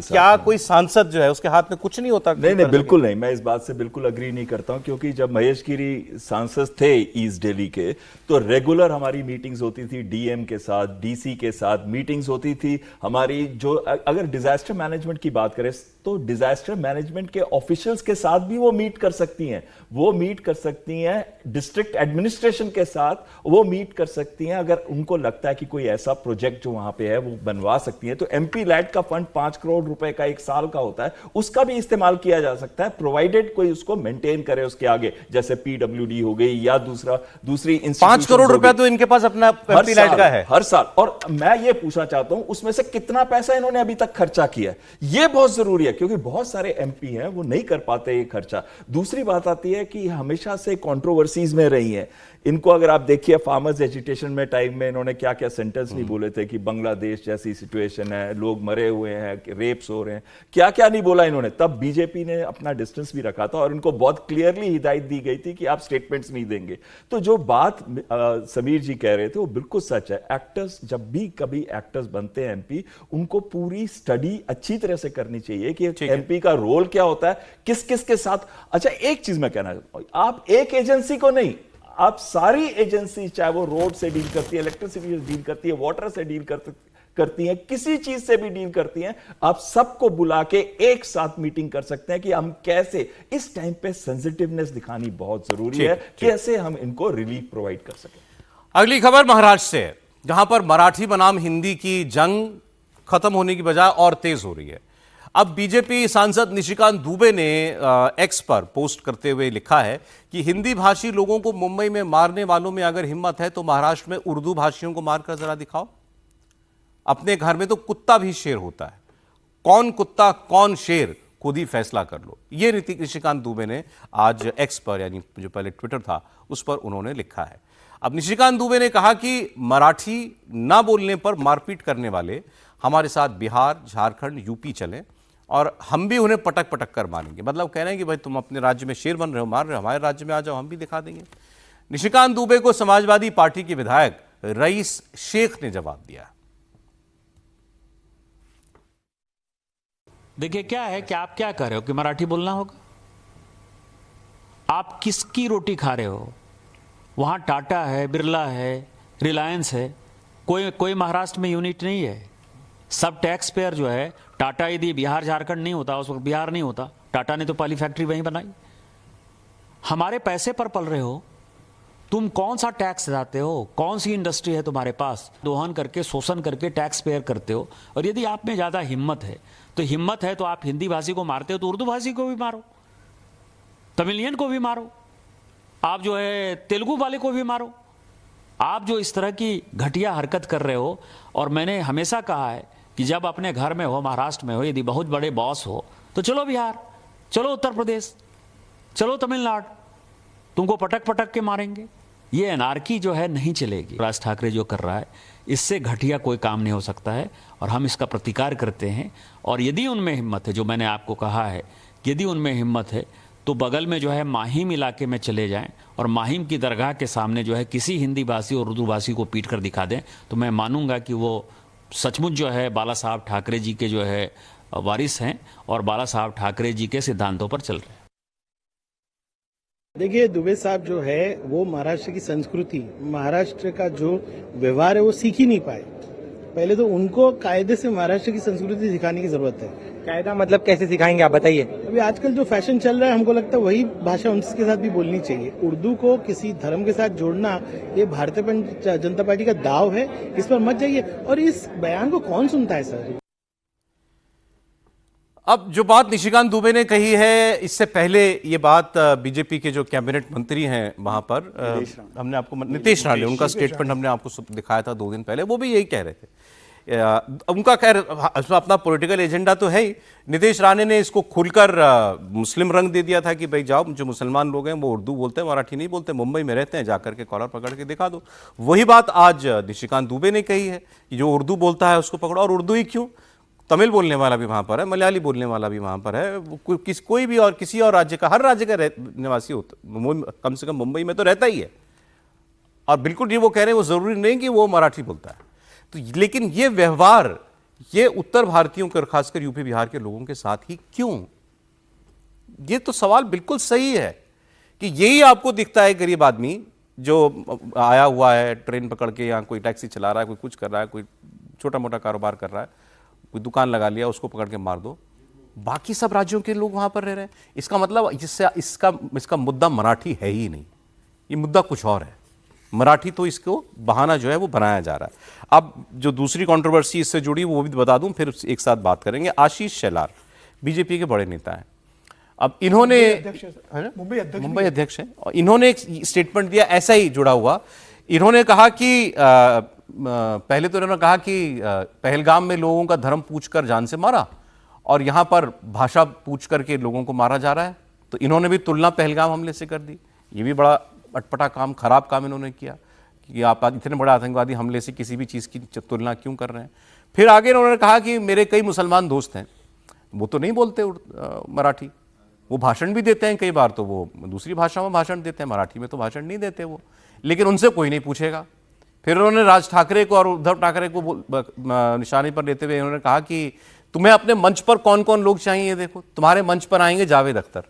क्या कोई सांसद जो है उसके हाथ में कुछ नहीं होता? नहीं, बिल्कुल नहीं। मैं इस बात से बिल्कुल अग्री नहीं करता हूं, क्योंकि जब महेश गिरी सांसद थे ईस्ट दिल्ली के, तो रेगुलर हमारी मीटिंग्स होती थी डीएम के साथ, डीसी के साथ मीटिंग्स होती थी हमारी। जो अगर डिजास्टर मैनेजमेंट की बात करें तो डिजास्टर मैनेजमेंट के ऑफिशियल्स के साथ भी वो मीट कर सकती हैं। वो मीट कर सकती हैं डिस्ट्रिक्ट एडमिनिस्ट्रेशन के साथ, वो मीट कर सकती हैं अगर उनको लगता है कि कोई ऐसा प्रोजेक्ट जो वहां पे है वो बनवा सकती हैं। तो एमपी लैड का फंड 5 करोड़ रुपए का 1 साल का होता है, उसका भी इस्तेमाल किया जा सकता है, प्रोवाइडेड कोई उसको मेंटेन करे उसके आगे, जैसे पीडब्ल्यूडी हो गई या दूसरी 5 करोड़ रुपया तो इनके पास अपना एमपी लैड का है हर साल। और मैं ये पूछना चाहता हूं उसमें से कितना पैसा इन्होंने अभी तक खर्चा किया? ये बहुत जरूरी है, क्योंकि बहुत सारे एमपी हैं वो नहीं कर पाते ये खर्चा। दूसरी बात आती है कि हमेशा से कंट्रोवर्सीज में रही हैं। इनको अगर आप देखिए फार्मर्स एजिटेशन में टाइम में इन्होंने क्या क्या सेंटेंस नहीं बोले थे कि बांग्लादेश जैसी सिचुएशन है, लोग मरे हुए हैं, रेप्स हो रहे हैं, क्या क्या नहीं बोला इन्होंने। तब बीजेपी ने अपना डिस्टेंस भी रखा था और इनको बहुत क्लियरली हिदायत दी गई थी कि आप स्टेटमेंट्स नहीं देंगे। तो जो बात समीर जी कह रहे थे वो बिल्कुल सच है। एक्टर्स जब भी कभी एक्टर्स बनते हैं एमपी, उनको पूरी स्टडी अच्छी तरह से करनी चाहिए कि एमपी का रोल क्या होता है, किस किस के साथ। अच्छा, एक चीज मैं कहना चाहता हूं, आप एक एजेंसी को नहीं, आप सारी एजेंसी, चाहे वो रोड से डील करती है, इलेक्ट्रिसिटी से डील करती है, वाटर से डील करती हैं, किसी चीज से भी डील करती हैं, आप सबको बुला के एक साथ मीटिंग कर सकते हैं कि हम कैसे इस टाइम पे सेंसिटिवनेस दिखानी बहुत जरूरी है, कैसे हम इनको रिलीफ प्रोवाइड कर सकें। अगली खबर महाराष्ट्र से है, जहां पर मराठी बनाम हिंदी की जंग खत्म होने की बजाय और तेज हो रही है। अब बीजेपी सांसद निशिकांत दुबे ने एक्स पर पोस्ट करते हुए लिखा है कि हिंदी भाषी लोगों को मुंबई में मारने वालों में अगर हिम्मत है तो महाराष्ट्र में उर्दू भाषियों को मारकर जरा दिखाओ। अपने घर में तो कुत्ता भी शेर होता है, कौन कुत्ता कौन शेर खुद ही फैसला कर लो। ये निशिकांत दुबे ने आज एक्स पर, यानी जो पहले ट्विटर था, उस पर उन्होंने लिखा है। अब निशिकांत दुबे ने कहा कि मराठी ना बोलने पर मारपीट करने वाले हमारे साथ बिहार, झारखंड, यूपी चलें और हम भी उन्हें पटक पटक कर मारेंगे। मतलब कह रहे हैं कि भाई तुम अपने राज्य में शेर बन रहे हो, मार रहे हो, हमारे राज्य में आ जाओ, हम भी दिखा देंगे। निशिकांत दुबे को समाजवादी पार्टी के विधायक रईस शेख ने जवाब दिया। देखिए क्या है कि आप क्या कह रहे हो कि मराठी बोलना होगा? आप किसकी रोटी खा रहे हो? वहां टाटा है, बिरला है, रिलायंस है, कोई महाराष्ट्र में यूनिट नहीं है। सब टैक्स पेयर जो है, टाटा यदि बिहार झारखंड नहीं होता, उस वक्त बिहार नहीं होता, टाटा ने तो पहली फैक्ट्री वहीं बनाई। हमारे पैसे पर पल रहे हो, तुम कौन सा टैक्स देते हो, कौन सी इंडस्ट्री है तुम्हारे पास, दोहन करके शोषण करके टैक्स पेयर करते हो। और यदि आप में ज़्यादा हिम्मत है तो आप हिंदी भाषी को मारते हो तो उर्दू भाषी को भी मारो, तमिलियन को भी मारो, आप जो है तेलुगु वाले को भी मारो। आप जो इस तरह की घटिया हरकत कर रहे हो, और मैंने हमेशा कहा है कि जब अपने घर में हो, महाराष्ट्र में हो, यदि बहुत बड़े बॉस हो तो चलो बिहार, चलो उत्तर प्रदेश, चलो तमिलनाडु, तुमको पटक पटक के मारेंगे। ये एनार्की जो है नहीं चलेगी। राज ठाकरे जो कर रहा है, इससे घटिया कोई काम नहीं हो सकता है, और हम इसका प्रतिकार करते हैं। और यदि उनमें हिम्मत है, जो मैंने आपको कहा है, यदि उनमें हिम्मत है तो बगल में जो है माहिम इलाके में चले जाएं और माहिम की दरगाह के सामने जो है किसी हिंदी भाषी और उर्दू भाषी को पीट कर दिखा दें, तो मैं मानूंगा कि वो सचमुच जो है बाला साहब ठाकरे जी के जो है वारिस हैं और बाला साहब ठाकरे जी के सिद्धांतों पर चल रहे हैं। देखिए, दुबे साहब जो है वो महाराष्ट्र की संस्कृति, महाराष्ट्र का जो व्यवहार है वो सीख ही नहीं पाए। पहले तो उनको कायदे से महाराष्ट्र की संस्कृति सिखाने की जरूरत है। कायदा मतलब कैसे सिखाएंगे आप बताइए। अभी आजकल जो फैशन चल रहा है, हमको लगता है वही भाषा उनके साथ भी बोलनी चाहिए। उर्दू को किसी धर्म के साथ जोड़ना ये भारतीय जनता पार्टी का दाव है, इस पर मत जाइए। और इस बयान को कौन सुनता है सर? अब जो बात निशिकांत दुबे ने कही है, इससे पहले ये बात बीजेपी के जो कैबिनेट मंत्री हैं वहां पर हमने आपको नीतीश राणे, उनका स्टेटमेंट हमने आपको दिखाया था 2 दिन पहले, वो भी यही कह रहे थे। उनका खैर अपना पॉलिटिकल एजेंडा तो है ही। नीतीश राणे ने इसको खुलकर मुस्लिम रंग दे दिया था कि भाई जाओ, जो मुसलमान लोग हैं वो उर्दू बोलते हैं, मराठी नहीं बोलते, मुंबई में रहते हैं, जाकर के कॉलर पकड़ के दिखा दो। वही बात आज निशिकांत दुबे ने कही है कि जो उर्दू बोलता है उसको पकड़ो। और उर्दू ही क्यों, तमिल बोलने वाला भी वहाँ पर है, मलयाली बोलने वाला भी वहाँ पर है, कोई भी और किसी और राज्य का, हर राज्य का निवासी होता, कम से कम मुंबई में तो रहता ही है। और बिल्कुल ये वो कह रहे हैं, वो ज़रूरी नहीं कि वो मराठी बोलता है। तो लेकिन ये व्यवहार ये उत्तर भारतीयों के और खासकर यूपी बिहार के लोगों के साथ ही क्यों? ये तो सवाल बिल्कुल सही है कि यही आपको दिखता है गरीब आदमी जो आया हुआ है ट्रेन पकड़ के, यहाँ कोई टैक्सी चला रहा है, कोई कुछ कर रहा है, कोई छोटा मोटा कारोबार कर रहा है, कोई दुकान लगा लिया, उसको पकड़ के मार दो। बाकी सब राज्यों के लोग वहां पर रह रहे हैं। इसका मतलब इसका मुद्दा मराठी है ही नहीं, ये मुद्दा कुछ और है। मराठी तो इसको बहाना जो है वो बनाया जा रहा है। अब जो दूसरी कंट्रोवर्सी इससे जुड़ी वो भी बता दूं, फिर एक साथ बात करेंगे। आशीष शेलार बीजेपी के बड़े नेता हैं। अब इन्होंने मुंबई अध्यक्ष हैं और इन्होंने एक स्टेटमेंट दिया ऐसा ही जुड़ा हुआ। इन्होंने कहा कि पहले तो इन्होंने कहा कि पहलगाम में लोगों का धर्म पूछकर जान से मारा और यहां पर भाषा पूछ करके लोगों को मारा जा रहा है। तो इन्होंने भी तुलना पहलगाम हमले से कर दी। ये भी बड़ा अटपटा काम, खराब काम इन्होंने किया कि आप इतने बड़े आतंकवादी हमले से किसी भी चीज़ की तुलना क्यों कर रहे हैं। फिर आगे इन्होंने कहा कि मेरे कई मुसलमान दोस्त हैं, वो तो नहीं बोलते मराठी, वो भाषण भी देते हैं, कई बार तो वो दूसरी भाषा में भाषण देते हैं, मराठी में तो भाषण नहीं देते वो, लेकिन उनसे कोई नहीं पूछेगा। फिर उन्होंने राज ठाकरे को और उद्धव ठाकरे को निशाने पर लेते हुए उन्होंने कहा कि तुम्हें अपने मंच पर कौन कौन लोग चाहिए, देखो तुम्हारे मंच पर आएंगे जावेद अख्तर।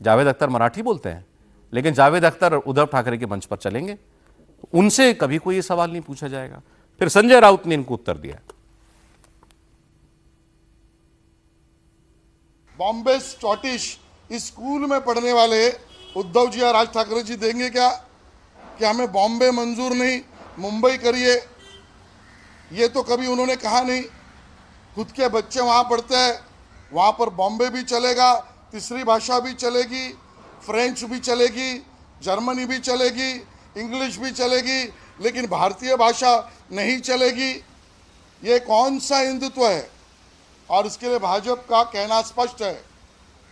जावेद अख्तर मराठी बोलते हैं, लेकिन जावेद अख्तर उद्धव ठाकरे के मंच पर चलेंगे, उनसे कभी कोई ये सवाल नहीं पूछा जाएगा। फिर संजय राउत ने इनको उत्तर दिया। बॉम्बे स्कॉटिश स्कूल में पढ़ने वाले उद्धव जी या राज ठाकरे जी देंगे क्या कि हमें बॉम्बे मंजूर नहीं, मुंबई करिए? ये तो कभी उन्होंने कहा नहीं। खुद के बच्चे वहाँ पढ़ते हैं, वहाँ पर बॉम्बे भी चलेगा, तीसरी भाषा भी चलेगी, फ्रेंच भी चलेगी, जर्मनी भी चलेगी, इंग्लिश भी चलेगी, लेकिन भारतीय भाषा नहीं चलेगी। ये कौन सा हिंदुत्व है? और इसके लिए भाजपा का कहना स्पष्ट है,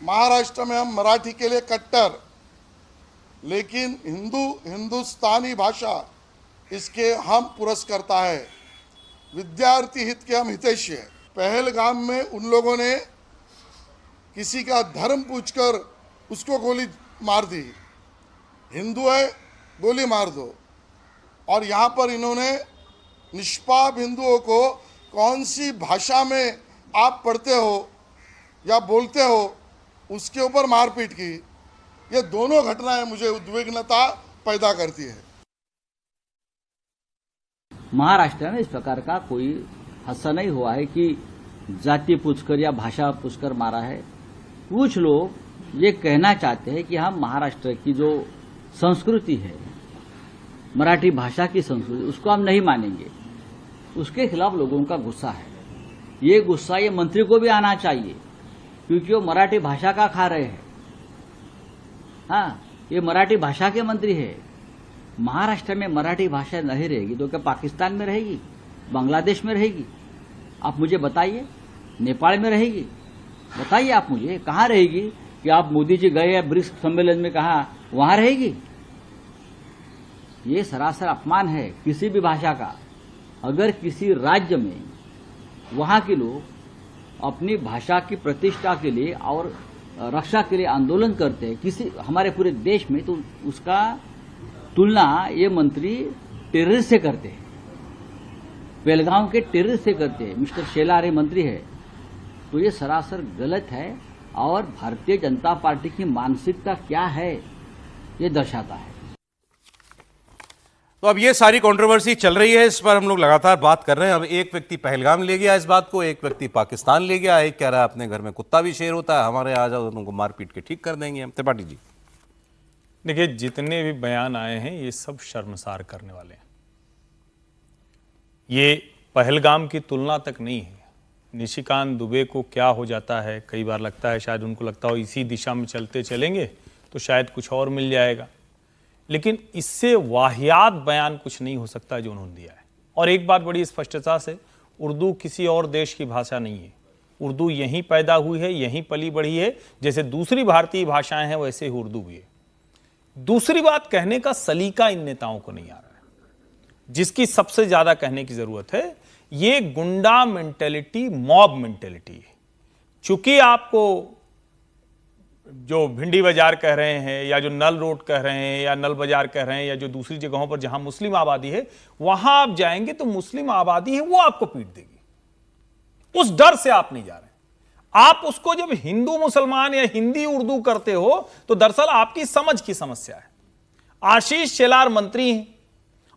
महाराष्ट्र में हम मराठी के लिए कट्टर, लेकिन हिंदुस्तानी भाषा इसके हम पुरस्कर्ता है, विद्यार्थी हित के हम हितैषी है। पहलगाम में उन लोगों ने किसी का धर्म पूछकर उसको गोली मार दी, हिंदू है गोली मार दो। और यहाँ पर इन्होंने निष्पाप हिंदुओं को कौन सी भाषा में आप पढ़ते हो या बोलते हो उसके ऊपर मारपीट की। ये दोनों घटनाएं मुझे उद्विग्नता पैदा करती है। महाराष्ट्र में इस प्रकार का कोई हादसा नहीं हुआ है कि जाति पूछकर या भाषा पूछकर मारा है। कुछ लोग ये कहना चाहते हैं कि हम महाराष्ट्र की जो संस्कृति है, मराठी भाषा की संस्कृति, उसको हम नहीं मानेंगे। उसके खिलाफ लोगों का गुस्सा है। ये गुस्सा ये मंत्री को भी आना चाहिए, क्योंकि वो मराठी भाषा का खा रहे हैं। हाँ, ये मराठी भाषा के मंत्री है। महाराष्ट्र में मराठी भाषा नहीं रहेगी तो क्या पाकिस्तान में रहेगी, बांग्लादेश में रहेगी? आप मुझे बताइए। नेपाल में रहेगी? बताइए आप मुझे, कहाँ रहेगी? कि आप मोदी जी गए ब्रिक्स सम्मेलन में, कहा वहां रहेगी? ये सरासर अपमान है किसी भी भाषा का। अगर किसी राज्य में वहां के लोग अपनी भाषा की प्रतिष्ठा के लिए और रक्षा के लिए आंदोलन करते हैं किसी हमारे पूरे देश में, तो उसका तुलना ये मंत्री टेररिस्ट से करते हैं, बेलगांव के टेररिस्ट से करते हैं। मिस्टर शेलार मंत्री है, तो ये सरासर गलत है और भारतीय जनता पार्टी की मानसिकता क्या है ये दर्शाता है। तो अब ये सारी कंट्रोवर्सी चल रही है, इस पर हम लोग लगातार बात कर रहे हैं। अब एक व्यक्ति पहलगाम ले गया इस बात को, एक व्यक्ति पाकिस्तान ले गया, एक कह रहा है अपने घर में कुत्ता भी शेर होता है, हमारे आ जाओ उनको मार पीट के ठीक कर देंगे हम। त्रिपाठी जी, देखिए, जितने भी बयान आए हैं ये सब शर्मसार करने वाले हैं। ये पहलगाम की तुलना तक नहीं है। निशिकांत दुबे को क्या हो जाता है, कई बार लगता है शायद उनको लगता हो इसी दिशा में चलते चलेंगे तो शायद कुछ और मिल जाएगा, लेकिन इससे वाहियात बयान कुछ नहीं हो सकता जो उन्होंने दिया है। और एक बात बड़ी स्पष्टता से, उर्दू किसी और देश की भाषा नहीं है। उर्दू यहीं पैदा हुई है, यहीं पली बढ़ी है। जैसे दूसरी भारतीय भाषाएं हैं वैसे ही उर्दू भी है। दूसरी बात, कहने का सलीका इन नेताओं को नहीं आ रहा है। जिसकी सबसे ज्यादा कहने की जरूरत है, ये गुंडा मेंटेलिटी, मॉब मेंटेलिटी है। चूंकि आपको जो भिंडी बाजार कह रहे हैं या जो नल रोड कह रहे हैं या नल बाजार कह रहे हैं या जो दूसरी जगहों पर जहां मुस्लिम आबादी है, वहां आप जाएंगे तो मुस्लिम आबादी है वो आपको पीट देगी। उस डर से आप नहीं जा रहे। आप उसको जब हिंदू मुसलमान या हिंदी उर्दू करते हो तो दरअसल आपकी समझ की समस्या है। आशीष शेलार मंत्री हैं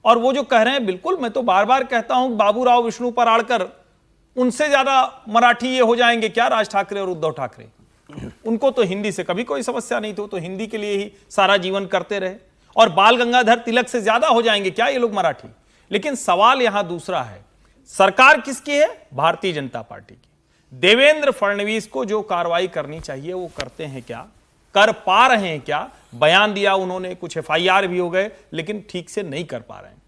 और वो जो कह रहे हैं, बिल्कुल मैं तो बार बार कहता हूं, बाबूराव विष्णु पराड़कर उनसे ज्यादा मराठी ये हो जाएंगे क्या राज ठाकरे और उद्धव ठाकरे? उनको तो हिंदी से कभी कोई समस्या नहीं थी, तो हिंदी के लिए ही सारा जीवन करते रहे। और बाल गंगाधर तिलक से ज्यादा हो जाएंगे क्या ये लोग मराठी? लेकिन सवाल यहां दूसरा है, सरकार किसकी है? भारतीय जनता पार्टी की। देवेंद्र फडणवीस को जो कार्रवाई करनी चाहिए वो करते हैं क्या? कर पा रहे हैं क्या? बयान दिया उन्होंने, कुछ FIR भी हो गए, लेकिन ठीक से नहीं कर पा रहे हैं।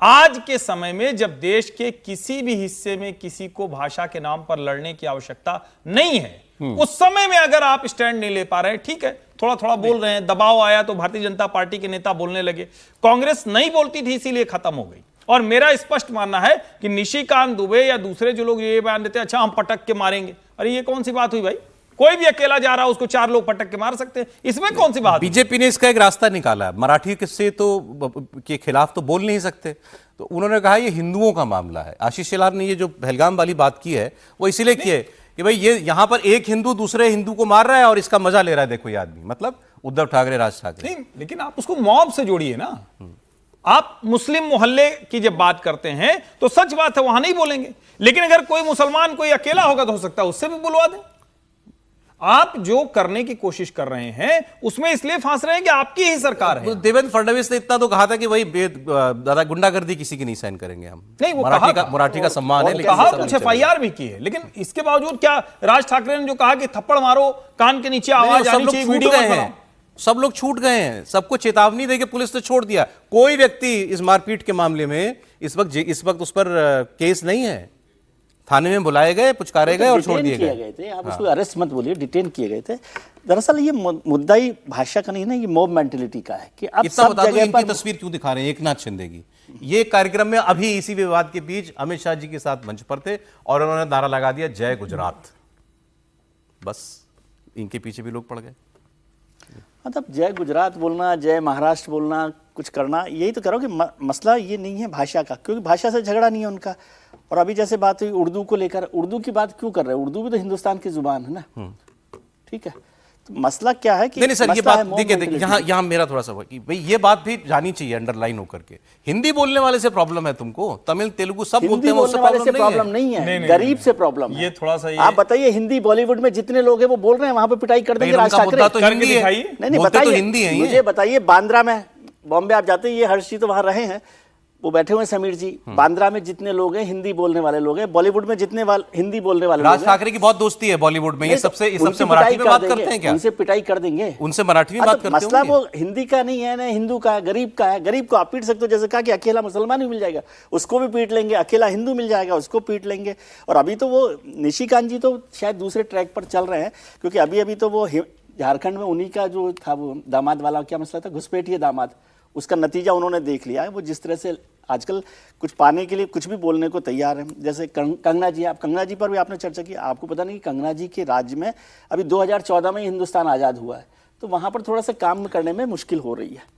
आज के समय में जब देश के किसी भी हिस्से में किसी को भाषा के नाम पर लड़ने की आवश्यकता नहीं है, उस समय में अगर आप स्टैंड नहीं ले पा रहे हैं, ठीक है, थोड़ा थोड़ा बोल रहे हैं, दबाव आया तो भारतीय जनता पार्टी के नेता बोलने लगे। कांग्रेस नहीं बोलती थी इसीलिए खत्म हो गई। और मेरा स्पष्ट मानना है कि निशिकांत दुबे या दूसरे जो लोग ये बयान देते हैं, अच्छा हम पटक के मारेंगे, अरे ये कौन सी बात हुई भाई? कोई भी अकेला जा रहा है उसको 4 लोग पटक के मार सकते हैं, इसमें कौन सी बात? बीजेपी ने इसका एक रास्ता निकाला है, मराठी से तो के खिलाफ तो बोल नहीं सकते, तो उन्होंने कहा ये हिंदुओं का मामला है। आशीष शेलार ने ये जो पहलगाम वाली बात की है वो इसीलिए की है कि भाई ये यहां पर एक हिंदू दूसरे हिंदू को मार रहा है और इसका मजा ले रहा है, देखो ये आदमी, मतलब उद्धव ठाकरे, राज ठाकरे। नहीं, लेकिन आप उसको मॉब से जोड़िए ना। आप मुस्लिम मोहल्ले की जब बात करते हैं तो सच बात है वहां नहीं बोलेंगे, लेकिन अगर कोई मुसलमान कोई अकेला होगा तो हो सकता है उससे भी बुलवा दें। आप जो करने की कोशिश कर रहे हैं उसमें इसलिए फांस रहे हैं कि आपकी ही सरकार है। देवेंद्र फडणवीस ने इतना तो कहा था कि भाई दादा गुंडागर्दी किसी की नहीं सहन करेंगे हम। नहीं, वो मराठी का सम्मान है, कहा कुछ FIR भी की है, लेकिन इसके बावजूद क्या राज ठाकरे ने जो कहा कि थप्पड़ मारो, कान के नीचे आवाज आनी चाहिए, वीडियो मत बनाओ, सब लोग छूट गए हैं, सबको चेतावनी देके पुलिस ने छोड़ दिया। कोई व्यक्ति इस मारपीट के मामले में इस वक्त उस पर केस नहीं है, थाने में बुलाए गए, पुचकारे गए और छोड़ दिए गए थे। आप उसको अरेस्ट मत बोलिए, डिटेन किए गए थे। दरअसल ये मुद्दा ही भाषा का नहीं ना, ये मॉब मेंटेलिटी का है कि अब इतना बता दो इनकी तस्वीर क्यों दिखा रहे हैं एकनाथ शिंदे की। ये कार्यक्रम में अभी इसी विवाद के बीच अमित शाह जी के साथ मंच पर थे और उन्होंने नारा लगा दिया जय गुजरात, बस इनके पीछे भी लोग पड़ गए। मतलब जय गुजरात बोलना, जय महाराष्ट्र बोलना, कुछ करना, यही तो करो कि मसला ये नहीं है भाषा का, क्योंकि भाषा से झगड़ा नहीं है उनका। और अभी जैसे बात हुई उर्दू को लेकर, उर्दू की बात क्यों कर रहे हैं? उर्दू भी तो हिंदुस्तान की जुबान है ना, ठीक है। तो मसला क्या है कि नहीं सर, ये मसला है बात mob देखिए mentality। यहाँ मेरा थोड़ा सा हुआ कि भाई ये बात भी जानी चाहिए अंडरलाइन होकर के, हिंदी बोलने वाले से प्रॉब्लम है तुमको, तमिल तेलुगु सब बोलते हिंदी हैं, बोलने वाले से प्रॉब्लम नहीं है, गरीब से प्रॉब्लम है। ये थोड़ा सा आप बताइए, हिंदी बॉलीवुड में जितने लोग हैं वो बोल रहे हैं वहां पे पिटाई कर देंगे राज ठाकरे। तो हिंदी है, नहीं बोलते तो बताइए, हिंदी है ये। मुझे बताइए, बांद्रा में, बॉम्बे आप जाते हैं, ये हर्ष जी तो वहां रहे हैं, वो बैठे हुए हैं समीर जी, बांद्रा में जितने लोग हैं हिंदी बोलने वाले लोग हैं, बॉलीवुड में जितने हिंदी बोलने वाले लोग हैं, राज ठाकरे की बहुत दोस्ती है बॉलीवुड में, ये सबसे मराठी में बात करते हैं क्या? उनसे पिटाई कर देंगे, उनसे मराठी में बात करते हैं। मसला वो हिंदी का नहीं है ना, हिंदू का है, गरीब का है। गरीब को आप पीट सकते हो, जैसे कहा कि अकेला मुसलमान भी मिल जाएगा उसको भी पीट लेंगे, अकेला हिंदू मिल जाएगा उसको पीट लेंगे। और अभी तो वो निशिकांत जी तो शायद दूसरे ट्रैक पर चल रहे हैं, क्योंकि अभी तो वो झारखंड में उन्हीं का जो था वो दामाद वाला क्या मसला था, घुसपैठिए दामाद, उसका नतीजा उन्होंने देख लिया है। वो जिस तरह से आजकल कुछ पाने के लिए कुछ भी बोलने को तैयार है, जैसे कंगना जी, आप कंगना जी पर भी आपने चर्चा की, आपको पता नहीं कि कंगना जी के राज्य में अभी 2014 में हिंदुस्तान आज़ाद हुआ है, तो वहाँ पर थोड़ा सा काम करने में मुश्किल हो रही है।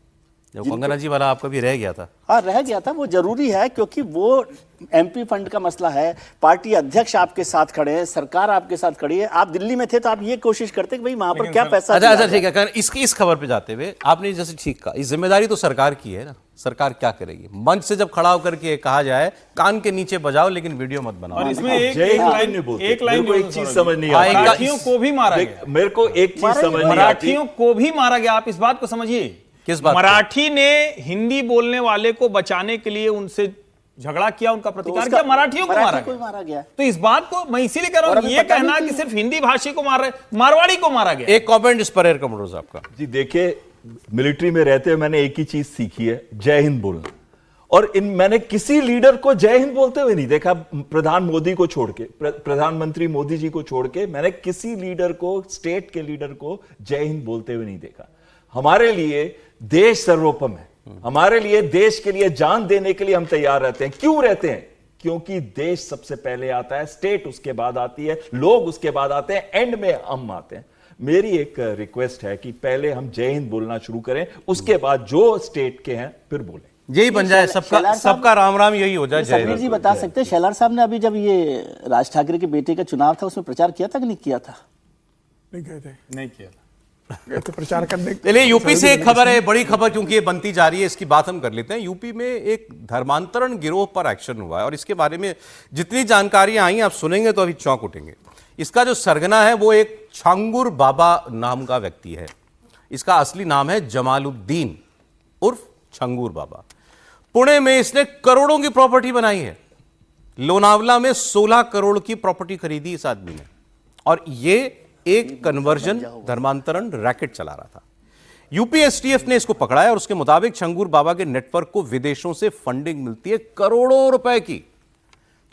कंगना जी वाला आपका भी रह गया था? हाँ रह गया था, वो जरूरी है क्योंकि वो एमपी फंड का मसला है, पार्टी अध्यक्ष आपके साथ खड़े हैं, सरकार आपके साथ खड़ी है। आप दिल्ली में थे तो आप ये कोशिश करते कि भाई वहां पर क्या पैसा। अच्छा ठीक है, इस खबर पे जाते हुए आपने जैसे ठीक कहा, इस जिम्मेदारी तो सरकार की है ना, सरकार क्या करेगी? मंच से जब खड़ा होकर के कहा जाए कान के नीचे बजाओ लेकिन वीडियो मत बनाओ। और इसमें एक लाइन एक चीज समझ नहीं आई, मराठियों को भी मारा गया। मेरे को एक चीज समझ नहीं आती, मराठियों को भी मारा गया। आप इस बात को समझिए, किस बात? मराठी ने हिंदी बोलने वाले को बचाने के लिए उनसे झगड़ा किया, उनका प्रतिकार किया, मराठियों को मारा गया। तो इस बात को मैं इसीलिए कह रहा हूं, ये कहना कि सिर्फ हिंदी भाषी को मार रहे, मारवाड़ी को मारा गया। एक कमेंट इस पर एयर कमोडोर साहब का। जी देखिए, मिलिट्री में रहते हुए मैंने एक ही चीज सीखी है, जय हिंद बोलना। और मैंने किसी लीडर को जय हिंद बोलते हुए नहीं देखा, प्रधानमंत्री मोदी जी को छोड़ के मैंने किसी लीडर को, स्टेट के लीडर को जय हिंद बोलते हुए नहीं देखा। हमारे लिए देश सर्वोपम है, हमारे लिए देश के लिए जान देने के लिए हम तैयार रहते हैं। क्यों रहते हैं? क्योंकि देश सबसे पहले आता है, स्टेट उसके बाद आती है, लोग उसके बाद आते हैं, एंड में हम आते हैं। मेरी एक रिक्वेस्ट है कि पहले हम जय हिंद बोलना शुरू करें, उसके बाद जो स्टेट के हैं फिर बोलें। यही बन जाए सबका राम राम, यही हो जाए। समीर जी बता सकते हैं, शेलार साहब ने अभी जब ये राज ठाकरे के बेटे का चुनाव था उसमें प्रचार किया था कि नहीं किया था? नहीं गए थे, नहीं किया था। तो प्रचार करने। चलिए यूपी से एक खबर है, बड़ी खबर, क्योंकि ये बनती जा रही है, इसकी बात हम कर लेते हैं। यूपी में एक धर्मांतरण गिरोह पर एक्शन हुआ है और इसके बारे में जितनी जानकारियां आई आप सुनेंगे तो अभी चौंक उठेंगे। इसका जो सरगना है वो एक छांगुर बाबा नाम का व्यक्ति है। इसका असली नाम है जमालुद्दीन उर्फ छंगूर बाबा। पुणे में इसने करोड़ों की प्रॉपर्टी बनाई है। लोनावला में 16 करोड़ की प्रॉपर्टी खरीदी इस आदमी ने, और ये एक कन्वर्जन धर्मांतरण रैकेट चला रहा था। यूपी एसटीएफ ने इसको पकड़ा है और उसके मुताबिक छंगूर बाबा के नेटवर्क को विदेशों से फंडिंग मिलती है करोड़ों रुपए की।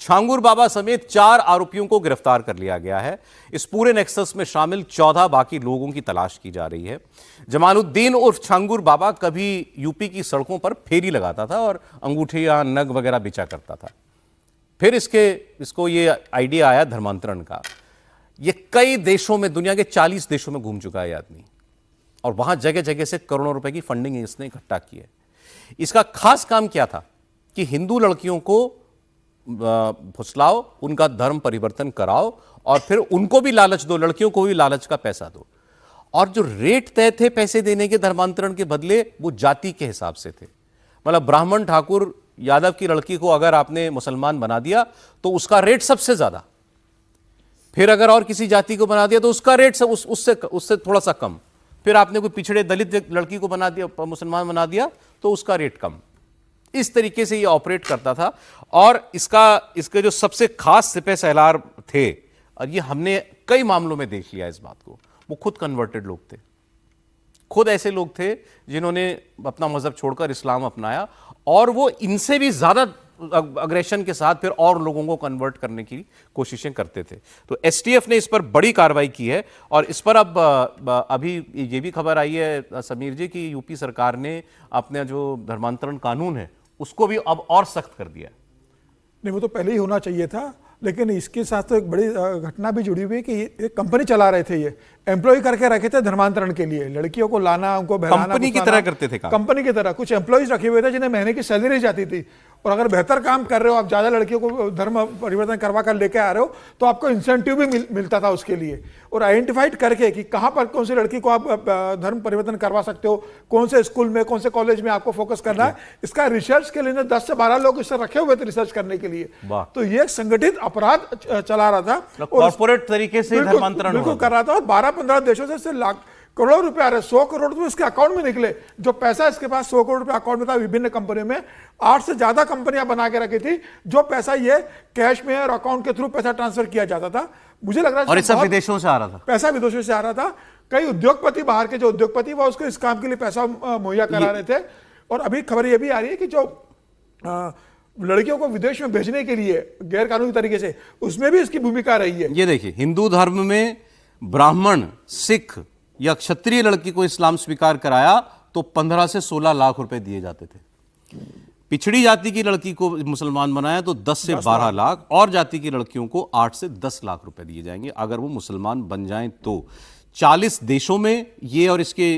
छांगुर बाबा समेत 4 आरोपियों को गिरफ्तार कर लिया गया है। इस पूरे नेक्सस में शामिल 14 बाकी लोगों की तलाश की जा रही है। जमालुद्दीन उर्फ छांगुर बाबा कभी यूपी की सड़कों पर फेरी लगाता था और अंगूठियां, नग वगैरह बेचा करता था। फिर इसको ये आइडिया आया धर्मांतरण का। ये कई देशों में, दुनिया के 40 देशों में घूम चुका है ये आदमी, और वहां जगह जगह से करोड़ों रुपए की फंडिंग इसने इकट्ठा की है। इसका खास काम क्या था कि हिंदू लड़कियों को फुसलाओ, उनका धर्म परिवर्तन कराओ और फिर उनको भी लालच दो, लड़कियों को भी लालच का पैसा दो। और जो रेट तय थे पैसे देने के धर्मांतरण के बदले, वो जाति के हिसाब से थे। मतलब ब्राह्मण, ठाकुर, यादव की लड़की को अगर आपने मुसलमान बना दिया तो उसका रेट सबसे ज्यादा, फिर अगर और किसी जाति को बना दिया तो उसका रेट उससे थोड़ा सा कम, फिर आपने कोई पिछड़े दलित लड़की को बना दिया, मुसलमान बना दिया तो उसका रेट कम। इस तरीके से ये ऑपरेट करता था। और इसके जो सबसे खास सिपह सलार थे, और ये हमने कई मामलों में देख लिया इस बात को, वो खुद कन्वर्टेड लोग थे। खुद ऐसे लोग थे जिन्होंने अपना मजहब छोड़कर इस्लाम अपनाया, और वो इनसे भी ज्यादा अग्रेशन के साथ फिर और लोगों को कन्वर्ट करने की कोशिशें करते थे। तो एसटीएफ ने इस पर बड़ी कार्रवाई की है। और इस पर अब अभी ये भी खबर आई है समीर जी कि यूपी सरकार ने अपना जो धर्मांतरण कानून है उसको भी अब और सख्त कर दिया। नहीं, वो तो पहले ही होना चाहिए था, लेकिन इसके साथ तो एक बड़ी घटना भी जुड़ी हुई है कि एक कंपनी चला रहे थे, ये एम्प्लॉय करके रखे थे धर्मांतरण के लिए, लड़कियों को लाना, उनको बहलाना, कंपनी की तरह करते थे काम। कंपनी की तरह कुछ एम्प्लॉयज रखे हुए थे जिन्हें महीने की सैलरी जाती थी, और अगर बेहतर काम कर रहे हो, आप ज़्यादा लड़कियों को धर्म परिवर्तन करवा कर लेके आ रहे हो, तो आपको इंसेंटिव भी मिलता था उसके लिए। और आइडेंटिफाइड करके कि कहाँ पर कौन सी लड़की को आप धर्म परिवर्तन करवा सकते हो, कौन से स्कूल में, कौन से कॉलेज में आपको फोकस करना है, इसका रिसर्च के लिए 10 से 12 लोग इससे रखे हुए थे रिसर्च करने के लिए। तो ये संगठित अपराध चला रहा था, कॉर्पोरेट तरीके से धर्मांतरण बिल्कुल कर रहा था। और 12-15 देशों से इससे लाख करोड़ों रुपए आ रहे, 100 करोड़ तो इसके अकाउंट में निकले। जो पैसा इसके पास 100 करोड़ रुपए अकाउंट में था विभिन्न कंपनियों में, 8 से ज्यादा कंपनियां बना के रखी थी, जो पैसा ये कैश में और अकाउंट के थ्रू पैसा ट्रांसफर किया जाता था। मुझे लग रहा है और ये सब विदेशों से आ रहा था, पैसा विदेशों से आ रहा था। कई उद्योगपति, बाहर के जो उद्योगपति वो उसको इस काम के लिए पैसा मुहैया करा रहे थे। और अभी खबर ये भी आ रही है कि जो लड़कियों को विदेश में भेजने के लिए गैर कानूनी तरीके से, उसमें भी इसकी भूमिका रही है। ये देखिए, हिंदू धर्म में ब्राह्मण, सिख या क्षत्रिय लड़की को इस्लाम स्वीकार कराया तो 15 से 16 लाख रुपए दिए जाते थे। पिछड़ी जाति की लड़की को मुसलमान बनाया तो 10 से 12 लाख, और जाति की लड़कियों को 8 से 10 लाख रुपए दिए जाएंगे अगर वो मुसलमान बन जाएं तो। 40 देशों में ये और इसके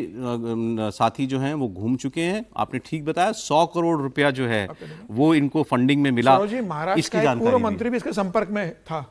साथी जो हैं वो घूम चुके हैं। आपने ठीक बताया, 100 करोड़ रुपया जो है वो इनको फंडिंग में मिला। महाराष्ट्र का पूर्व मंत्री भी इसके संपर्क में था।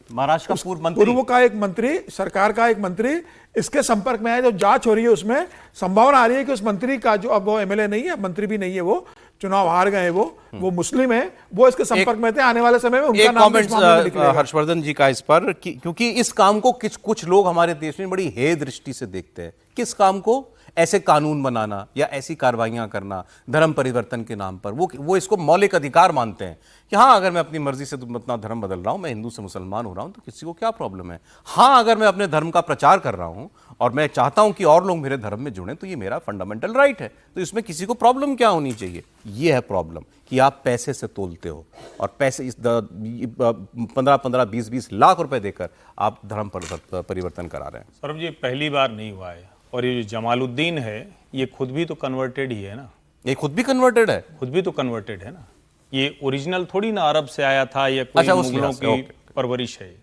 महाराष्ट्र का पूर्व मंत्री, पूर्व का एक मंत्री, सरकार का एक मंत्री इसके संपर्क में है। जो जांच हो रही है उसमें संभावना आ रही है कि उस मंत्री का, जो अब वो एमएलए नहीं है, मंत्री भी नहीं है, वो चुनाव हार गए, वो मुस्लिम है, वो इसके संपर्क में थे। आने वाले समय में उनका नाम हर्षवर्धन जी का इस पर, क्योंकि इस काम को कुछ लोग हमारे देश में बड़ी हे दृष्टि से देखते हैं। किस काम को? ऐसे कानून बनाना या ऐसी कार्रवाइयां करना धर्म परिवर्तन के नाम पर। वो इसको मौलिक अधिकार मानते हैं कि हाँ, अगर मैं अपनी मर्जी से अपना धर्म बदल रहा हूं, मैं हिंदू से मुसलमान हो रहा हूं, तो किसी को क्या प्रॉब्लम है। हाँ, अगर मैं अपने धर्म का प्रचार कर रहा हूं और मैं चाहता हूं कि और लोग मेरे धर्म में जुड़ें, तो ये मेरा फंडामेंटल राइट है, तो इसमें किसी को प्रॉब्लम क्या होनी चाहिए। ये है प्रॉब्लम कि आप पैसे से तोलते हो, और पैसे 15-15, 20-20 लाख रुपए देकर आप धर्म परिवर्तन करा रहे हैं। सौरभ जी, पहली बार नहीं हुआ है। और ये जो जमालुद्दीन है, ये खुद भी तो कन्वर्टेड ही है ना। ये खुद भी कन्वर्टेड है, खुद भी तो कन्वर्टेड है ना। ये ओरिजिनल थोड़ी ना अरब से आया था या कोई मुगलों की परवरिश है।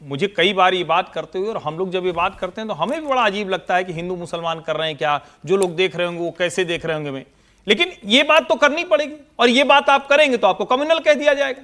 मुझे कई बार ये बात करते हुए, और हम लोग जब ये बात करते हैं तो हमें भी बड़ा अजीब लगता है कि हिंदू मुसलमान कर रहे हैं क्या, जो लोग देख रहे होंगे वो कैसे देख रहे होंगे। लेकिन ये बात तो करनी पड़ेगी, और ये बात आप करेंगे तो आपको कम्युनल कह दिया जाएगा।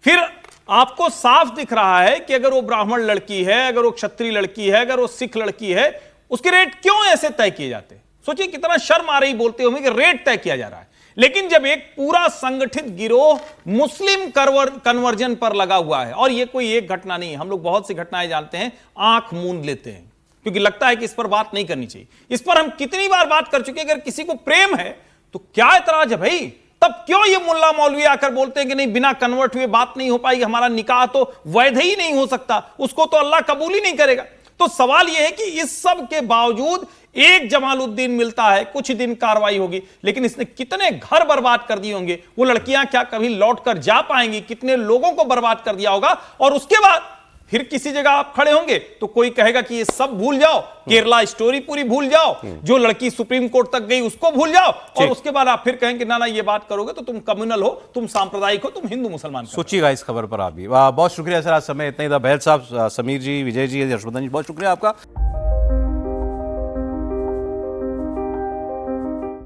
फिर आपको साफ दिख रहा है कि अगर वो ब्राह्मण लड़की है, अगर वो क्षत्रिय लड़की है, अगर वो सिख लड़की है, उसके रेट क्यों ऐसे तय किए जाते हैं। सोचिए कितना शर्म आ रही बोलते होंगे कि रेट तय किया जा रहा है। लेकिन जब एक पूरा संगठित गिरोह मुस्लिम कन्वर्जन पर लगा हुआ है, और ये कोई एक घटना नहीं है, हम लोग बहुत सी घटनाएं जानते हैं, आंख मूंद लेते हैं क्योंकि लगता है कि इस पर बात नहीं करनी चाहिए। इस पर हम कितनी बार बात कर चुके हैं। अगर किसी को प्रेम है तो क्या एतराज है भाई, तब क्यों ये मुल्ला मौलवी आकर बोलते हैं कि नहीं, बिना कन्वर्ट हुए बात नहीं हो पाएगी, हमारा निकाह तो वैध ही नहीं हो सकता, उसको तो अल्लाह कबूल ही नहीं करेगा। तो सवाल यह है कि इस सब के बावजूद एक जमालुद्दीन मिलता है, कुछ दिन कार्रवाई होगी, लेकिन इसने कितने घर बर्बाद कर दिए होंगे। वो लड़कियां क्या कभी लौट कर जा पाएंगी, कितने लोगों को बर्बाद कर दिया होगा। और उसके बाद फिर किसी जगह आप खड़े होंगे तो कोई कहेगा कि ये सब भूल जाओ, केरला स्टोरी पूरी भूल जाओ, जो लड़की सुप्रीम कोर्ट तक गई उसको भूल जाओ, और उसके बाद आप फिर कहेंगे ना ये बात करोगे तो तुम कम्युनल हो, तुम सांप्रदायिक हो, तुम हिंदू मुसलमान। सोचिएगा इस खबर पर आप भी। बहुत शुक्रिया सर, आज समय इतना ही था। बहल साहब, समीर जी, विजय जी, हर्षवर्धन जी, बहुत शुक्रिया आपका।